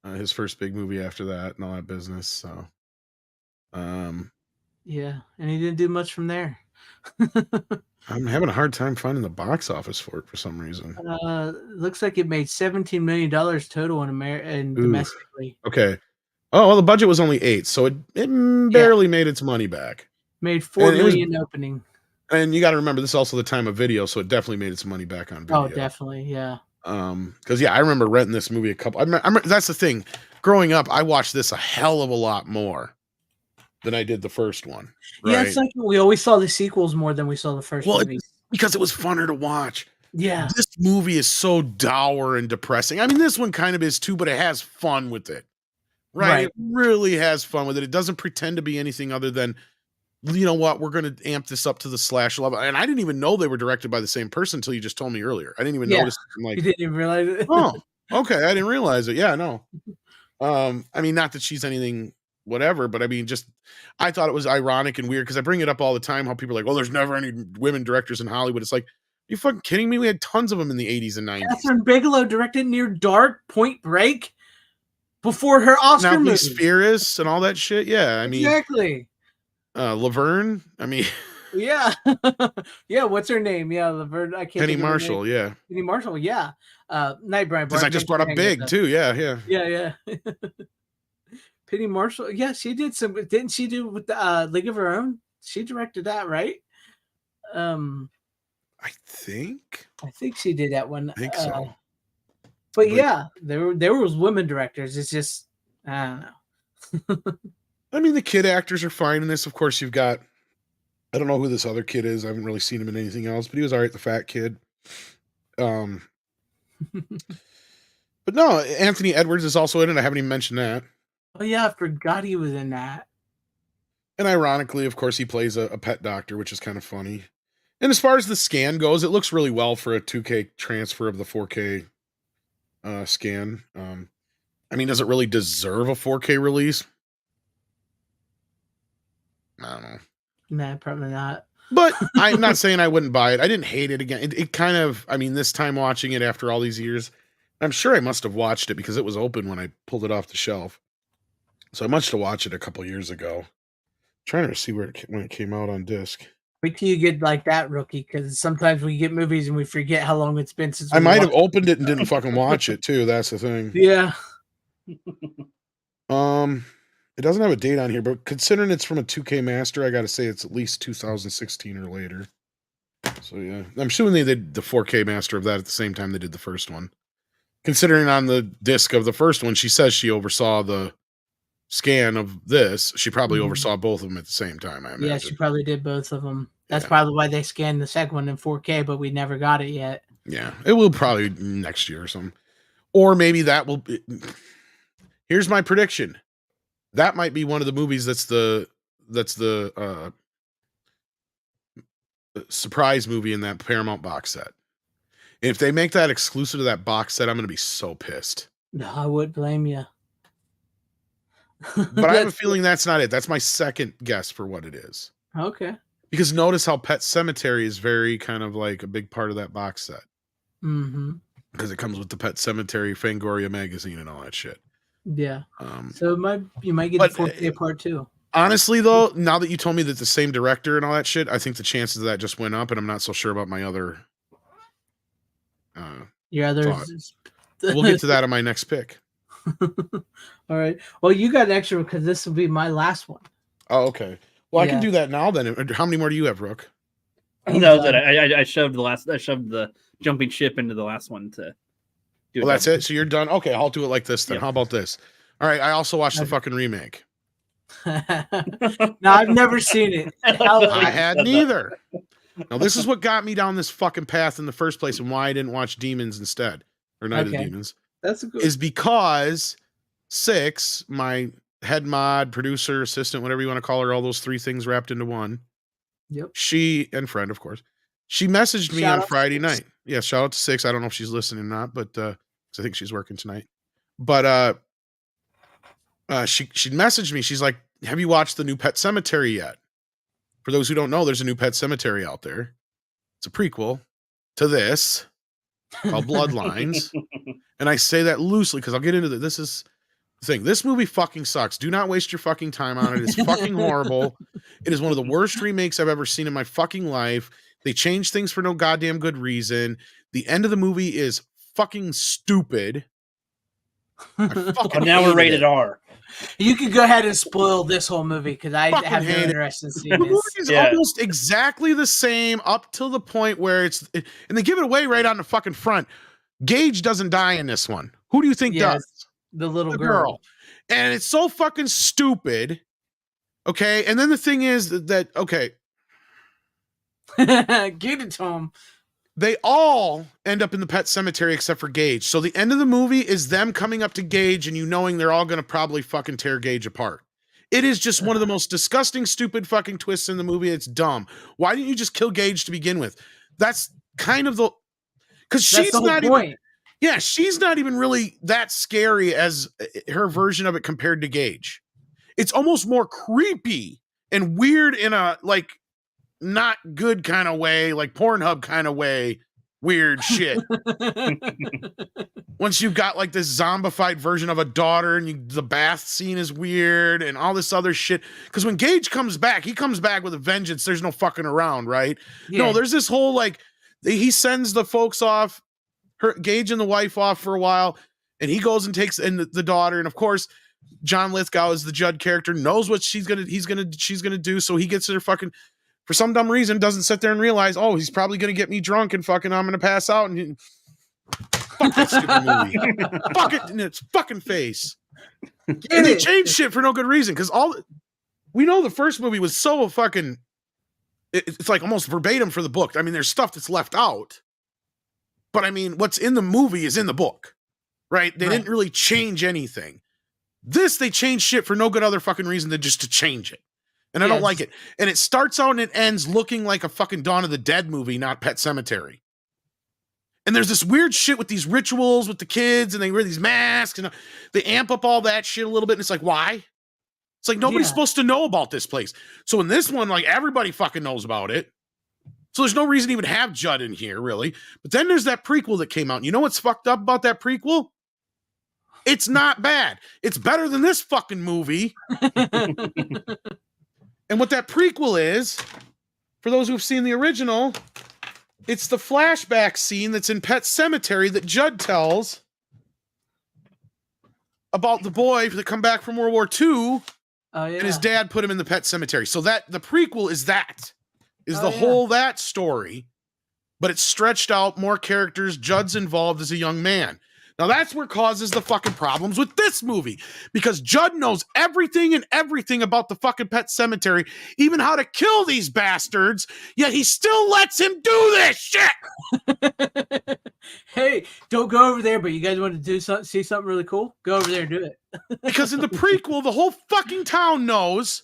His first big movie after that and all that business. So, yeah, and he didn't do much from there. I'm having a hard time finding the box office for it for some reason. Looks like it made $17 million total in domestically. Okay. Oh, well, the budget was only 8, so it barely made its money back. Made $4 million opening. And you got to remember, this is also the time of video, so it definitely made its money back on video. Oh, definitely, yeah. Because I remember renting this movie that's the thing. Growing up, I watched this a hell of a lot more than I did the first one. Right? Yeah, it's like we always saw the sequels more than we saw the first movie. Because it was funner to watch. Yeah. This movie is so dour and depressing. I mean, this one kind of is too, but it has fun with it. Right? It really has fun with it. It doesn't pretend to be anything other than, you know what, we're going to amp this up to the slash level. And I didn't even know they were directed by the same person until you just told me earlier. I didn't even notice. I'm like, you didn't even realize it? Oh, okay. I didn't realize it. Yeah, no. I mean, not that she's anything whatever, but I mean, just I thought it was ironic and weird because I bring it up all the time how people are like, well, there's never any women directors in Hollywood. It's like, are you fucking kidding me? We had tons of them in the 80s and 90s. Catherine Bigelow directed Near Dark, Point Break before her Oscar movie. Spears and all that shit. Yeah, I mean, exactly. Laverne. I mean, yeah, yeah. What's her name? Yeah, Laverne. I can't. Penny Marshall. Yeah, Penny Marshall. Yeah. Night Brian. Because I just brought up Big too. Yeah. Penny Marshall. Yeah, she did some. Didn't she do with the League of Her Own? She directed that, right? I think she did that one. I think so. But yeah, there was women directors. It's just I don't know. I mean, the kid actors are fine in this. Of course, you've got, I don't know who this other kid is. I haven't really seen him in anything else, but he was all right, the fat kid. But no, Anthony Edwards is also in it. I haven't even mentioned that. Oh yeah, I forgot he was in that. And ironically, of course, he plays a pet doctor, which is kind of funny. And as far as the scan goes, it looks really well for a 2K transfer of the 4K scan. I mean, does it really deserve a 4K release? I don't know. Nah, probably not. But I'm not saying I wouldn't buy it. I didn't hate it again. It kind of, I mean, this time watching it after all these years, I'm sure I must have watched it because it was open when I pulled it off the shelf. So I must have watched it a couple years ago. I'm trying to see when it came out on disc. Wait till you get like that, rookie, because sometimes we get movies and we forget how long it's been since I might have opened it and didn't fucking watch it too. That's the thing. Yeah. It doesn't have a date on here, but considering it's from a 2K master, I got to say it's at least 2016 or later. So yeah, I'm assuming they did the 4K master of that at the same time they did the first one. Considering on the disc of the first one, she says she oversaw the scan of this. She probably oversaw both of them at the same time, I imagine. Yeah, she probably did both of them. That's probably why they scanned the second one in 4K, but we never got it yet. Yeah, it will probably next year or something. Or maybe that will be... Here's my prediction. That might be one of the movies that's the surprise movie in that Paramount box set. And if they make that exclusive to that box set, I'm going to be so pissed. No, I wouldn't blame you. But I have a feeling that's not it. That's my second guess for what it is. Okay. Because notice how Pet Sematary is very kind of like a big part of that box set. Mm-hmm. Because it comes with the Pet Sematary Fangoria magazine and all that shit. Yeah. So you might get the 4K part too. Honestly, though, now that you told me that the same director and all that shit, I think the chances of that just went up, and I'm not so sure about my other. Your other. We'll get to that on my next pick. All right. Well, you got an extra because this will be my last one. Oh, okay. Well, I can do that now. Then, how many more do you have, Rook? No, that I shoved the jumping ship into the last one to. Well, that's it. So you're done. Okay, I'll do it like this then. Yep. How about this? All right. I also watched the fucking remake. No, I've never seen it. I hadn't either. Now, this is what got me down this fucking path in the first place, and why I didn't watch Demons instead, or Night of the Demons. That's good. Is because Six, my head mod, producer, assistant, whatever you want to call her, all those three things wrapped into one. Yep. She and friend, of course. She messaged me on Friday night. Yeah, shout out to Six. I don't know if she's listening or not, but I think she's working tonight. But she messaged me. She's like, "Have you watched the new Pet Sematary yet?" For those who don't know, there's a new Pet Sematary out there. It's a prequel to this called Bloodlines. And I say that loosely because I'll get into this is the thing. This movie fucking sucks. Do not waste your fucking time on it. It's fucking horrible. It is one of the worst remakes I've ever seen in my fucking life. They changed things for no goddamn good reason. The end of the movie is fucking stupid. Now we're rated R. You could go ahead and spoil this whole movie because I have no interest in seeing this. It's almost exactly the same up till the point where and they give it away right on the fucking front. Gage doesn't die in this one. Who do you think does? The little girl. And it's so fucking stupid. Okay. And then the thing is that okay. Get it, Tom. They all end up in the Pet Sematary except for Gage. So the end of the movie is them coming up to Gage and you knowing they're all going to probably fucking tear Gage apart. It is just one of the most disgusting, stupid fucking twists in the movie. It's dumb. Why didn't you just kill Gage to begin with? That's kind of because she's not even. Yeah, she's not even really that scary as her version of it compared to Gage. It's almost more creepy and weird in a like not good kind of way, like Pornhub kind of way, weird shit. Once you've got like this zombified version of a daughter and the bath scene is weird and all this other shit. Because when Gage comes back, he comes back with a vengeance. There's no fucking around, right? Yeah. No, there's this whole like, he sends the folks off, Gage and the wife off for a while, and he goes and takes in the daughter. And of course, John Lithgow is the Judd character, knows what she's gonna do. So he gets her fucking, for some dumb reason, doesn't sit there and realize, oh, he's probably going to get me drunk and fucking I'm going to pass out. And fuck that stupid movie. Fuck it in its fucking face. And they changed shit for no good reason. Because we know the first movie was so fucking, it's like almost verbatim for the book. I mean, there's stuff that's left out. But I mean, what's in the movie is in the book. Right? They didn't really change anything. This, they changed shit for no good other fucking reason than just to change it. And I don't like it. And it starts out and it ends looking like a fucking Dawn of the Dead movie, not Pet Sematary. And there's this weird shit with these rituals with the kids and they wear these masks and they amp up all that shit a little bit. And it's like, why? It's like, nobody's supposed to know about this place. So in this one, like everybody fucking knows about it. So there's no reason to even have Judd in here, really. But then there's that prequel that came out. And you know what's fucked up about that prequel? It's not bad. It's better than this fucking movie. And what that prequel is, for those who've seen the original, it's the flashback scene that's in Pet Sematary that Judd tells about the boy that come back from World War II, and his dad put him in the Pet Sematary. So that the prequel is that whole that story. but it's stretched out, more characters, Judd's involved as a young man. Now that's where causes the fucking problems with this movie, because Judd knows everything about the fucking Pet Sematary, even how to kill these bastards, yet he still lets him do this shit. Hey, don't go over there, but you guys want to see something really cool? Go over there and do it. Because in the prequel, the whole fucking town knows,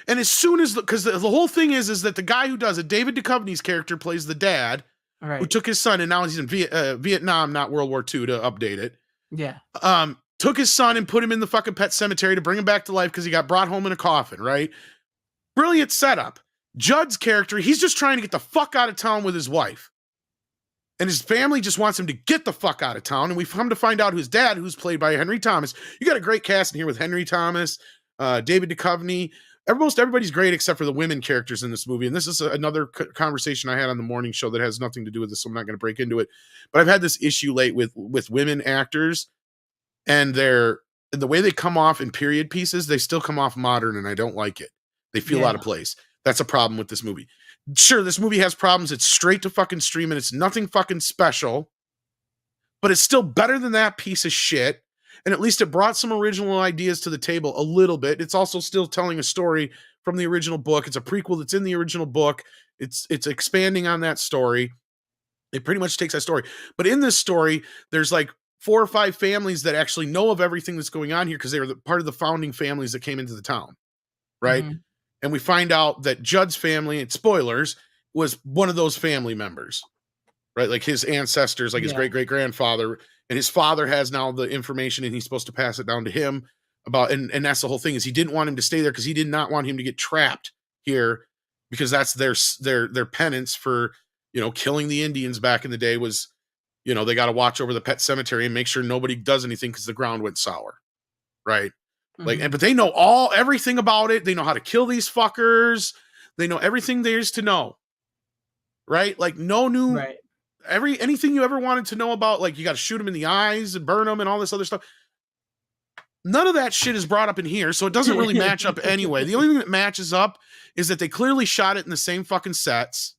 and as soon as, because the whole thing is that the guy who does it, David Duchovny's character plays the dad, who took his son, and now he's in Vietnam, not World War II, to update it. Yeah. Took his son and put him in the fucking Pet Sematary to bring him back to life because he got brought home in a coffin, right? Brilliant setup. Judd's character, he's just trying to get the fuck out of town with his wife. And his family just wants him to get the fuck out of town. And we've come to find out his dad, who's played by Henry Thomas. You got a great cast in here with Henry Thomas, David Duchovny. Most everybody's great except for the women characters in this movie. And this is another conversation I had on the morning show that has nothing to do with this, so I'm not going to break into it. But I've had this issue late with women actors, and the way they come off in period pieces, they still come off modern, and I don't like it. They feel out of place. That's a problem with this movie. Sure, this movie has problems. It's straight to fucking stream, and it's nothing fucking special, but it's still better than that piece of shit. And at least it brought some original ideas to the table a little bit. It's also still telling a story from the original book. It's a prequel that's in the original book. It's expanding on that story. It pretty much takes that story. But in this story, there's like 4 or 5 families that actually know of everything that's going on here because they were part of the founding families that came into the town, right? Mm-hmm. And we find out that Judd's family, and spoilers, was one of those family members, right? Like his ancestors, like his great-great-grandfather, and his father has now the information, and he's supposed to pass it down to him about, and that's the whole thing, is he didn't want him to stay there because he did not want him to get trapped here, because that's their penance for, killing the Indians back in the day was, they got to watch over the Pet Sematary and make sure nobody does anything because the ground went sour, right? Mm-hmm. But they know everything about it. They know how to kill these fuckers. They know everything there is to know, right? Like no new, anything you ever wanted to know about, like you got to shoot them in the eyes and burn them and all this other stuff. None of that shit is brought up in here, so it doesn't really match up anyway. The only thing that matches up is that they clearly shot it in the same fucking sets,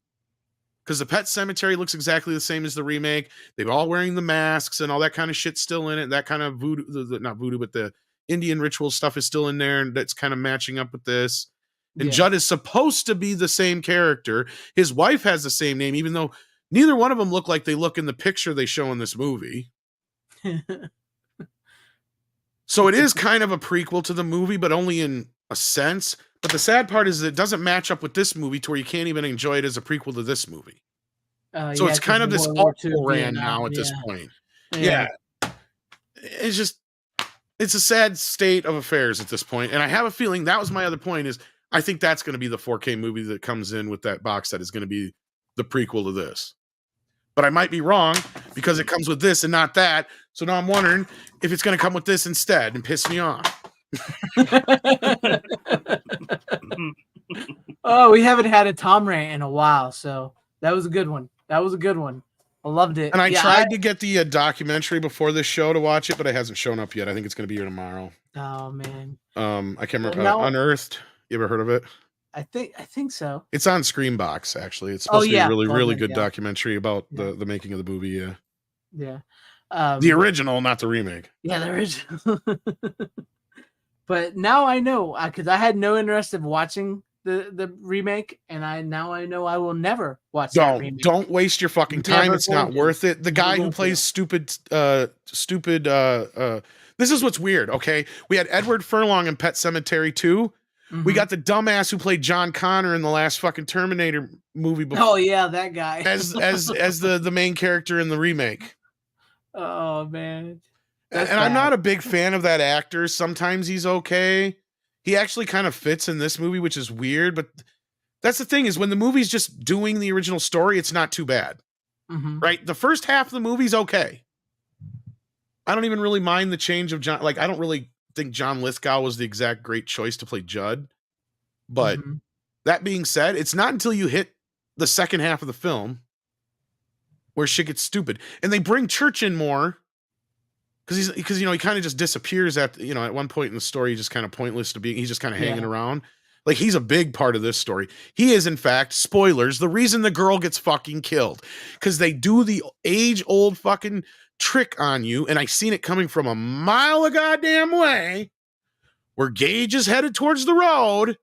because the Pet Sematary looks exactly the same as the remake. They're all wearing the masks and all that kind of shit still in it. That kind of voodoo, not voodoo, but the Indian ritual stuff is still in there, and that's kind of matching up with this. And Judd is supposed to be the same character. His wife has the same name, even though neither one of them look like they look in the picture they show in this movie. So it is kind of a prequel to the movie, but only in a sense. But the sad part is that it doesn't match up with this movie to where you can't even enjoy it as a prequel to this movie. So it's kind of this all-ran now at this point. Yeah. It's a sad state of affairs at this point. And I have a feeling that was my other point, is I think that's going to be the 4K movie that comes in with that box set is going to be the prequel to this. But I might be wrong because it comes with this and not that. So now I'm wondering if it's going to come with this instead and piss me off. Oh, we haven't had a Tom rant in a while, so that was a good one. I loved it. And I tried to get the documentary before this show to watch it, but it hasn't shown up yet. I think it's going to be here tomorrow. Oh man, I can't remember. Unearthed. You ever heard of it? I think so. It's on Screambox, actually. It's supposed to be a really good documentary about the making of the movie. Yeah. Yeah. The original, not the remake. Yeah, the original. But now I know, because I had no interest in watching the remake, and now I know I will never watch that remake. Don't waste your fucking time. It's not worth it. The guy who plays stupid. This is what's weird. Okay, we had Edward Furlong in Pet Sematary 2. Mm-hmm. We got the dumbass who played John Connor in the last fucking Terminator movie before. Oh yeah, that guy. as the main character in the remake. Oh man. And I'm not a big fan of that actor. Sometimes he's okay. He actually kind of fits in this movie, which is weird, but that's the thing, is when the movie's just doing the original story, it's not too bad. Mm-hmm. Right? The first half of the movie's okay. I don't even really mind the change of John. Like, I don't really think John Lithgow was the exact great choice to play Judd. But that being said, it's not until you hit the second half of the film where shit gets stupid. And they bring Church in more because he kind of just disappears at one point in the story. He's just kind of pointless to be. He's just kind of hanging around. Like, he's a big part of this story. He is, in fact, spoilers, the reason the girl gets fucking killed. Because they do the age-old fucking trick on you, and I seen it coming from a mile a goddamn way, where Gage is headed towards the road.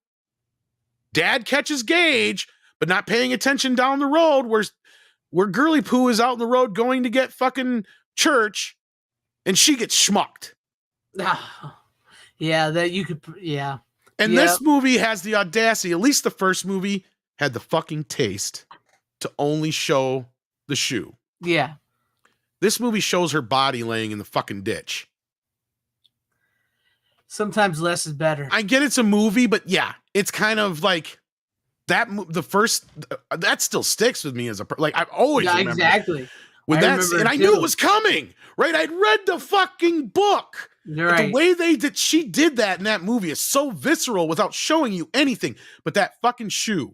Dad catches Gage, but not paying attention down the road, where Girly Poo is out in the road going to get fucking church, and she gets schmucked. Yeah, that you could, yeah. And this movie has the audacity, at least the first movie had the fucking taste to only show the shoe. Yeah. This movie shows her body laying in the fucking ditch. Sometimes less is better. I get it's a movie, but yeah, it's kind of like that. The first, that still sticks with me as like I've always remembered exactly. With that, and I knew it was coming. Right, I'd read the fucking book. But the way she did that in that movie is so visceral without showing you anything but that fucking shoe.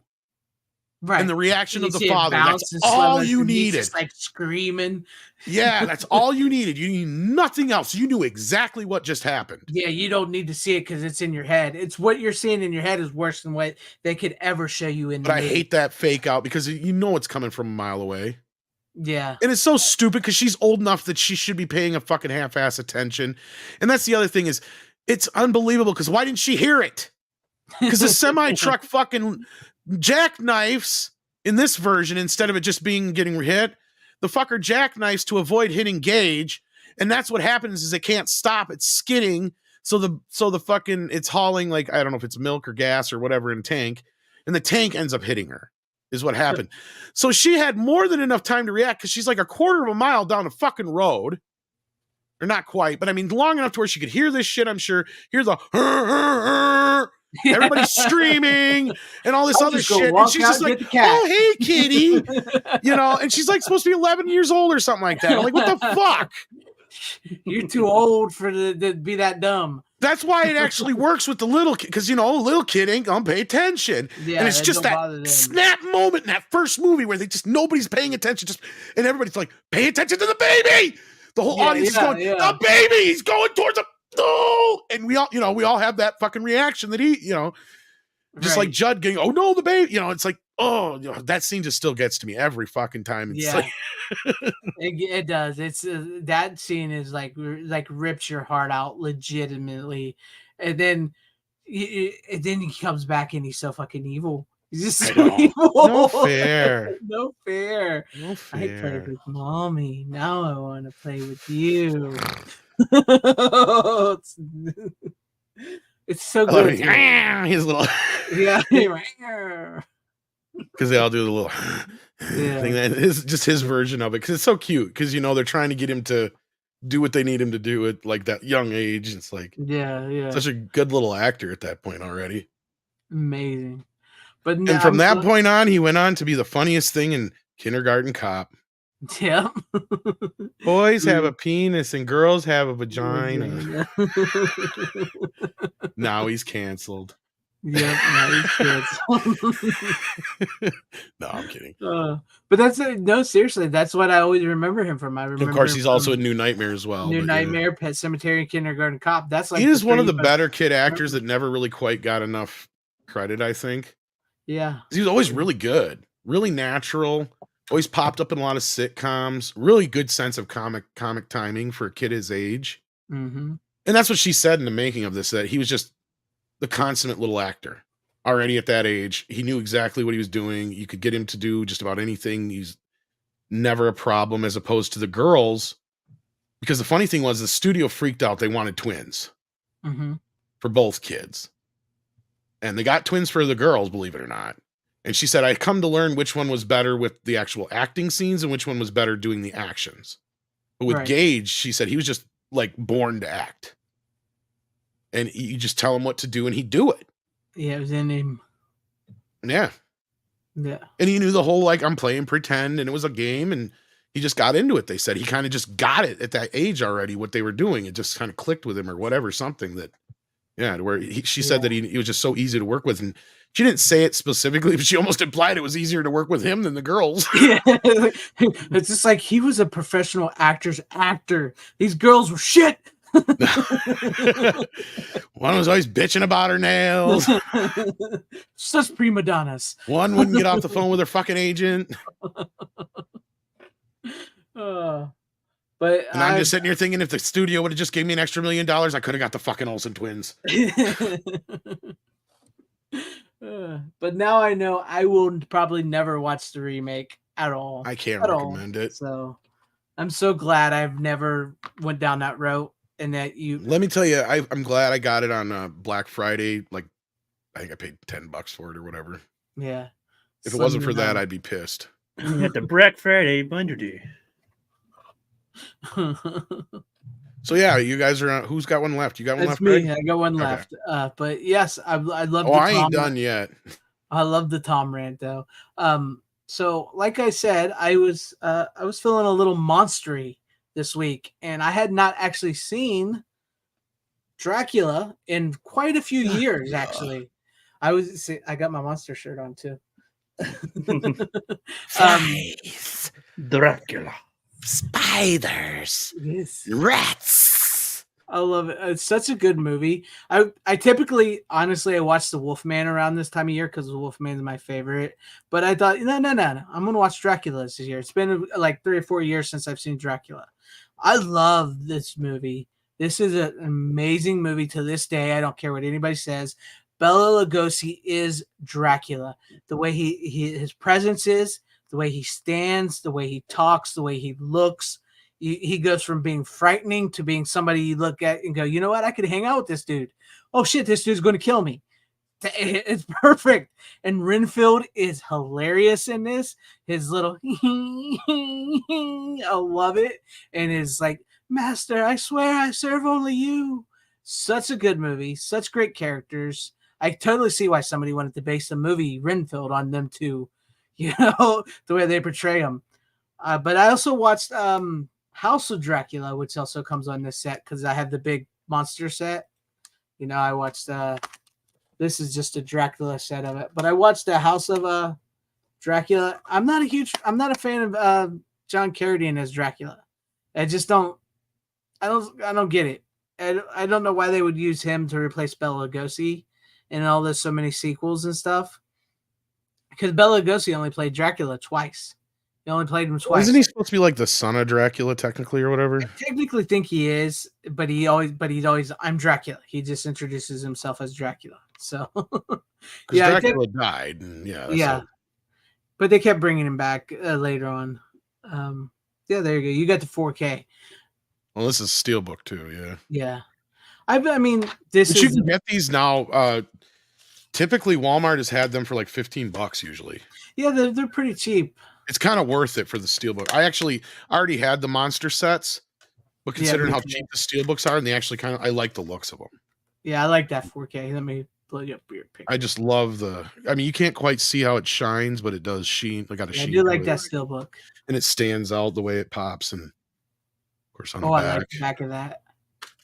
Right. And the reaction of the father. That's all you needed. Just like screaming. Yeah, that's all you needed. You need nothing else. You knew exactly what just happened. Yeah, you don't need to see it because it's in your head. It's what you're seeing in your head is worse than what they could ever show you in the movie. I hate that fake out because you know it's coming from a mile away. Yeah. And it's so stupid because she's old enough that she should be paying a fucking half-ass attention. And that's the other thing is, it's unbelievable because why didn't she hear it? Because the semi-truck fucking jackknifes in this version, instead of it just getting hit, the fucker jackknifes to avoid hitting Gage. And that's what happens is it can't stop. It's skidding. So the fucking, it's hauling like, I don't know if it's milk or gas or whatever in tank. And the tank ends up hitting her. Is what happened. So she had more than enough time to react because she's like a quarter of a mile down a fucking road. Or not quite, but I mean long enough to where she could hear this shit, I'm sure. Hear the everybody's screaming and all this other shit. And she's just like, oh, hey, kitty. And she's like supposed to be 11 years old or something like that. I'm like, what the fuck? You're too old to be that dumb. That's why it actually works with the little kid, because little kid ain't gonna pay attention. Yeah, and it's just that snap moment in that first movie where nobody's paying attention, and everybody's like, pay attention to the baby. The whole audience is going, the baby, he's going towards the no, and we all have that fucking reaction that he, just like Judd getting, oh no, the baby, it's like, oh, that scene just still gets to me every fucking time. It's like it does. It's that scene is like rips your heart out legitimately, and then he comes back and he's so fucking evil. He's just so evil. No fair. No fair. No fair. I played with mommy. Now I want to play with you. It's so good. His little because they all do the little thing. That is just his version of it because it's so cute. Because they're trying to get him to do what they need him to do at like that young age. It's like such a good little actor at that point already. Amazing. And from that point on, he went on to be the funniest thing in Kindergarten Cop. Yeah. Boys have a penis and girls have a vagina. Now he's canceled. Yep, now he's canceled. No, I'm kidding. But that's no, seriously, that's what I always remember him from. Of course, he's also in New Nightmare as well. New Nightmare, Pet Cemetery, and Kindergarten Cop. That's like he is one of the better kid actors that never really quite got enough credit, I think. Yeah. He was always really good, really natural, always popped up in a lot of sitcoms, really good sense of comic timing for a kid his age. Mm-hmm. And that's what she said in the making of this, that he was just the consummate little actor. Already at that age, he knew exactly what he was doing. You could get him to do just about anything. He's never a problem, as opposed to the girls. Because the funny thing was the studio freaked out. They wanted twins for both kids. And they got twins for the girls, believe it or not. And she said, I come to learn which one was better with the actual acting scenes and which one was better doing the actions. But with Gage, she said he was just like born to act. And you just tell him what to do and he'd do it. Yeah, it was in him. Yeah. Yeah. And he knew the whole, like, I'm playing pretend, and it was a game, and he just got into it. They said he kind of just got it at that age already, what they were doing. It just kind of clicked with him or whatever, something that, where she said that he was just so easy to work with. And she didn't say it specifically, but she almost implied it was easier to work with him than the girls. Yeah. It's just like he was a professional actor's actor. These girls were shit. One was always bitching about her nails. Such prima donnas. One wouldn't get off the phone with her fucking agent. But And I'm just sitting here thinking, if the studio would have just gave me an extra $1 million, I could have got the fucking Olsen twins. But now I know I will probably never watch the remake at all. I can't recommend it. So I'm so glad I've never went down that route. And that you, let me tell you, I'm glad I got it on Black Friday. Like, I think I paid $10 for it or whatever. Yeah. If it wasn't for that, I'd be pissed. At the Black Friday Bundle Day. So yeah, you guys are on. Who's got one left? You got one left? Me. Greg? I got one left. But yes, I love. Oh, I ain't done yet. I love the Tom rant though. So like I said, I was feeling a little monstery this week, and I had not actually seen Dracula in quite a few years. Actually, I got my monster shirt on too. Dracula. Spiders, yes. Rats. I love it. It's such a good movie. I typically, honestly, I watch The Wolfman around this time of year because The Wolfman is my favorite. But I thought, no. I'm gonna watch Dracula this year. It's been like 3 or 4 years since I've seen Dracula. I love this movie. This is an amazing movie to this day. I don't care what anybody says. Bela Lugosi is Dracula. The way his presence is. The way he stands, the way he talks, the way he looks, he goes from being frightening to being somebody you look at and go, you know what? I could hang out with this dude. Oh shit, this dude's going to kill me. It's perfect. And Renfield is hilarious in this. His little, I love it. And his like, Master, I swear I serve only you. Such a good movie. Such great characters. I totally see why somebody wanted to base the movie Renfield on them too. You know, the way they portray him. But I also watched House of Dracula, which also comes on this set because I have the big monster set. You know, I watched this is just a Dracula set of it. But I watched the House of Dracula. I'm not a fan of John Carradine as Dracula. I don't get it. I don't know why they would use him to replace Bela Lugosi in all this so many sequels and stuff. Because Bela Lugosi only played Dracula twice. He only played him twice. Isn't he supposed to be like the son of Dracula, technically, or whatever? I technically think he is, but he's always I'm Dracula. He just introduces himself as Dracula. So yeah, Dracula died. And yeah. But they kept bringing him back later on. Yeah, there you go. You got the 4K. Well, this is Steelbook too. Yeah. Yeah. I mean, this is. You can get these now. Typically, Walmart has had them for like $15 usually. Yeah, they're pretty cheap. It's kind of worth it for the Steelbook. I already had the monster sets, but considering how cheap the Steelbooks are, and they actually I like the looks of them. Yeah, I like that 4K. Let me blow you up your picture. I just love I mean, you can't quite see how it shines, but it does sheen. I got a sheen. I do like that Steelbook. And it stands out the way it pops, and of course on the back. I like the back of that.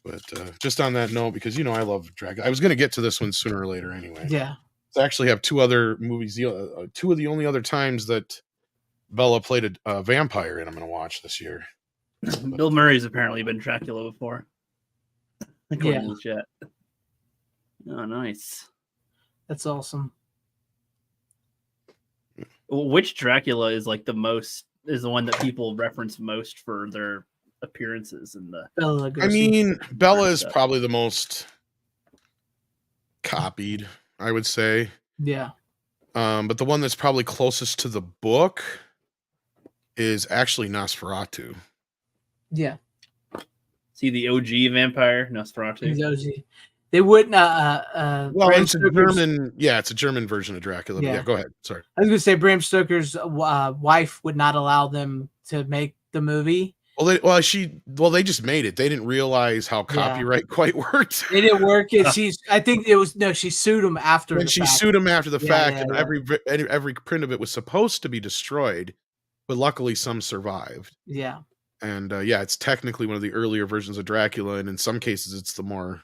But just on that note, because I love Dracula. I was going to get to this one sooner or later anyway. Yeah. I actually have 2 other movies. 2 of the only other times that Bella played a vampire in I'm going to watch this year. Bill Murray's apparently been Dracula before. According to the chat. Oh, nice. That's awesome. Which Dracula is like the one that people reference most for their appearances in the Bela Lugosi. I mean, Bella is probably the most copied, I would say. Yeah. But the one that's probably closest to the book is actually Nosferatu. Yeah. See the OG vampire, Nosferatu. He's OG. They wouldn't. Well, it's a German. Yeah, it's a German version of Dracula. Yeah. Go ahead. Sorry. I was going to say Bram Stoker's wife would not allow them to make the movie. Well, they just made it. They didn't realize how copyright quite worked. It didn't work. I think it was she sued him after. And sued him after the fact, and every print of it was supposed to be destroyed, but luckily some survived. Yeah. And it's technically one of the earlier versions of Dracula, and in some cases, it's the more.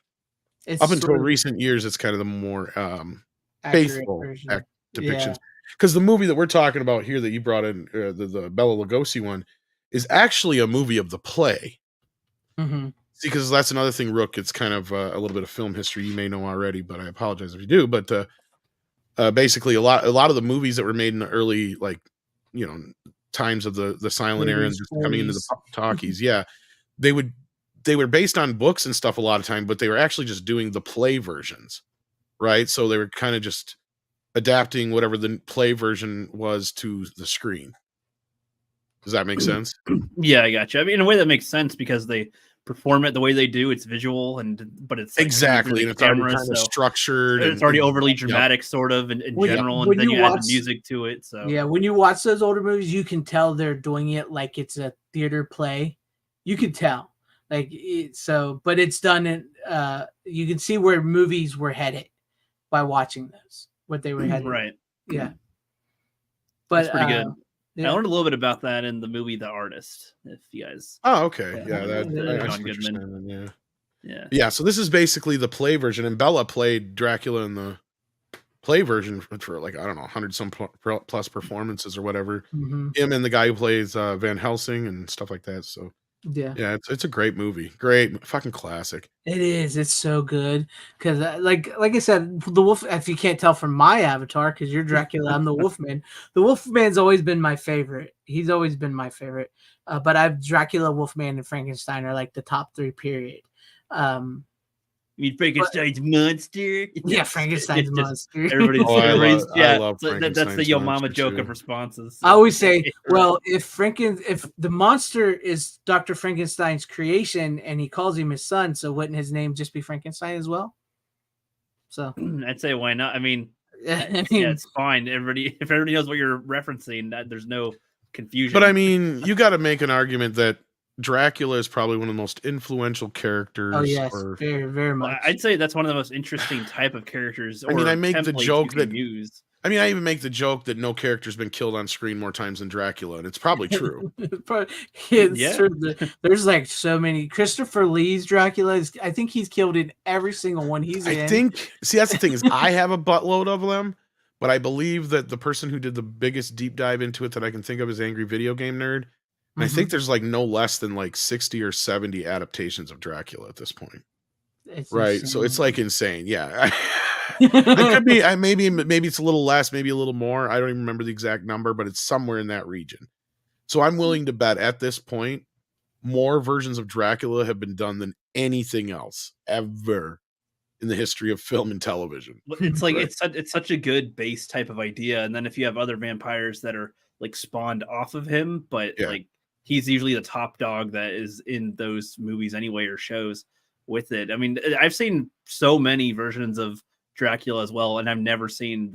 Up until recent years, it's kind of the more faithful depictions. Because the movie that we're talking about here that you brought in, the Bela Lugosi one, is actually a movie of the play. Mm-hmm. See, because that's another thing, Rook. It's kind of a little bit of film history you may know already, but I apologize if you do. But basically, a lot of the movies that were made in the early, like, times of the silent era and just coming into the talkies, they were based on books and stuff a lot of time, but they were actually just doing the play versions, right? So they were kind of just adapting whatever the play version was to the screen. Does that make sense? Yeah, I got you. I mean, in a way that makes sense because they perform it the way they do. It's visual, but it's like exactly, and it's already kind of structured. It's already overly dramatic, sort of, in general, and then you add the music to it. So yeah, when you watch those older movies, you can tell they're doing it like it's a theater play. You can tell, but it's done in. You can see where movies were headed by watching those. What they were headed, right? Yeah, but it's pretty good. Yeah. I learned a little bit about that in the movie The Artist. If you guys, okay, yeah, John Goodman, yeah. So this is basically the play version, and Bella played Dracula in the play version for like, I don't know, 100 some plus performances or whatever. Him and the guy who plays Van Helsing and stuff like that. So yeah, it's a great movie, great fucking classic. It is. It's so good because, like I said, the Wolf. If you can't tell from my avatar, because you're Dracula, I'm the Wolfman. The Wolfman's always been my favorite. He's always been my favorite. But I've Dracula, Wolfman, and Frankenstein are like the top 3. Period. You mean Frankenstein's monster? Yeah, Frankenstein's monster. Everybody's, I love that's the Yo Mama joke of responses. So. I always say, well, if the monster is Dr. Frankenstein's creation and he calls him his son, so wouldn't his name just be Frankenstein as well? So I'd say why not? I mean, it's fine. If everybody knows what you're referencing, there's no confusion. But I mean, you got to make an argument that Dracula is probably one of the most influential characters. Oh yes, very, very much. I'd say that's one of the most interesting type of characters. I mean, I make the joke that I even make the joke that no character's been killed on screen more times than Dracula, and it's probably true. It's true. There's like so many. Christopher Lee's Dracula I think he's killed in every single one he's in. See, that's the thing is I have a buttload of them, but I believe that the person who did the biggest deep dive into it that I can think of is Angry Video Game Nerd. And I think there's like no less than like 60 or 70 adaptations of Dracula at this point. It's right. insane. So it's like insane. Yeah. It could be, maybe it's a little less, maybe a little more. I don't even remember the exact number, but it's somewhere in that region. So I'm willing to bet at this point, more versions of Dracula have been done than anything else ever in the history of film and television. It's like, it's such a good base type of idea. And then if you have other vampires that are like spawned off of him, but like, he's usually the top dog that is in those movies anyway, or shows with it. I mean, I've seen so many versions of Dracula as well, and I've never seen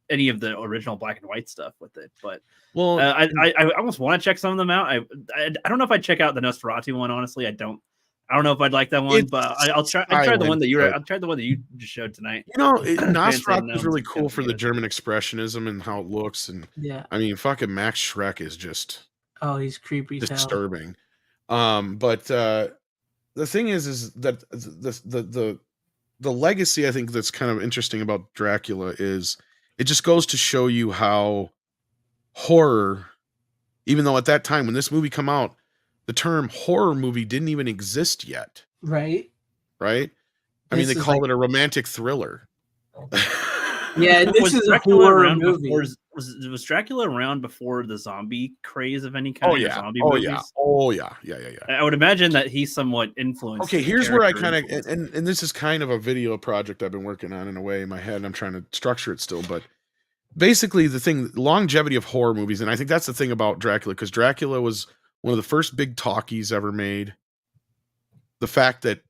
any of the original black and white stuff with it. But I almost want to check some of them out. I don't know if I'd check out the Nosferatu one. Honestly, I don't know if I'd like that one, but I'll try the one that I'll try the one that you just showed tonight. Nosferatu is really cool for the German expressionism and how it looks, and I mean, fucking Max Schreck is just. Oh, he's creepy. Disturbing. But the thing is that the legacy I think that's kind of interesting about Dracula is it just goes to show you how horror, even though at that time when this movie come out, the term horror movie didn't even exist yet. Right. I mean, they call it a romantic thriller. Yeah, this is a horror movie. Was Dracula around before the zombie craze of any kind? Zombie movies? Yeah. I would imagine that he's somewhat influenced. Okay, here's where I kind of and this is kind of a video project I've been working on in a way in my head. I'm trying to structure it still, but basically the longevity of horror movies, and I think that's the thing about Dracula, because Dracula was one of the first big talkies ever made. The fact that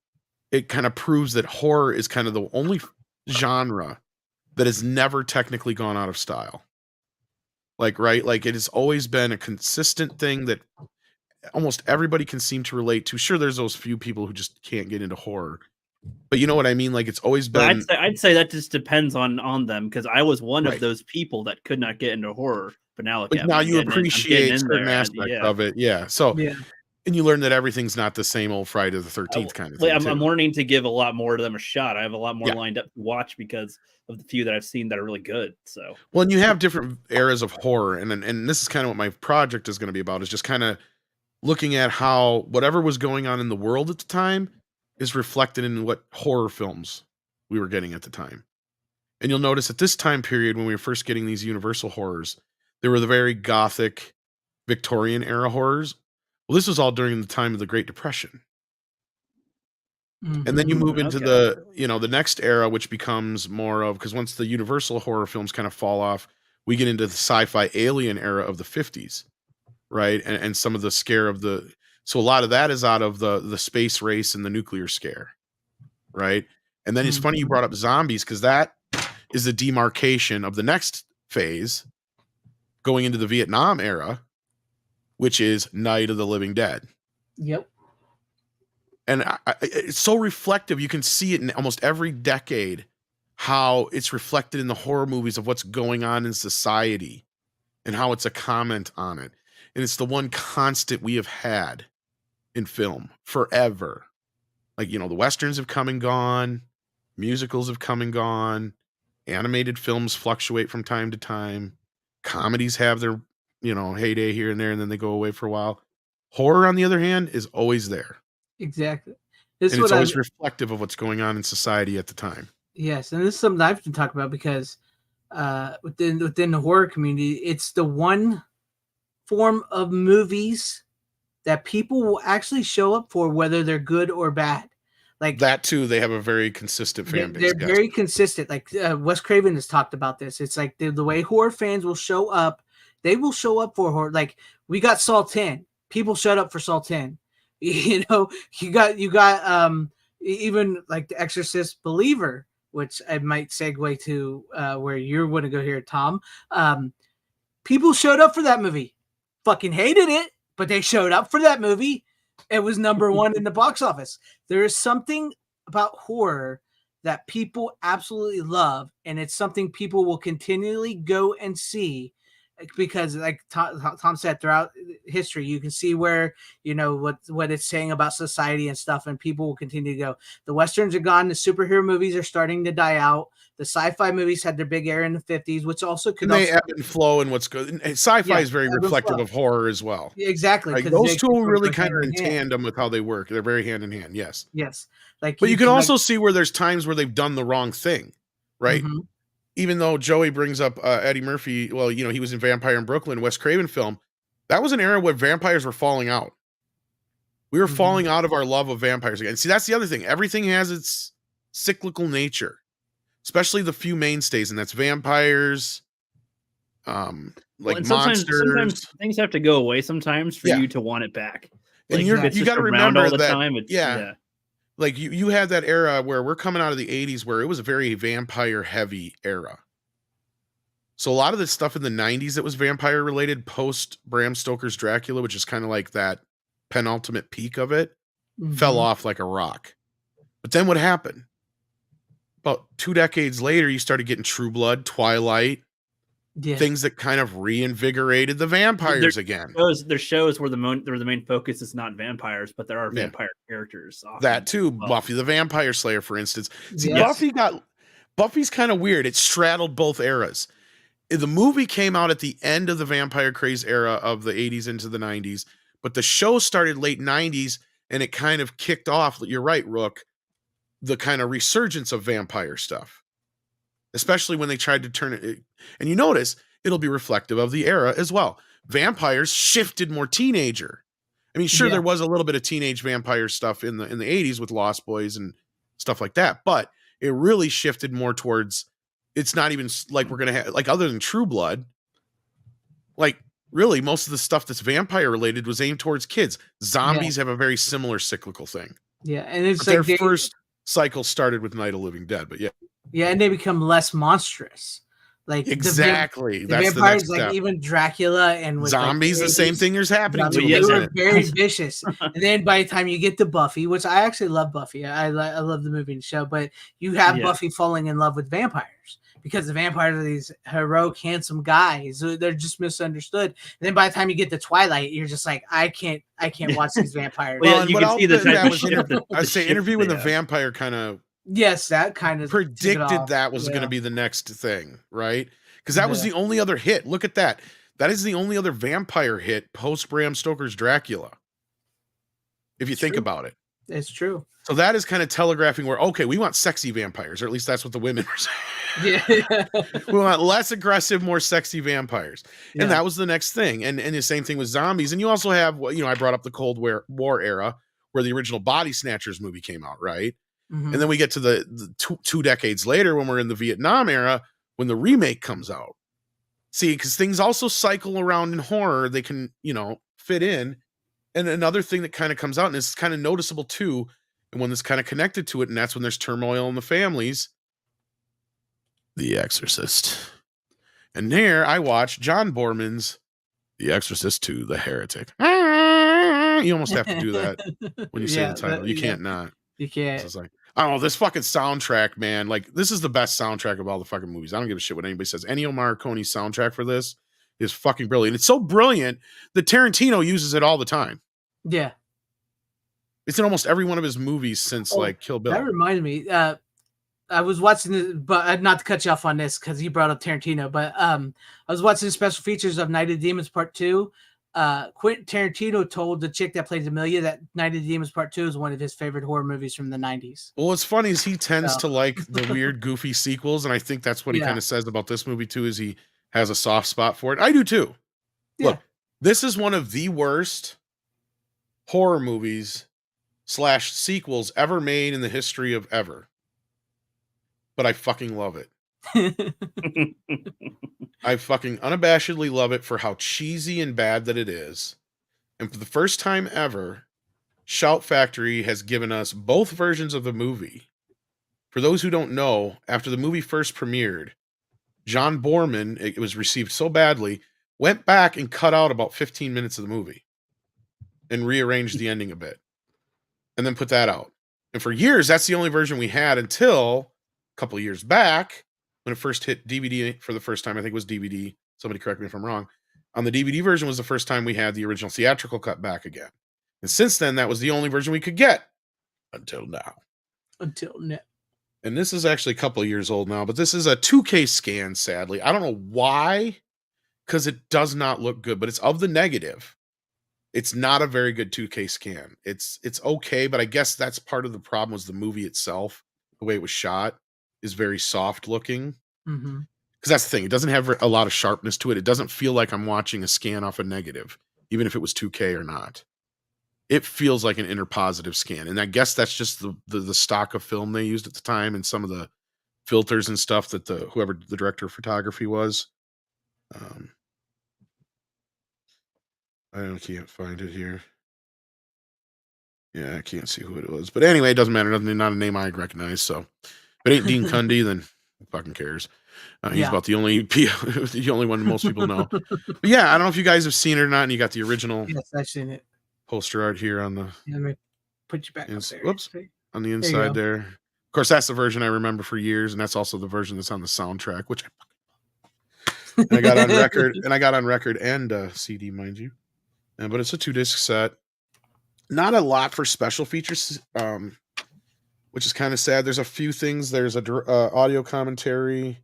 it kind of proves that horror is kind of the only genre that has never technically gone out of style. Like it has always been a consistent thing that almost everybody can seem to relate to. Sure, there's those few people who just can't get into horror, but you know what I mean? Like, it's always been. I'd say that just depends on them, because I was one of those people that could not get into horror, but now you appreciate certain aspects of it. Yeah. So and you learn that everything's not the same old Friday the 13th kind of thing. I'm learning to give a lot more of them a shot. I have a lot more lined up to watch because of the few that I've seen that are really good. So, well, and you have different eras of horror, and this is kind of what my project is going to be about, is just kind of looking at how whatever was going on in the world at the time is reflected in what horror films we were getting at the time. And you'll notice at this time period, when we were first getting these Universal horrors, there were the very gothic Victorian era horrors. Well, this was all during the time of the Great Depression. And then you move into the, you know, the next era, which becomes more of, because once the Universal horror films kind of fall off, we get into the sci-fi alien era of the 50s, right? And some of the scare of the, so a lot of that is out of the space race and the nuclear scare, right? And then it's funny you brought up zombies, because that is the demarcation of the next phase going into the Vietnam era, which is Night of the Living Dead. Yep. And it's so reflective. You can see it in almost every decade, how it's reflected in the horror movies of what's going on in society and how it's a comment on it. And it's the one constant we have had in film forever. Like, you know, the Westerns have come and gone. Musicals have come and gone. Animated films fluctuate from time to time. Comedies have their, you know, heyday here and there, and then they go away for a while. Horror, on the other hand, is always there. Exactly. And it's always reflective of what's going on in society at the time. Yes, and this is something I've been talking about because within the horror community, it's the one form of movies that people will actually show up for, whether they're good or bad. Like that too, they have a very consistent fan base. They're very consistent. Like Wes Craven has talked about this. It's like the way horror fans will show up. They will show up for horror. Like we got Saw 10. People showed up for Saw 10. You know, you got even like the Exorcist Believer, which I might segue to where you're going to go here, Tom. People showed up for that movie. Fucking hated it, but they showed up for that movie. It was number one in the box office. There is something about horror that people absolutely love, and it's something people will continually go and see. Because like Tom said, throughout history, you can see where, you know, what it's saying about society and stuff, and people will continue to go. The Westerns are gone. The superhero movies are starting to die out. The sci-fi movies had their big era in the 50s, which also could they ebb and flow in what's good. Sci-fi is very reflective of horror as well. Exactly. Like, those two are really kind of in tandem with how they work. They're very hand in hand. Yes. Yes. Like, but you can also see where there's times where they've done the wrong thing, right? Mm-hmm. Even though Joey brings up Eddie Murphy, well, you know, he was in Vampire in Brooklyn, Wes Craven film. That was an era where vampires were falling out. We were falling out of our love of vampires again. See, that's the other thing. Everything has its cyclical nature, especially the few mainstays, and that's vampires, like monsters. Sometimes things have to go away sometimes for you to want it back. Like, and you got to remember that. Like you had that era where we're coming out of the 80s where it was a very vampire heavy era. So a lot of the stuff in the 90s that was vampire related post Bram Stoker's Dracula, which is kind of like that penultimate peak of it, fell off like a rock. But then what happened? About 2 decades later, you started getting True Blood, Twilight, things that kind of reinvigorated the vampires again. There's shows where the main focus is not vampires, but there are vampire characters. Often. That too, Buffy the Vampire Slayer, for instance. See, Buffy's kind of weird. It straddled both eras. The movie came out at the end of the vampire craze era of the 80s into the 90s, but the show started late 90s, and it kind of kicked off, you're right, Rook, the kind of resurgence of vampire stuff. Especially when they tried to turn it, and you notice it'll be reflective of the era as well. Vampires shifted more teenager. I mean, sure, there was a little bit of teenage vampire stuff in the 80s with Lost Boys and stuff like that, but it really shifted more towards. It's not even like we're gonna have, like, other than True Blood, like really most of the stuff that's vampire related was aimed towards kids. Zombies have a very similar cyclical thing. Yeah, and it's like their first cycle started with Night of the Living Dead, but yeah, and they become less monstrous. Like exactly, the vampires, like even Dracula and with zombies, the same thing is happening. They were very vicious. And then by the time you get to Buffy, which I actually love Buffy, I love the movie and show, but you have Buffy falling in love with vampires because the vampires are these heroic, handsome guys. They're just misunderstood. And then by the time you get to Twilight, you're just like, I can't watch these vampires. Well, you can see the type of shift. I say Interview with a Vampire kind of. Yes, that kind of predicted that was going to be the next thing, right? Because that was the only other hit. Look at that. That is the only other vampire hit post Bram Stoker's Dracula. if you think about it. It's true. So that is kind of telegraphing where, okay, we want sexy vampires, or at least that's what the women are saying. Yeah. We want less aggressive, more sexy vampires. And that was the next thing. And the same thing with zombies. And you also have, I brought up the Cold War era where the original Body Snatchers movie came out, right? Mm-hmm. And then we get to the two decades later when we're in the Vietnam era, when the remake comes out. See, because things also cycle around in horror. They can, fit in. And another thing that kind of comes out, and it's kind of noticeable too, and one that's kind of connected to it, and that's when there's turmoil in the families, The Exorcist. And there I watched John Borman's The Exorcist 2, The Heretic. You almost have to do that when you say the title. You can't not. You can't. It's like, oh, this fucking soundtrack, man. Like, this is the best soundtrack of all the fucking movies. I don't give a shit what anybody says. Ennio Morricone's soundtrack for this is fucking brilliant. It's so brilliant that Tarantino uses it all the time. Yeah. It's in almost every one of his movies since like Kill Bill. That reminded me. I was watching this, but not to cut you off on this because you brought up Tarantino, but I was watching the special features of Night of the Demons Part 2. Quentin Tarantino told the chick that plays Amelia that Night of the Demons Part 2 is one of his favorite horror movies from the 90s. Well, what's funny is he tends to like the weird, goofy sequels, and I think that's what he kind of says about this movie too, is he has a soft spot for it. I do too. Yeah. Look, this is one of the worst horror movies / sequels ever made in the history of ever. But I fucking love it. I fucking unabashedly love it for how cheesy and bad that it is. And for the first time ever, Shout Factory has given us both versions of the movie. For those who don't know, after the movie first premiered, John Borman, it was received so badly, went back and cut out about 15 minutes of the movie and rearranged the ending a bit. And then put that out. And for years, that's the only version we had until a couple of years back when it first hit DVD for the first time. I think it was DVD. Somebody correct me if I'm wrong. On the DVD version was the first time we had the original theatrical cut back again. And since then, that was the only version we could get until now. Until now. And this is actually a couple of years old now, but this is a 2K scan, sadly. I don't know why, because it does not look good, but it's of the negative. It's not a very good 2K scan. It's okay, but I guess that's part of the problem was the movie itself, the way it was shot, is very soft looking. Mm-hmm. Because that's the thing. It doesn't have a lot of sharpness to it. It doesn't feel like I'm watching a scan off a negative, even if it was 2K or not. It feels like an inner positive scan. And I guess that's just the stock of film they used at the time and some of the filters and stuff that whoever the director of photography was. I can't find it here. Yeah, I can't see who it was. But anyway, it doesn't matter. Not a name I recognize. So if it ain't Dean Cundy, then who fucking cares? He's about the only one most people know. But yeah, I don't know if you guys have seen it or not. And you got the original I've seen it. Poster art here on the. Let me put you back up there. Whoops. On the inside there. Of course, that's the version I remember for years. And that's also the version that's on the soundtrack, which I got on record. And I got on record and CD, mind you. But it's a 2-disc set. Not a lot for special features, which is kind of sad. There's a few things. There's a audio commentary,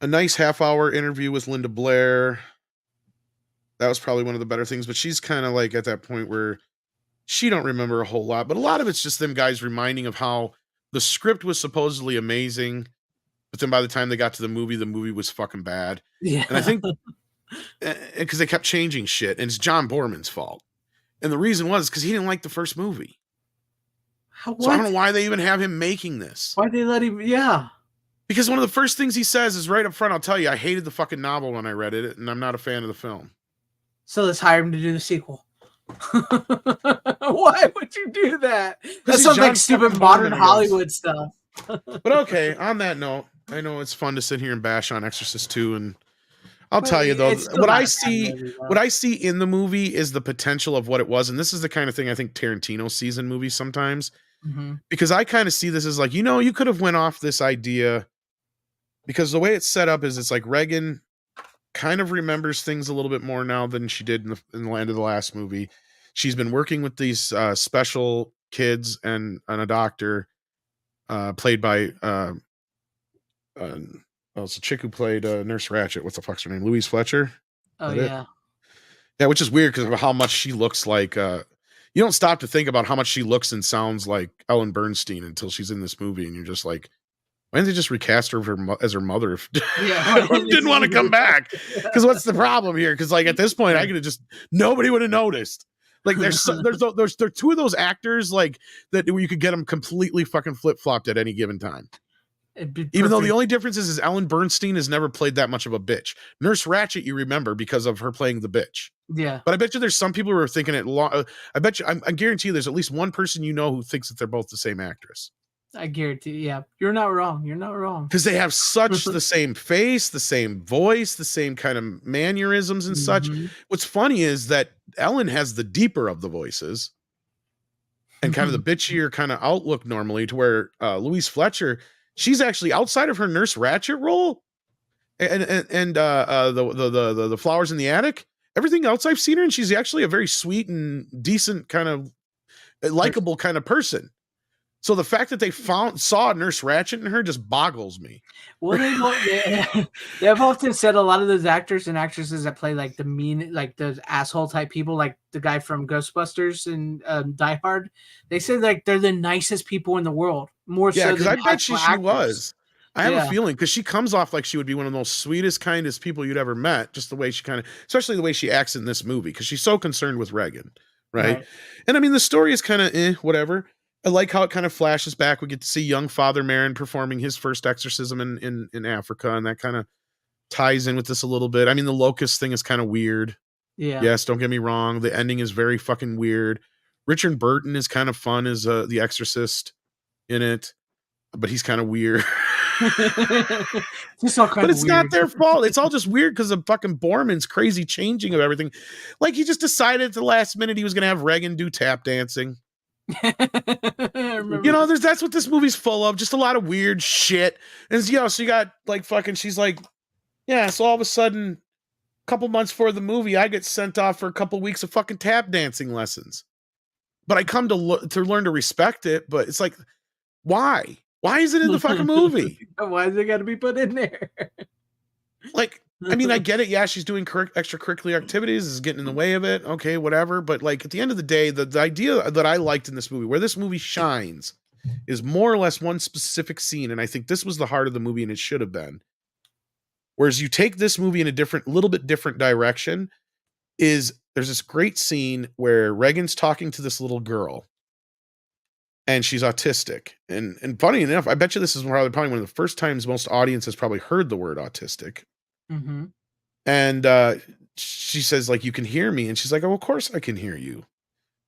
a nice half-hour interview with Linda Blair. That was probably one of the better things. But she's kind of like at that point where she don't remember a whole lot. But a lot of it's just them guys reminding of how the script was supposedly amazing. But then by the time they got to the movie was fucking bad. Yeah. And I think because they kept changing shit, and it's John Borman's fault. And the reason was because he didn't like the first movie. So I don't know why they even have him making this. Why'd they let him? Yeah. Because one of the first things he says is right up front, I'll tell you, I hated the fucking novel when I read it, and I'm not a fan of the film. So let's hire him to do the sequel. Why would you do that? That's some like stupid modern Hollywood stuff. But okay, on that note, I know it's fun to sit here and bash on Exorcist 2, and I'll tell you though, what I see in the movie is the potential of what it was, and this is the kind of thing I think Tarantino sees in movies sometimes, because I kind of see this as like, you could have went off this idea, because the way it's set up is it's like Regan kind of remembers things a little bit more now than she did in the end of the last movie. She's been working with these special kids and a doctor played by it's a chick who played Nurse Ratched. What's the fuck's her name? Louise Fletcher. Oh yeah. Yeah, which is weird because of how much she looks like. you don't stop to think about how much she looks and sounds like Ellen Bernstein until she's in this movie, and you're just like, why didn't they just recast her as her mother? Didn't want to come back. Because what's the problem here? Because like at this point, I could have just nobody would have noticed. Like there's two of those actors like that where you could get them completely fucking flip flopped at any given time. Even though the only difference is Ellen Bernstein has never played that much of a bitch. Nurse Ratched, you remember because of her playing the bitch. Yeah. But I bet you there's some people who are thinking it. I bet you, I guarantee you there's at least one person you know who thinks that they're both the same actress. I guarantee. Yeah. You're not wrong. You're not wrong. Because they have such the same face, the same voice, the same kind of mannerisms and such. What's funny is that Ellen has the deeper of the voices and kind of the bitchier kind of outlook normally, to where Louise Fletcher, she's actually outside of her Nurse Ratched role and the Flowers in the Attic. Everything else I've seen her, and she's actually a very sweet and decent kind of likable kind of person. So the fact that they saw Nurse Ratched in her just boggles me. Well, they've often said a lot of those actors and actresses that play like the mean, like those asshole type people, like the guy from Ghostbusters and Die Hard. They say like they're the nicest people in the world. More so because than I bet she was. I have Yeah. a feeling because she comes off like she would be one of the most sweetest, kindest people you'd ever met. Just the way she kind of, especially the way she acts in this movie, because she's so concerned with Regan, right? And I mean, the story is kind of whatever. I like how it kind of flashes back. We get to see young Father Merrin performing his first exorcism in Africa, and that kind of ties in with this a little bit. I mean, the locust thing is kind of weird. Yeah. Yes, don't get me wrong. The ending is very fucking weird. Richard Burton is kind of fun as the Exorcist in it, but he's kind of weird. But it's not their fault. It's all just weird because of fucking Borman's crazy changing of everything. Like he just decided at the last minute he was going to have Regan do tap dancing. You know, that's what this movie's full of. Just a lot of weird shit. And you know, so you got like fucking, she's like, yeah. So all of a sudden, a couple months before the movie, I get sent off for a couple weeks of fucking tap dancing lessons. But I come to learn to respect it. But it's like, why? Why is it in the fucking movie? Why is it got to be put in there? Like, I mean, I get it. Yeah, she's doing extracurricular activities, is getting in the way of it. Okay, whatever. But like at the end of the day, the idea that I liked in this movie, where this movie shines, is more or less one specific scene. And I think this was the heart of the movie, and it should have been. Whereas you take this movie in a little bit different direction, there's this great scene where Regan's talking to this little girl. And she's autistic. And funny enough, I bet you this is probably one of the first times most audiences probably heard the word autistic. Mm-hmm. And she says, like, you can hear me. And she's like, oh, of course I can hear you.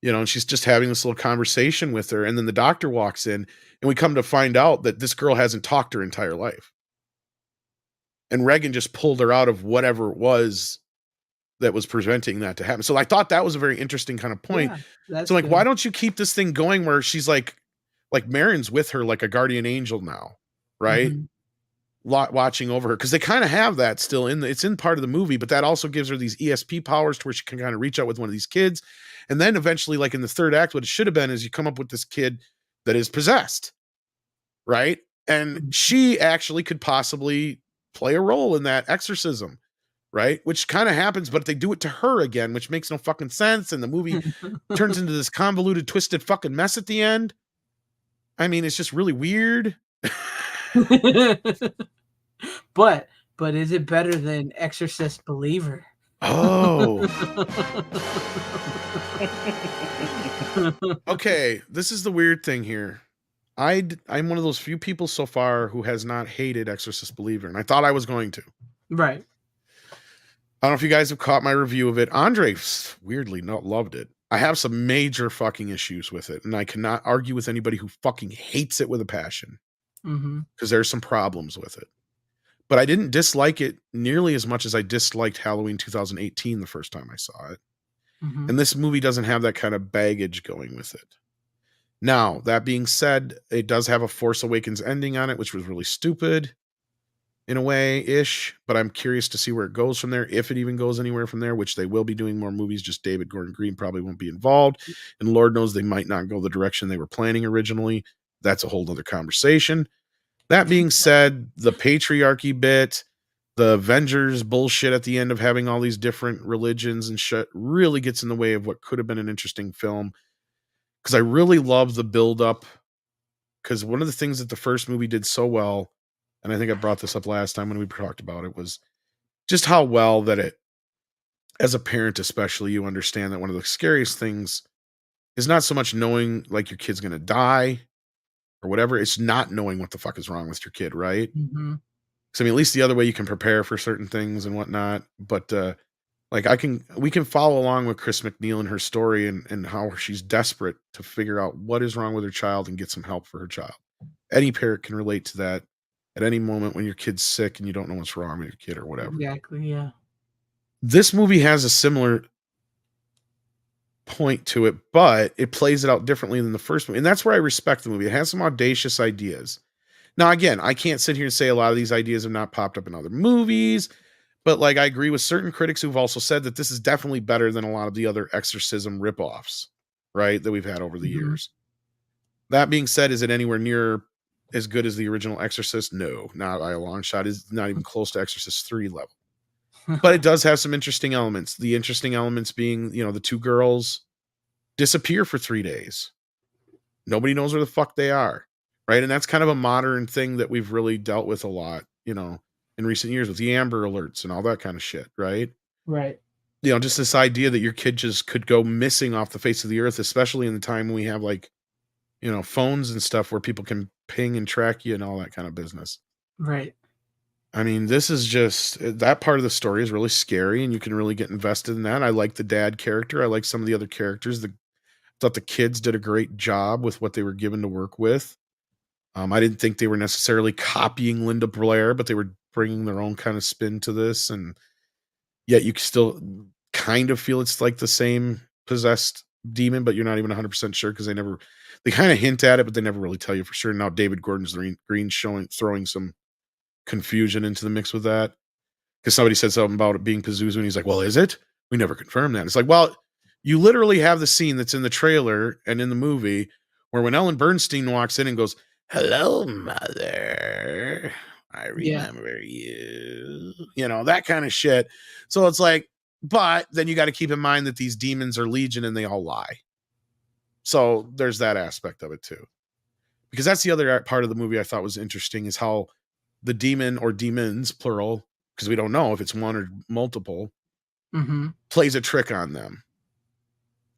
You know, and she's just having this little conversation with her. And then the doctor walks in, and we come to find out that this girl hasn't talked her entire life. And Regan just pulled her out of whatever it was that was preventing that to happen. So I thought that was a very interesting kind of point. Yeah, so like, why don't you keep this thing going where she's like Merrin's with her like a guardian angel now, right? Mm-hmm. Watching over her, because they kind of have that still it's in part of the movie, but that also gives her these ESP powers to where she can kind of reach out with one of these kids. And then eventually, like in the third act, what it should have been is you come up with this kid that is possessed, right? And she actually could possibly play a role in that exorcism. Right, which kind of happens, but they do it to her again, which makes no fucking sense. And the movie turns into this convoluted, twisted fucking mess at the end. I mean, it's just really weird. But is it better than Exorcist Believer? Oh. Okay, this is the weird thing here. I'm one of those few people so far who has not hated Exorcist Believer, and I thought I was going to. Right. I don't know if you guys have caught my review of it. Andre weirdly loved it. I have some major fucking issues with it, and I cannot argue with anybody who fucking hates it with a passion. Because there's some problems with it. But I didn't dislike it nearly as much as I disliked Halloween 2018 the first time I saw it. And this movie doesn't have that kind of baggage going with it. Now, that being said, it does have a Force Awakens ending on it, which was really stupid. In a way-ish, but I'm curious to see where it goes from there, if it even goes anywhere from there, which they will be doing more movies, just David Gordon Green probably won't be involved, and Lord knows they might not go the direction they were planning originally. That's a whole other conversation. That being said, the patriarchy bit, the Avengers bullshit at the end of having all these different religions and shit really gets in the way of what could have been an interesting film. because I really love the build up. Because one of the things that the first movie did so well, and I think I brought this up last time when we talked about it, was just how well that it, as a parent especially, you understand that one of the scariest things is not so much knowing like your kid's going to die or whatever. It's not knowing what the fuck is wrong with your kid, right? Mm-hmm. So I mean, at least the other way you can prepare for certain things and whatnot. But like we can follow along with Chris McNeil and her story and how she's desperate to figure out what is wrong with her child and get some help for her child. Any parent can relate to that at any moment when your kid's sick and you don't know what's wrong with your kid or whatever. Exactly, yeah. This movie has a similar point to it, but it plays it out differently than the first movie. And that's where I respect the movie. It has some audacious ideas. Now, again, I can't sit here and say a lot of these ideas have not popped up in other movies, but like I agree with certain critics who've also said that this is definitely better than a lot of the other exorcism ripoffs, right, that we've had over the years. That being said, is it anywhere near as good as the original Exorcist? No, not by a long shot. It's not even close to Exorcist 3 level. But it does have some interesting elements. The interesting elements being, the two girls disappear for 3 days. Nobody knows where the fuck they are, right? And that's kind of a modern thing that we've really dealt with a lot, in recent years with the Amber Alerts and all that kind of shit, right? Right. Just this idea that your kid just could go missing off the face of the earth, especially in the time when we have like, phones and stuff where people can ping and track you and all that kind of business. Right. I mean, this is just, that part of the story is really scary and you can really get invested in that. I like the dad character. I like some of the other characters. Thought the kids did a great job with what they were given to work with. I didn't think they were necessarily copying Linda Blair, but they were bringing their own kind of spin to this. And yet you still kind of feel it's like the same possessed demon, but you're not even 100% sure because they kind of hint at it, but they never really tell you for sure. Now David Gordon's Green throwing some confusion into the mix with that because somebody said something about it being Pazuzu and he's like, well, is it? We never confirmed that. It's like, well, you literally have the scene that's in the trailer and in the movie where when Ellen Bernstein walks in and goes, hello, mother, I remember you, that kind of shit. So it's like, but then you got to keep in mind that these demons are legion and they all lie. So there's that aspect of it too. Because that's the other part of the movie I thought was interesting is how the demon or demons, plural, because we don't know if it's one or multiple, plays a trick on them.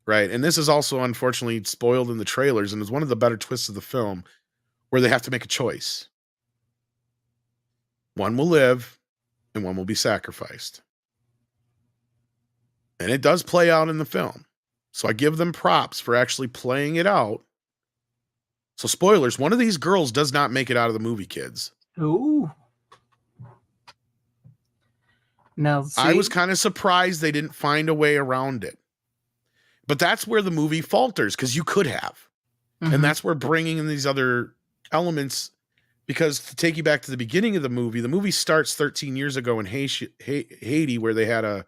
Right. And this is also unfortunately spoiled in the trailers and is one of the better twists of the film where they have to make a choice. One will live and one will be sacrificed. And it does play out in the film. So I give them props for actually playing it out. So spoilers, one of these girls does not make it out of the movie, kids. Ooh. Now, see? I was kind of surprised they didn't find a way around it. But that's where the movie falters because you could have. And that's where bringing in these other elements, because to take you back to the beginning of the movie starts 13 years ago in Haiti where they had a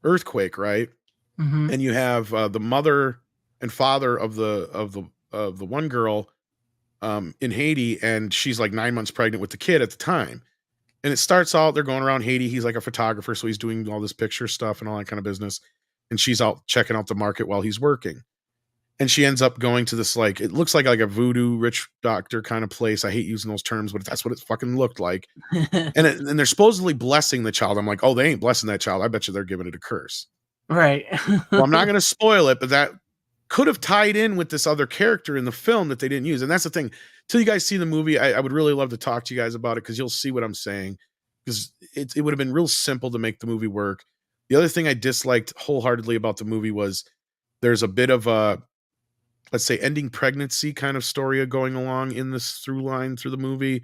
earthquake, right? And you have the mother and father of the one girl in Haiti, and she's like 9 months pregnant with the kid at the time. And it starts out, they're going around Haiti. He's like a photographer, so he's doing all this picture stuff and all that kind of business. And she's out checking out the market while he's working. And she ends up going to this, like, it looks like a voodoo rich doctor kind of place. I hate using those terms, but that's what it fucking looked like. and they're supposedly blessing the child. I'm like, oh, they ain't blessing that child. I bet you they're giving it a curse. Right. Well, I'm not going to spoil it, but that could have tied in with this other character in the film that they didn't use. And that's the thing. Till you guys see the movie, I would really love to talk to you guys about it because you'll see what I'm saying. Because it would have been real simple to make the movie work. The other thing I disliked wholeheartedly about the movie was there's a bit of a, let's say, ending pregnancy kind of story going along in this through line through the movie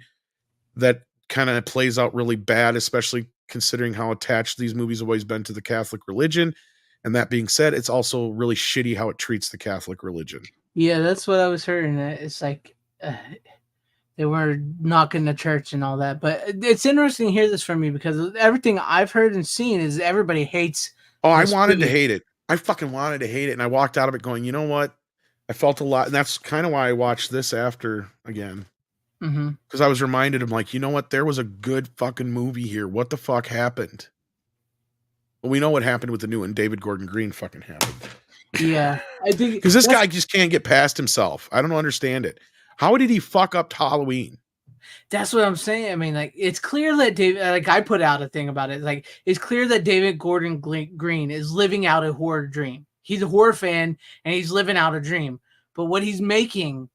that kind of plays out really bad, especially considering how attached these movies have always been to the Catholic religion. And that being said, it's also really shitty how it treats the Catholic religion. Yeah, that's what I was hearing. It's like they were knocking the church and all that. But it's interesting to hear this from you because everything I've heard and seen is everybody hates. Oh, I wanted to hate it. I fucking wanted to hate it. And I walked out of it going, you know what? I felt a lot. And that's kind of why I watched this after again. Because I was reminded of like, you know what? There was a good fucking movie here. What the fuck happened? Well, we know what happened with the new one. David Gordon Green fucking happened. Yeah, I think because this guy just can't get past himself. I don't understand it. How did he fuck up Halloween? That's what I'm saying. I mean, like, it's clear that David, like, I put out a thing about it. Like, it's clear that David Gordon Green is living out a horror dream. He's a horror fan and he's living out a dream. But what he's making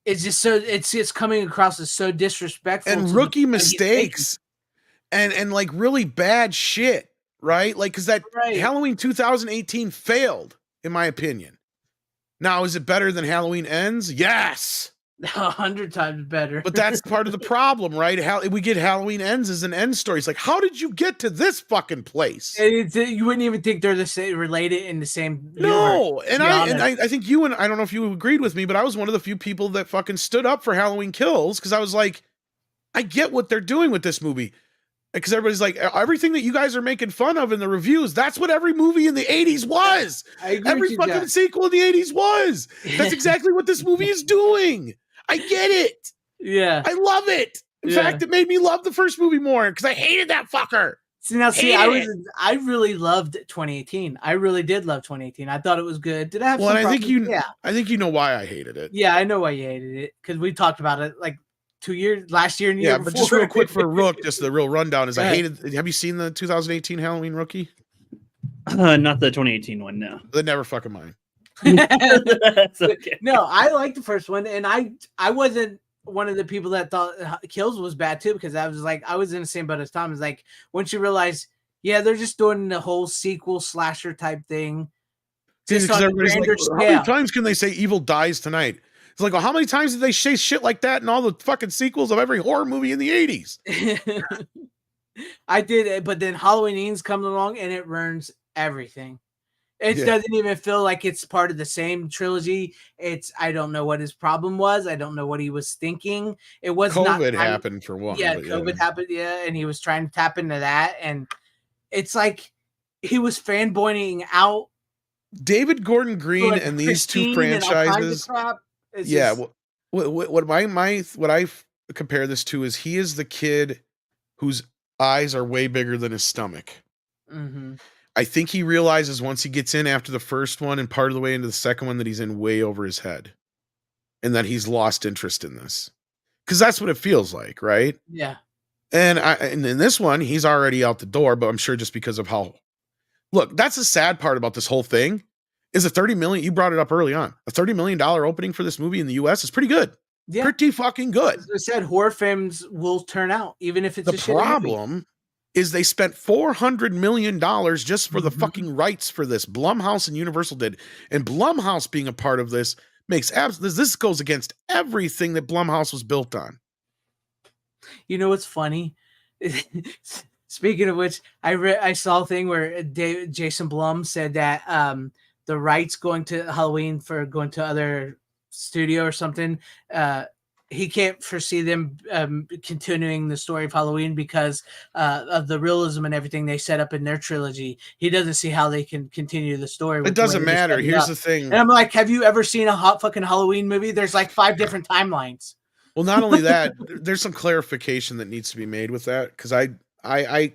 is just so it's coming across as so disrespectful And to rookie mistakes and like really bad shit, right? Like, because that Halloween 2018 failed, in my opinion. Now, is it better than Halloween Ends? Yes. 100 times better. But that's part of the problem, right? We get Halloween Ends as an end story. It's like, how did you get to this fucking place? You wouldn't even think they're the same, related in the same No, universe, and I think you and I don't know if you agreed with me, but I was one of the few people that fucking stood up for Halloween Kills because I was like, I get what they're doing with this movie. Because everybody's like, everything that you guys are making fun of in the reviews, that's what every movie in the 80s was. Every fucking sequel in the 80s was. That's exactly what this movie is doing. I get it. Yeah. I love it. In fact, it made me love the first movie more because I hated that fucker. I really loved 2018. I really did love 2018. I thought it was good. Did I have some problems? I think you know why I hated it. Yeah, I know why you hated it because we talked about it like 2 years, last year and the year before. But just real quick for Rook, just the real rundown is I hated. Have you seen the 2018 Halloween Rookie? Not the 2018 one, no. They never fucking mind. That's okay. No, I liked the first one, and I wasn't one of the people that thought Kills was bad too, because I was like, I was in the same boat as Tom. Is like, once you realize, yeah, they're just doing the whole sequel slasher type thing. Just on a grander scale. How many times can they say evil dies tonight? It's like, well, how many times did they say shit like that in all the fucking sequels of every horror movie in the 80s? I did, but then Halloween Ends comes along and it ruins everything. It doesn't even feel like it's part of the same trilogy. I don't know what his problem was. I don't know what he was thinking. It was COVID happened for one. Yeah, COVID happened. Yeah, and he was trying to tap into that, and it's like he was fanboying out David Gordon Green and these two franchises. What I compare this to is he is the kid whose eyes are way bigger than his stomach. Mm-hmm. I think he realizes once he gets in after the first one and part of the way into the second one that he's in way over his head and that he's lost interest in this. Because that's what it feels like, right? Yeah. And in this one, he's already out the door, but I'm sure just because of how... Look, that's the sad part about this whole thing is $30 million. You brought it up early on. A $30 million opening for this movie in the U.S. is pretty good. Yeah. Pretty fucking good. As I said, horror films will turn out, even if it's the problem is they spent $400 million just for the fucking rights for this. Blumhouse and Universal did. And Blumhouse being a part of this makes this goes against everything that Blumhouse was built on. You know what's funny? Speaking of which, I saw a thing where Jason Blum said that the rights going to Halloween for going to other studio or something, he can't foresee them continuing the story of Halloween because of the realism and everything they set up in their trilogy. He doesn't see how they can continue the story. It doesn't matter. Here's the thing. And I'm like, have you ever seen a hot fucking Halloween movie? There's like 5 different timelines. Well, not only that, there's some clarification that needs to be made with that because I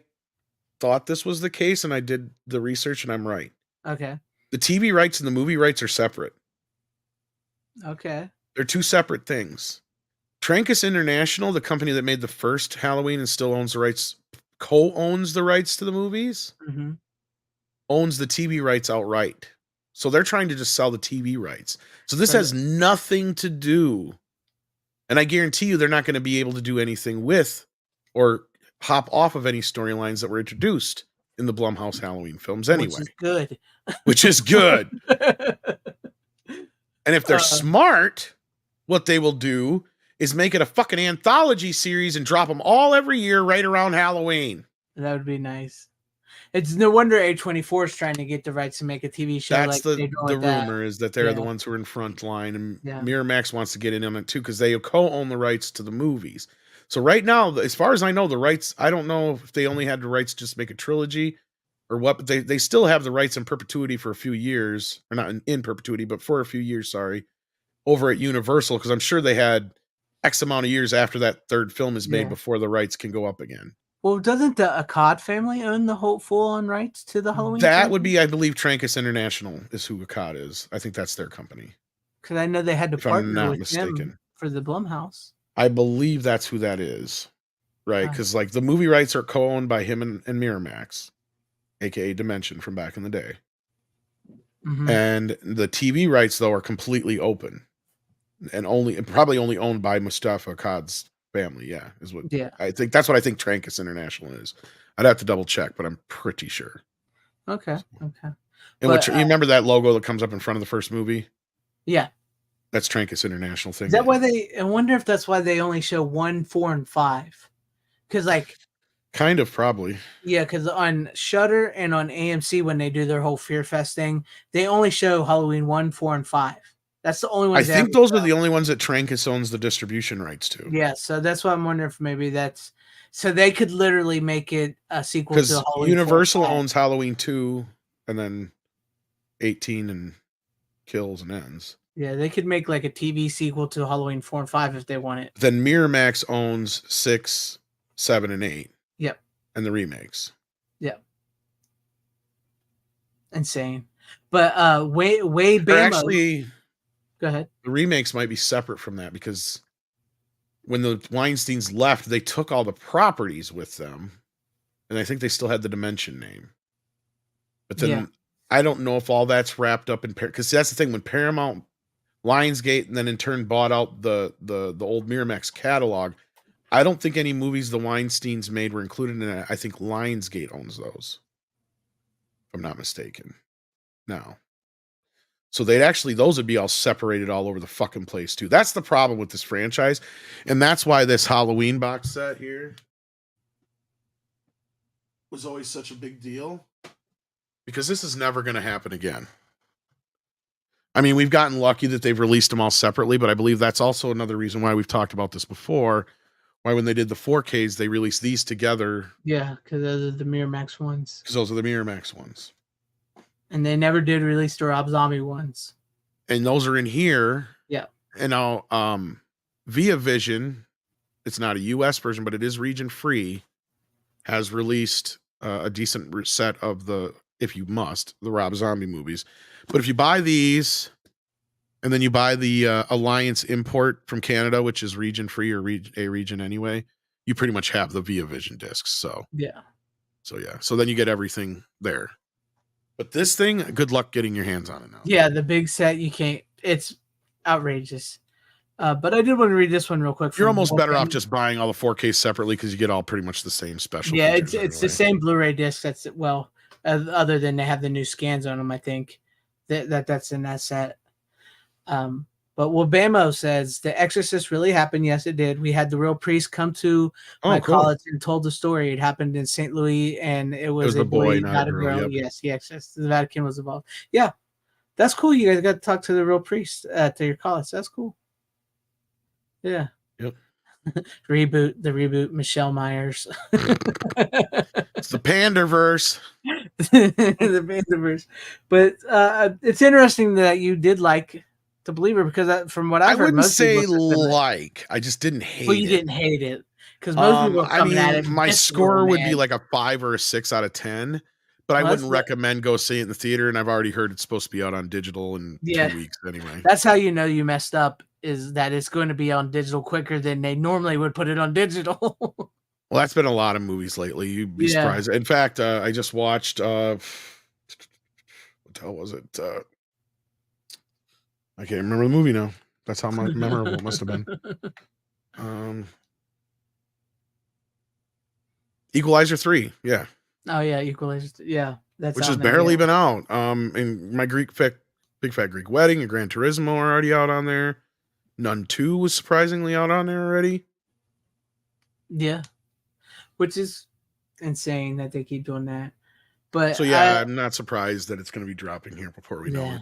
thought this was the case and I did the research and I'm right. Okay. The TV rights and the movie rights are separate. Okay. They're two separate things. Trancas International, the company that made the first Halloween and still owns the rights, co-owns the rights to the movies, owns the TV rights outright. So they're trying to just sell the TV rights. So this has nothing to do, and I guarantee you they're not going to be able to do anything with or hop off of any storylines that were introduced in the Blumhouse Halloween films anyway. Which is good. Which is good. And if they're smart, what they will do is make it a fucking anthology series and drop them all every year right around Halloween. That would be nice. It's no wonder A24 is trying to get the rights to make a TV show. That's the rumor is that they're the ones who are in front line, and Miramax wants to get in on it too because they co-own the rights to the movies. So right now, as far as I know, the rights, I don't know if they only had the rights to just make a trilogy or what, but they still have the rights in perpetuity for a few years, or not in perpetuity, but for a few years, over at Universal, because I'm sure they had X amount of years after that third film is made before the rights can go up again. Well, doesn't the Akkad family own the whole full-on rights to the Halloween? That would be, I believe, Trancas International is who Akkad is. I think that's their company. Because I know they had to If I'm partner not with mistaken. them for the Blumhouse. I believe that's who that is. Right? Because like the movie rights are co-owned by him and Miramax, aka Dimension from back in the day. Mm-hmm. And the TV rights though are completely open. And probably only owned by Mustafa Akkad's family. Yeah. Is what I think. That's what I think Trancas International is. I'd have to double check, but I'm pretty sure. Okay. Okay. And you remember that logo that comes up in front of the first movie? Yeah. That's Trancas International thing. Is that why I wonder if that's why they only show 1, 4, and 5? Because like. Kind of, probably. Yeah, because on Shudder and on AMC, when they do their whole Fear Fest thing, they only show Halloween 1, 4, and 5. That's the only ones. I think those are the only ones that Trancas owns the distribution rights to. Yeah, so that's why I'm wondering if maybe that's so they could literally make it a sequel to Halloween. Because Universal owns Halloween 2, and then 18 and Kills and Ends. Yeah, they could make like a TV sequel to Halloween 4 and 5 if they want it. Then Miramax owns 6, 7, and 8. Yep. And the remakes. Yep. Insane. But way Bama. Actually, go ahead. The remakes might be separate from that because when the Weinsteins left, they took all the properties with them. And I think they still had the Dimension name. But then I don't know if all that's wrapped up in because that's the thing when Paramount, Lionsgate, and then in turn bought out the old Miramax catalog. I don't think any movies the Weinsteins made were included in it. I think Lionsgate owns those. If I'm not mistaken. No. So those would be all separated all over the fucking place too. That's the problem with this franchise. And that's why this Halloween box set here was always such a big deal. Because this is never going to happen again. I mean, we've gotten lucky that they've released them all separately, but I believe that's also another reason why we've talked about this before. Why when they did the 4Ks, they released these together. Yeah, because those are the Miramax ones. Because those are the Miramax ones. And they never did release the Rob Zombie ones. And those are in here. Yeah. And now Via Vision, it's not a US version, but it is region free, has released a decent set of the Rob Zombie movies. But if you buy these and then you buy the Alliance import from Canada, which is region free or a region anyway, you pretty much have the Via Vision discs. So so then you get everything there. But this thing, good luck getting your hands on it now. Yeah, the big set, you can't. It's outrageous. But I did want to read this one real quick. You're almost better off just buying all the 4Ks separately because you get all pretty much the same special. Yeah, it's the same Blu-ray disc. That's other than they have the new scans on them. I think that's in that set. But what Bamo says, the Exorcist really happened. Yes, it did. We had the real priest come to my college and told the story. It happened in St. Louis, and it was a boy, not a girl. Yep. Yes, the Exorcist. The Vatican was involved. Yeah, that's cool. You guys got to talk to the real priest to your college. That's cool. Yeah. Yep. the reboot, Michelle Myers. It's the Panderverse. The Panderverse. But it's interesting that you did like The Believer because from what I've heard, wouldn't say like. I just didn't hate it. Well, you didn't hate it because most people were coming at it. My score would be like a 5 or a 6 out of 10. But I wouldn't recommend go see it in the theater, and I've already heard it's supposed to be out on digital in 2 weeks anyway. That's how you know you messed up, is that it's going to be on digital quicker than they normally would put it on digital. Well, that's been a lot of movies lately. You'd be surprised. In fact, I just watched what the hell was it? I can't remember the movie now. That's how memorable it must have been. Equalizer 3, yeah. Oh yeah, Equalizer, yeah. Which has barely been out. And my Big Fat Greek Wedding and Gran Turismo are already out on there. Nun 2 was surprisingly out on there already. Yeah. Which is insane that they keep doing that. But so yeah, I'm not surprised that it's going to be dropping here before we know it.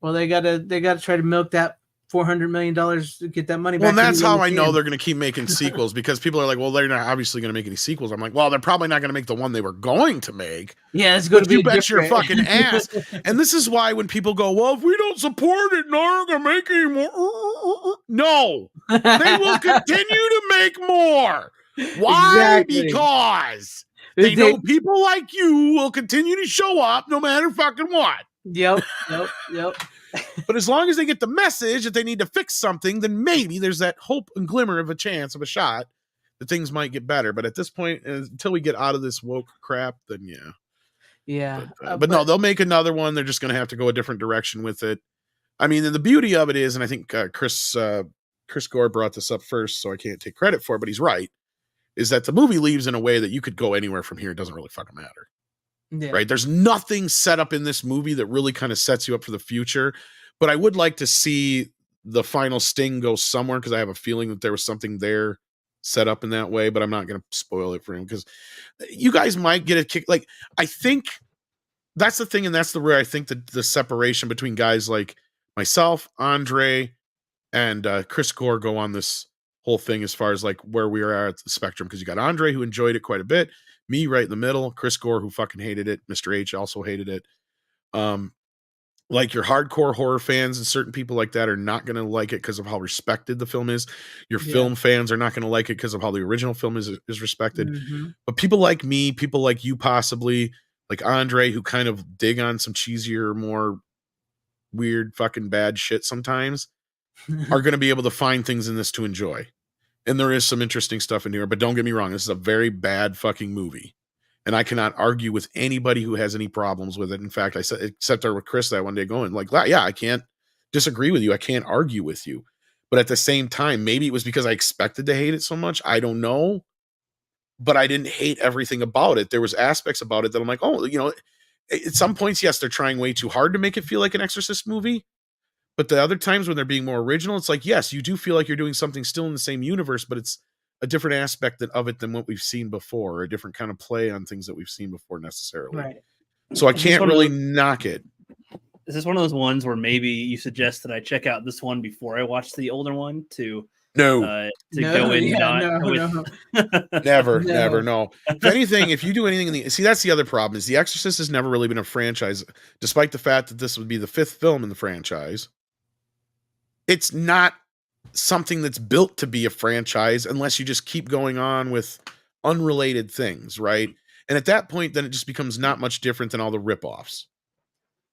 Well, they gotta try to milk that $400 million to get that money back. Well, and that's how I know they're going to keep making sequels, because people are like, well, they're not obviously going to make any sequels. I'm like, well, they're probably not going to make the one they were going to make. Yeah, it's going to be. You bet your fucking ass. And this is why when people go, well, if we don't support it, no, they're going to make any more. No, they will continue to make more. Why? Exactly. Because they know people like you will continue to show up no matter fucking what. Yep. But as long as they get the message that they need to fix something, then maybe there's that hope and glimmer of a chance of a shot that things might get better. But at this point, until we get out of this woke crap, then yeah. Yeah. But no, they'll make another one. They're just going to have to go a different direction with it. I mean, and the beauty of it is, and I think Chris Gore brought this up first, so I can't take credit for it, but he's right, is that the movie leaves in a way that you could go anywhere from here. It doesn't really fucking matter. Yeah. Right? There's nothing set up in this movie that really kind of sets you up for the future. But I would like to see the final sting go somewhere, because I have a feeling that there was something there set up in that way, but I'm not going to spoil it for him, because you guys might get a kick. Like, I think that's the thing, and that's where I think the separation between guys like myself, Andre, and Chris Gore go on this whole thing as far as like where we are at the spectrum, because you got Andre, who enjoyed it quite a bit, me right in the middle, Chris Gore, who fucking hated it, Mr. H also hated it. Like your hardcore horror fans and certain people like that are not going to like it because of how respected the film is. Your film fans are not going to like it because of how the original film is respected. Mm-hmm. But people like me, people like you possibly, like Andre, who kind of dig on some cheesier, more weird fucking bad shit sometimes, are going to be able to find things in this to enjoy. And there is some interesting stuff in here, but don't get me wrong, this is a very bad fucking movie. And I cannot argue with anybody who has any problems with it. In fact, I sat there with Chris that one day going like, yeah, I can't disagree with you. I can't argue with you. But at the same time, maybe it was because I expected to hate it so much. I don't know. But I didn't hate everything about it. There was aspects about it that I'm like, oh, you know, at some points, yes, they're trying way too hard to make it feel like an Exorcist movie. But the other times when they're being more original, it's like, yes, you do feel like you're doing something still in the same universe, but it's a different aspect of it than what we've seen before, or a different kind of play on things that we've seen before necessarily. Right. So I can't really knock it. Is this one of those ones where maybe you suggest that I check out this one before I watch the older one to go in? Never. No. If anything, if you do anything that's the other problem, is The Exorcist has never really been a franchise, despite the fact that this would be the 5th film in the franchise. It's not something that's built to be a franchise unless you just keep going on with unrelated things, right? And at that point, then it just becomes not much different than all the ripoffs.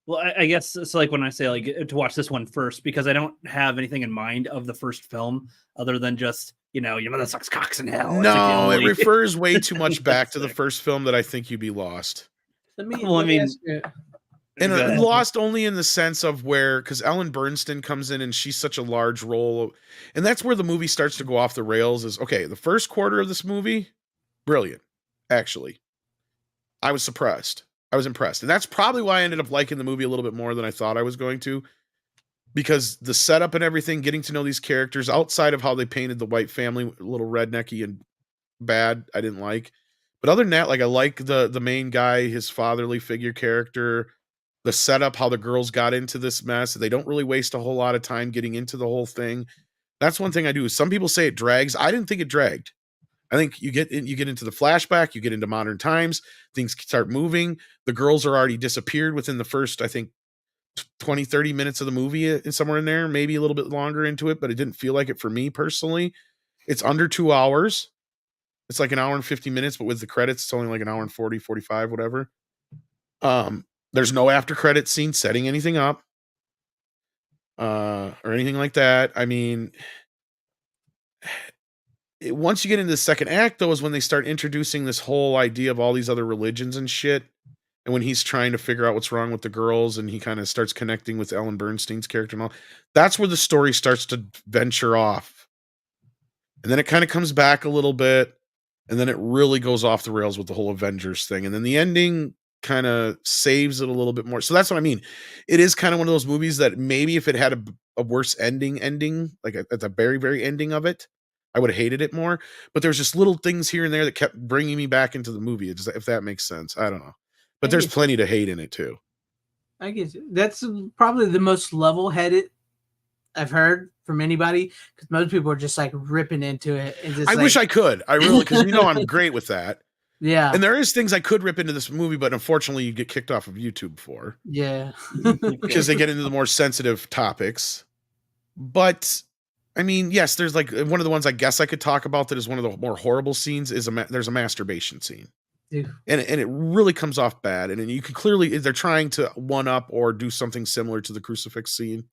Well, I guess it's like when I say like to watch this one first, because I don't have anything in mind of the first film other than just, your mother sucks cocks in hell. No, it refers way too much back to the first film that I think you'd be lost. And lost only in the sense of where, because Ellen Bernstein comes in and she's such a large role. And that's where the movie starts to go off the rails is, okay, the first quarter of this movie, brilliant, actually. I was impressed. And that's probably why I ended up liking the movie a little bit more than I thought I was going to. Because the setup and everything, getting to know these characters, outside of how they painted the white family a little rednecky and bad, I didn't like. But other than that, like I like the main guy, his fatherly figure character, the setup, how the girls got into this mess. They don't really waste a whole lot of time getting into the whole thing. That's one thing I do. Some people say it drags. I didn't think it dragged. I think you get into the flashback, you get into modern times, things start moving. The girls are already disappeared within the first, I think, 20, 30 minutes of the movie, somewhere in there, maybe a little bit longer into it, but it didn't feel like it for me personally. It's under 2 hours. It's like an hour and 50 minutes, but with the credits, it's only like an hour and 40, 45, whatever. There's no after credit scene setting anything up or anything like that. I mean, once you get into the second act, though, is when they start introducing this whole idea of all these other religions and shit. And when he's trying to figure out what's wrong with the girls and he kind of starts connecting with Ellen Bernstein's character and all, that's where the story starts to venture off. And then it kind of comes back a little bit. And then it really goes off the rails with the whole Avengers thing. And then the ending kind of saves it a little bit more. So that's what I mean. It is kind of one of those movies that maybe if it had a worse ending, like at the very, very ending of it, I would have hated it more. But there's just little things here and there that kept bringing me back into the movie. If that makes sense. I don't know. But there's plenty to hate in it too. I guess that's probably the most level-headed I've heard from anybody, because most people are just like ripping into it. And just I wish I could. I really, because I'm great with that. Yeah. And there is things I could rip into this movie, but unfortunately you get kicked off of YouTube for. Yeah. Because they get into the more sensitive topics. But I mean, yes, there's like one of the ones I guess I could talk about that is one of the more horrible scenes is there's a masturbation scene. Dude. And it really comes off bad. And you can clearly, they're trying to one up or do something similar to the crucifix scene.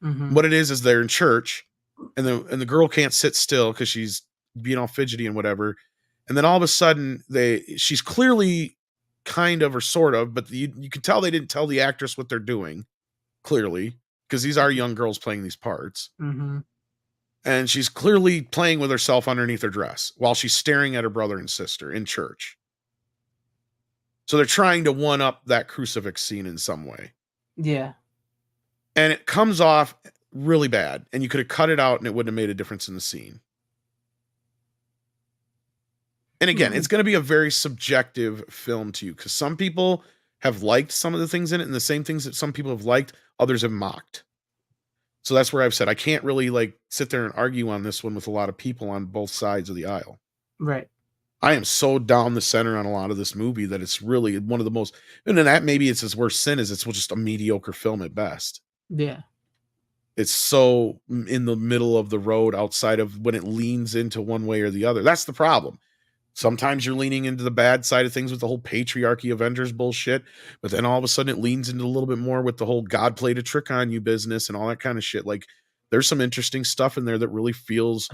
Mm-hmm. What it is they're in church and the girl can't sit still because she's being all fidgety and whatever. And then all of a sudden she's clearly kind of or sort of, but you can tell they didn't tell the actress what they're doing clearly because these are young girls playing these parts. Mm-hmm. And she's clearly playing with herself underneath her dress while she's staring at her brother and sister in church. So they're trying to one up that crucifix scene in some way. Yeah. And it comes off really bad. And you could have cut it out and it wouldn't have made a difference in the scene. And again, it's going to be a very subjective film to you because some people have liked some of the things in it and the same things that some people have liked, others have mocked. So that's where I've said I can't really like sit there and argue on this one with a lot of people on both sides of the aisle. Right. I am so down the center on a lot of this movie that it's really one of the most, and then that maybe it's its worst sin is it's just a mediocre film at best. Yeah. It's so in the middle of the road outside of when it leans into one way or the other. That's the problem. Sometimes you're leaning into the bad side of things with the whole patriarchy Avengers bullshit, but then all of a sudden it leans into a little bit more with the whole God played a trick on you business and all that kind of shit. Like there's some interesting stuff in there that really feels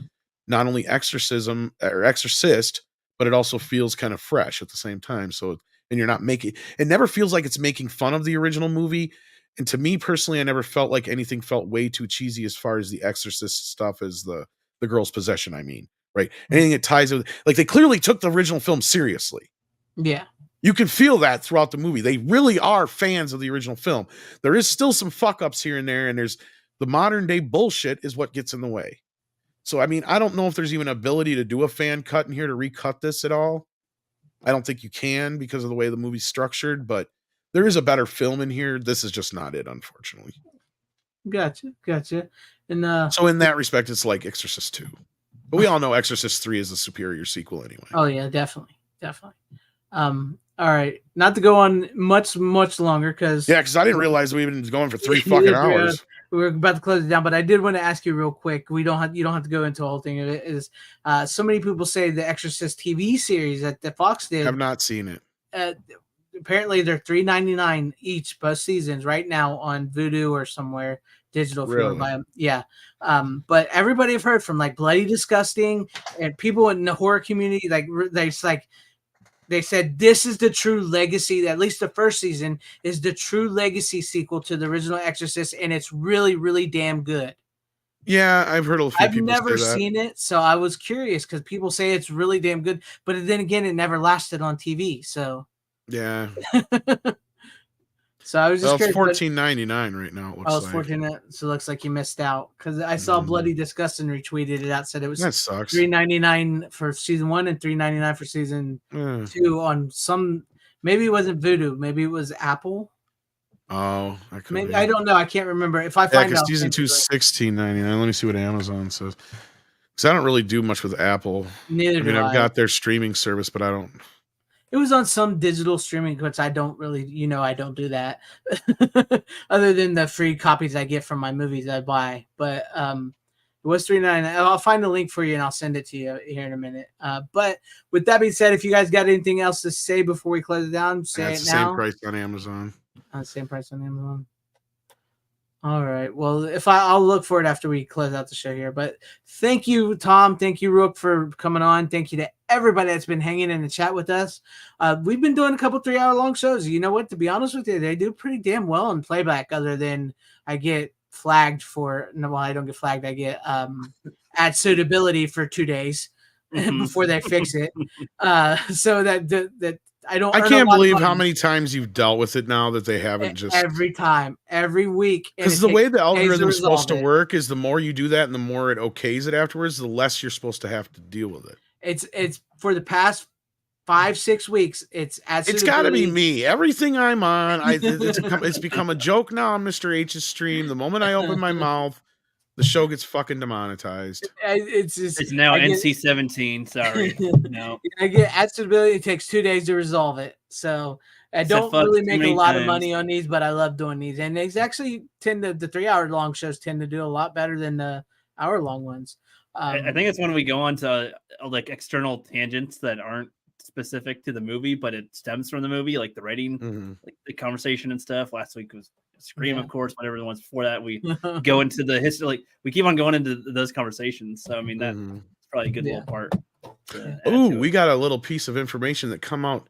not only exorcism or exorcist, but it also feels kind of fresh at the same time. So, and you're not making, it never feels like it's making fun of the original movie. And to me personally, I never felt like anything felt way too cheesy as far as the Exorcist stuff as the girl's possession. I mean, right. Anything that ties with, like they clearly took the original film seriously. Yeah. You can feel that throughout the movie. They really are fans of the original film. There is still some fuck ups here and there. And there's the modern day bullshit is what gets in the way. So, I mean, I don't know if there's even ability to do a fan cut in here to recut this at all. I don't think you can because of the way the movie's structured, but there is a better film in here. This is just not it, unfortunately. Gotcha. And so in that respect, it's like Exorcist 2. But we all know Exorcist 3 is the superior sequel anyway. Oh yeah, definitely. All right. Not to go on much longer because I didn't realize we've been going for 3 fucking hours. We're about to close it down, but I did want to ask you real quick. You don't have to go into the whole thing of it. Is so many people say the Exorcist TV series that the Fox did. I've not seen it. Apparently, they're $3.99 each, both seasons, right now on Vudu or somewhere digital. Really? Yeah. But everybody I've heard from like Bloody Disgusting and people in the horror community, they said this is the true legacy. At least the first season is the true legacy sequel to the original Exorcist, and it's really, really damn good. Yeah, I've heard a few people say that. I've never seen it, so I was curious because people say it's really damn good, but then again, it never lasted on TV. So yeah. So I was just it's $14.99 right now. It looks it's $14. So it looks like you missed out because I saw Bloody Disgusting retweeted it out. Said it was that sucks. $3.99 for season 1 and $3.99 for season 2 on some. Maybe it wasn't Vudu. Maybe it was Apple. Oh, maybe I don't know. I can't remember. If I find out, season 2 is $16.99. Let me see what Amazon says. Because I don't really do much with Apple. Neither do I. I've got their streaming service, but I don't. It was on some digital streaming, which I don't really, I don't do that other than the free copies I get from my movies I buy. But it was $3.99. I'll find the link for you and I'll send it to you here in a minute. But with that being said, if you guys got anything else to say before we close it down, say it now. Same price on Amazon. Same price on Amazon. All right. Well, I'll look for it after we close out the show here. But thank you, Tom. Thank you, Rook, for coming on. Thank you to everybody that's been hanging in the chat with us. We've been doing a couple 3-hour-long shows. You know what? To be honest with you, they do pretty damn well in playback. Other than I get flagged for. No, well, I don't get flagged. I get ad suitability for 2 days before they fix it. So that. I can't believe how many times you've dealt with it now that they haven't just every time, every week. Because the way the algorithm is supposed to work is the more you do that and the more it okays it afterwards, the less you're supposed to have to deal with it. It's for the past 5-6 weeks. It's got to be me. Everything I'm on, it's become a joke now on Mr. H's stream. The moment I open my mouth, the show gets fucking demonetized. It's now NC-17. Sorry. No. I get ad suitability. It takes 2 days to resolve it. So I don't really make a lot of money on these, but I love doing these. And these actually the 3-hour long shows tend to do a lot better than the hour-long ones. I think it's when we go on to like external tangents that aren't specific to the movie, but it stems from the movie, like the writing, like the conversation and stuff. Last week was Scream, of course, whatever the ones before that. We go into the history, like we keep on going into those conversations. So I mean that's probably a good little part. Ooh, we got a little piece of information that come out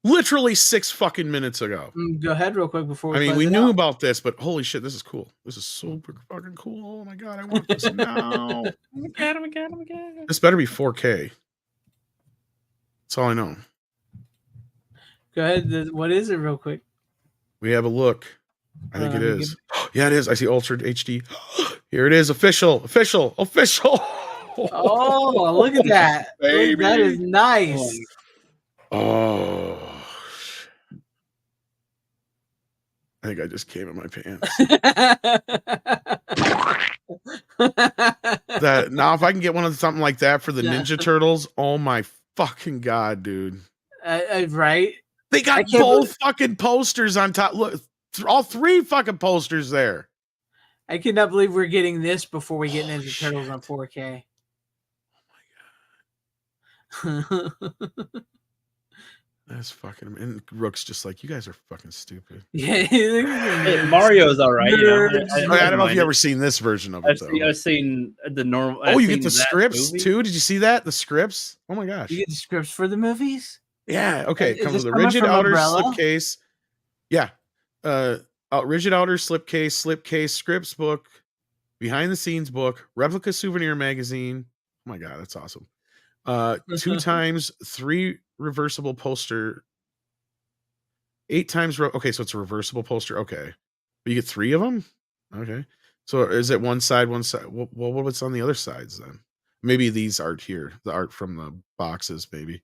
literally 6 fucking minutes ago. Go ahead real quick before we we knew about this, but holy shit, this is cool. This is super fucking cool. Oh my god, I want this now. Oh my god. This better be 4K. That's all I know. Go ahead. What is it real quick? We have a look. I think it is. Yeah, it is. I see Ultra HD. Here it is. Official. Oh, look at that. Baby. That is nice. Oh. I think I just came in my pants. That now, if I can get one of something like that for the Ninja Turtles, oh my fucking god, dude! Right? They got both fucking posters on top. Look, all 3 fucking posters there. I cannot believe we're getting this before we get Ninja Turtles on 4K. Oh my god. That's fucking. And Rook's just like, you guys are fucking stupid. Yeah, Mario's all right. I don't know if you ever seen this version of it. I've seen the normal. Oh, you get the scripts too? Did you see that? The scripts? Oh my gosh! You get the scripts for the movies? Yeah. Okay. It comes with a rigid outer slipcase. Yeah. Rigid outer slipcase, scripts book, behind the scenes book, replica souvenir magazine. Oh my god, that's awesome. 2 times 3 reversible poster, 8 times okay, so it's a reversible poster. Okay, but you get 3 of them. Okay, so is it one side? Well, what's on the other sides then? Maybe these art here, the art from the boxes, maybe.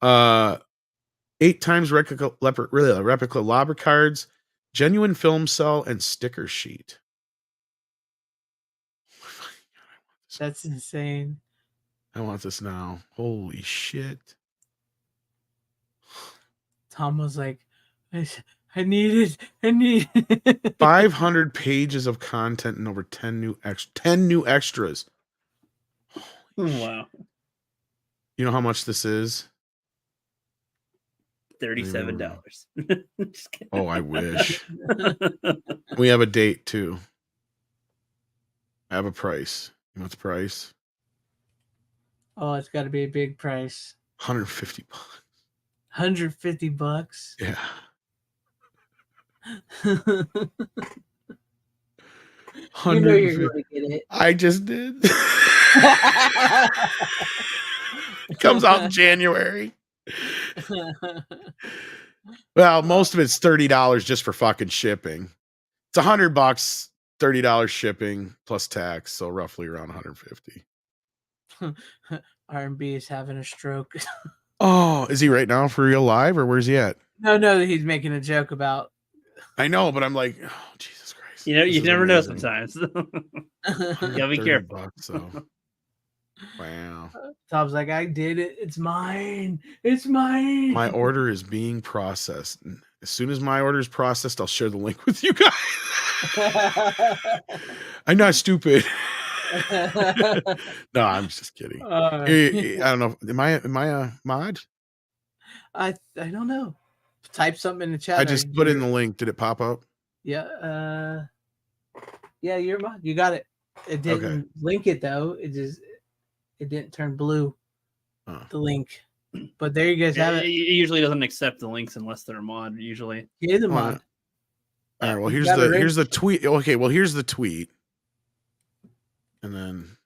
8 times replica lobber cards, genuine film cell, and sticker sheet. That's insane. I want this now. Holy shit. Tom was like, I need it. 500 pages of content and over 10 new extras. Wow. You know how much this is? $37. Oh, I wish. We have a date too. I have a price. You know what's the price? Oh, it's got to be a big price. $150. $150. Yeah. You know you're going to get it. I just did. It comes out in January. Well, most of it's $30 just for fucking shipping. It's $100, $30 shipping plus tax, so roughly around $150. R&B is having a stroke. Oh, is he right now for real live, or where's he at? No, he's making a joke about. I know, but I'm like, oh, Jesus Christ. You know, you never know sometimes. Yeah, be careful. Bucks, so. Wow. Tom's like, I did it. It's mine. It's mine. My order is being processed. As soon as my order is processed, I'll share the link with you guys. I'm not stupid. No, I'm just kidding. I don't know. Am I a mod? I don't know. Type something in the chat. I just put in the link. Did it pop up? Yeah. Yeah, you're a mod. You got it. It didn't link it though. It didn't turn blue. The link. But there you guys have it. It usually doesn't accept the links unless they're a mod. Usually, he is a mod. All right. Well, here's the tweet. Okay. Well, here's the tweet. And then,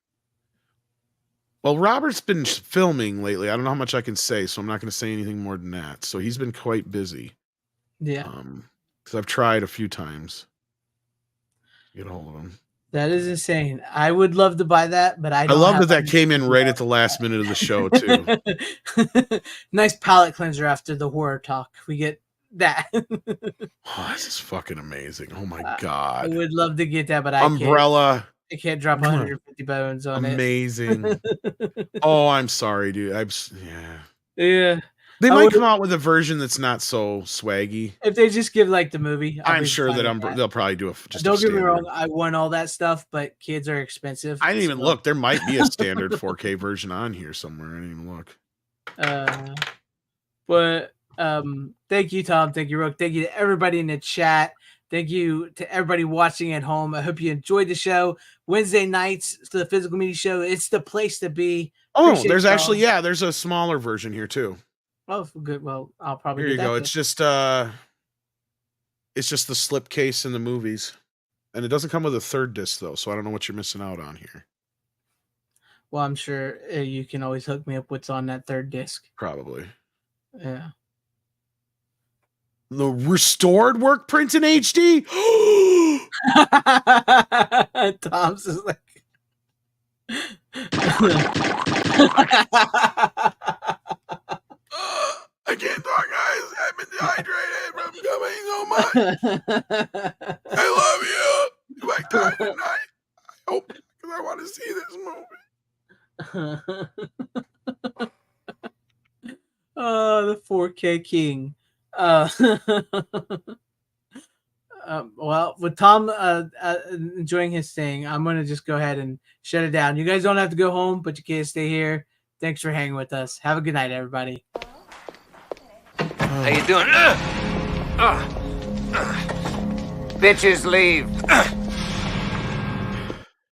well, Robert's been filming lately. I don't know how much I can say, so I'm not going to say anything more than that. So he's been quite busy. Yeah. Because I've tried a few times to get a hold of him. That is insane. I would love to buy that, but I love that came in right at the last minute of the show too. Nice palate cleanser after the horror talk. We get that. Oh, this is fucking amazing. Oh my god. I would love to get that, but Umbrella. I can't drop 150 bones on amazing. Oh, I'm sorry, dude. Yeah. They might come out with a version that's not so swaggy. If they just give like the movie, I'm sure that they'll probably do Don't get me wrong, I want all that stuff, but kids are expensive. I didn't even look. There might be a standard 4K version on here somewhere. I didn't even look. But thank you, Tom. Thank you, Rook. Thank you to everybody in the chat. Thank you to everybody watching at home. I hope you enjoyed the show. Wednesday nights, the Physical Media Show. It's the place to be. Oh, there's actually, there's a smaller version here too. Oh, good. Well, I'll probably. Here you go. It's just the slipcase in the movies, and it doesn't come with a third disc though. So I don't know what you're missing out on here. Well, I'm sure you can always hook me up what's on that third disc. Probably. Yeah. The restored work print in HD. Tom's is like. I can't talk, guys. I've been dehydrated from coming so much. I love you. Like time tonight. I hope because I want to see this movie. Oh, the 4K King. Well, with Tom enjoying his thing, I'm going to just go ahead and shut it down. You guys don't have to go home, but you can stay here. Thanks for hanging with us. Have a good night, everybody. How you doing? Bitches leave.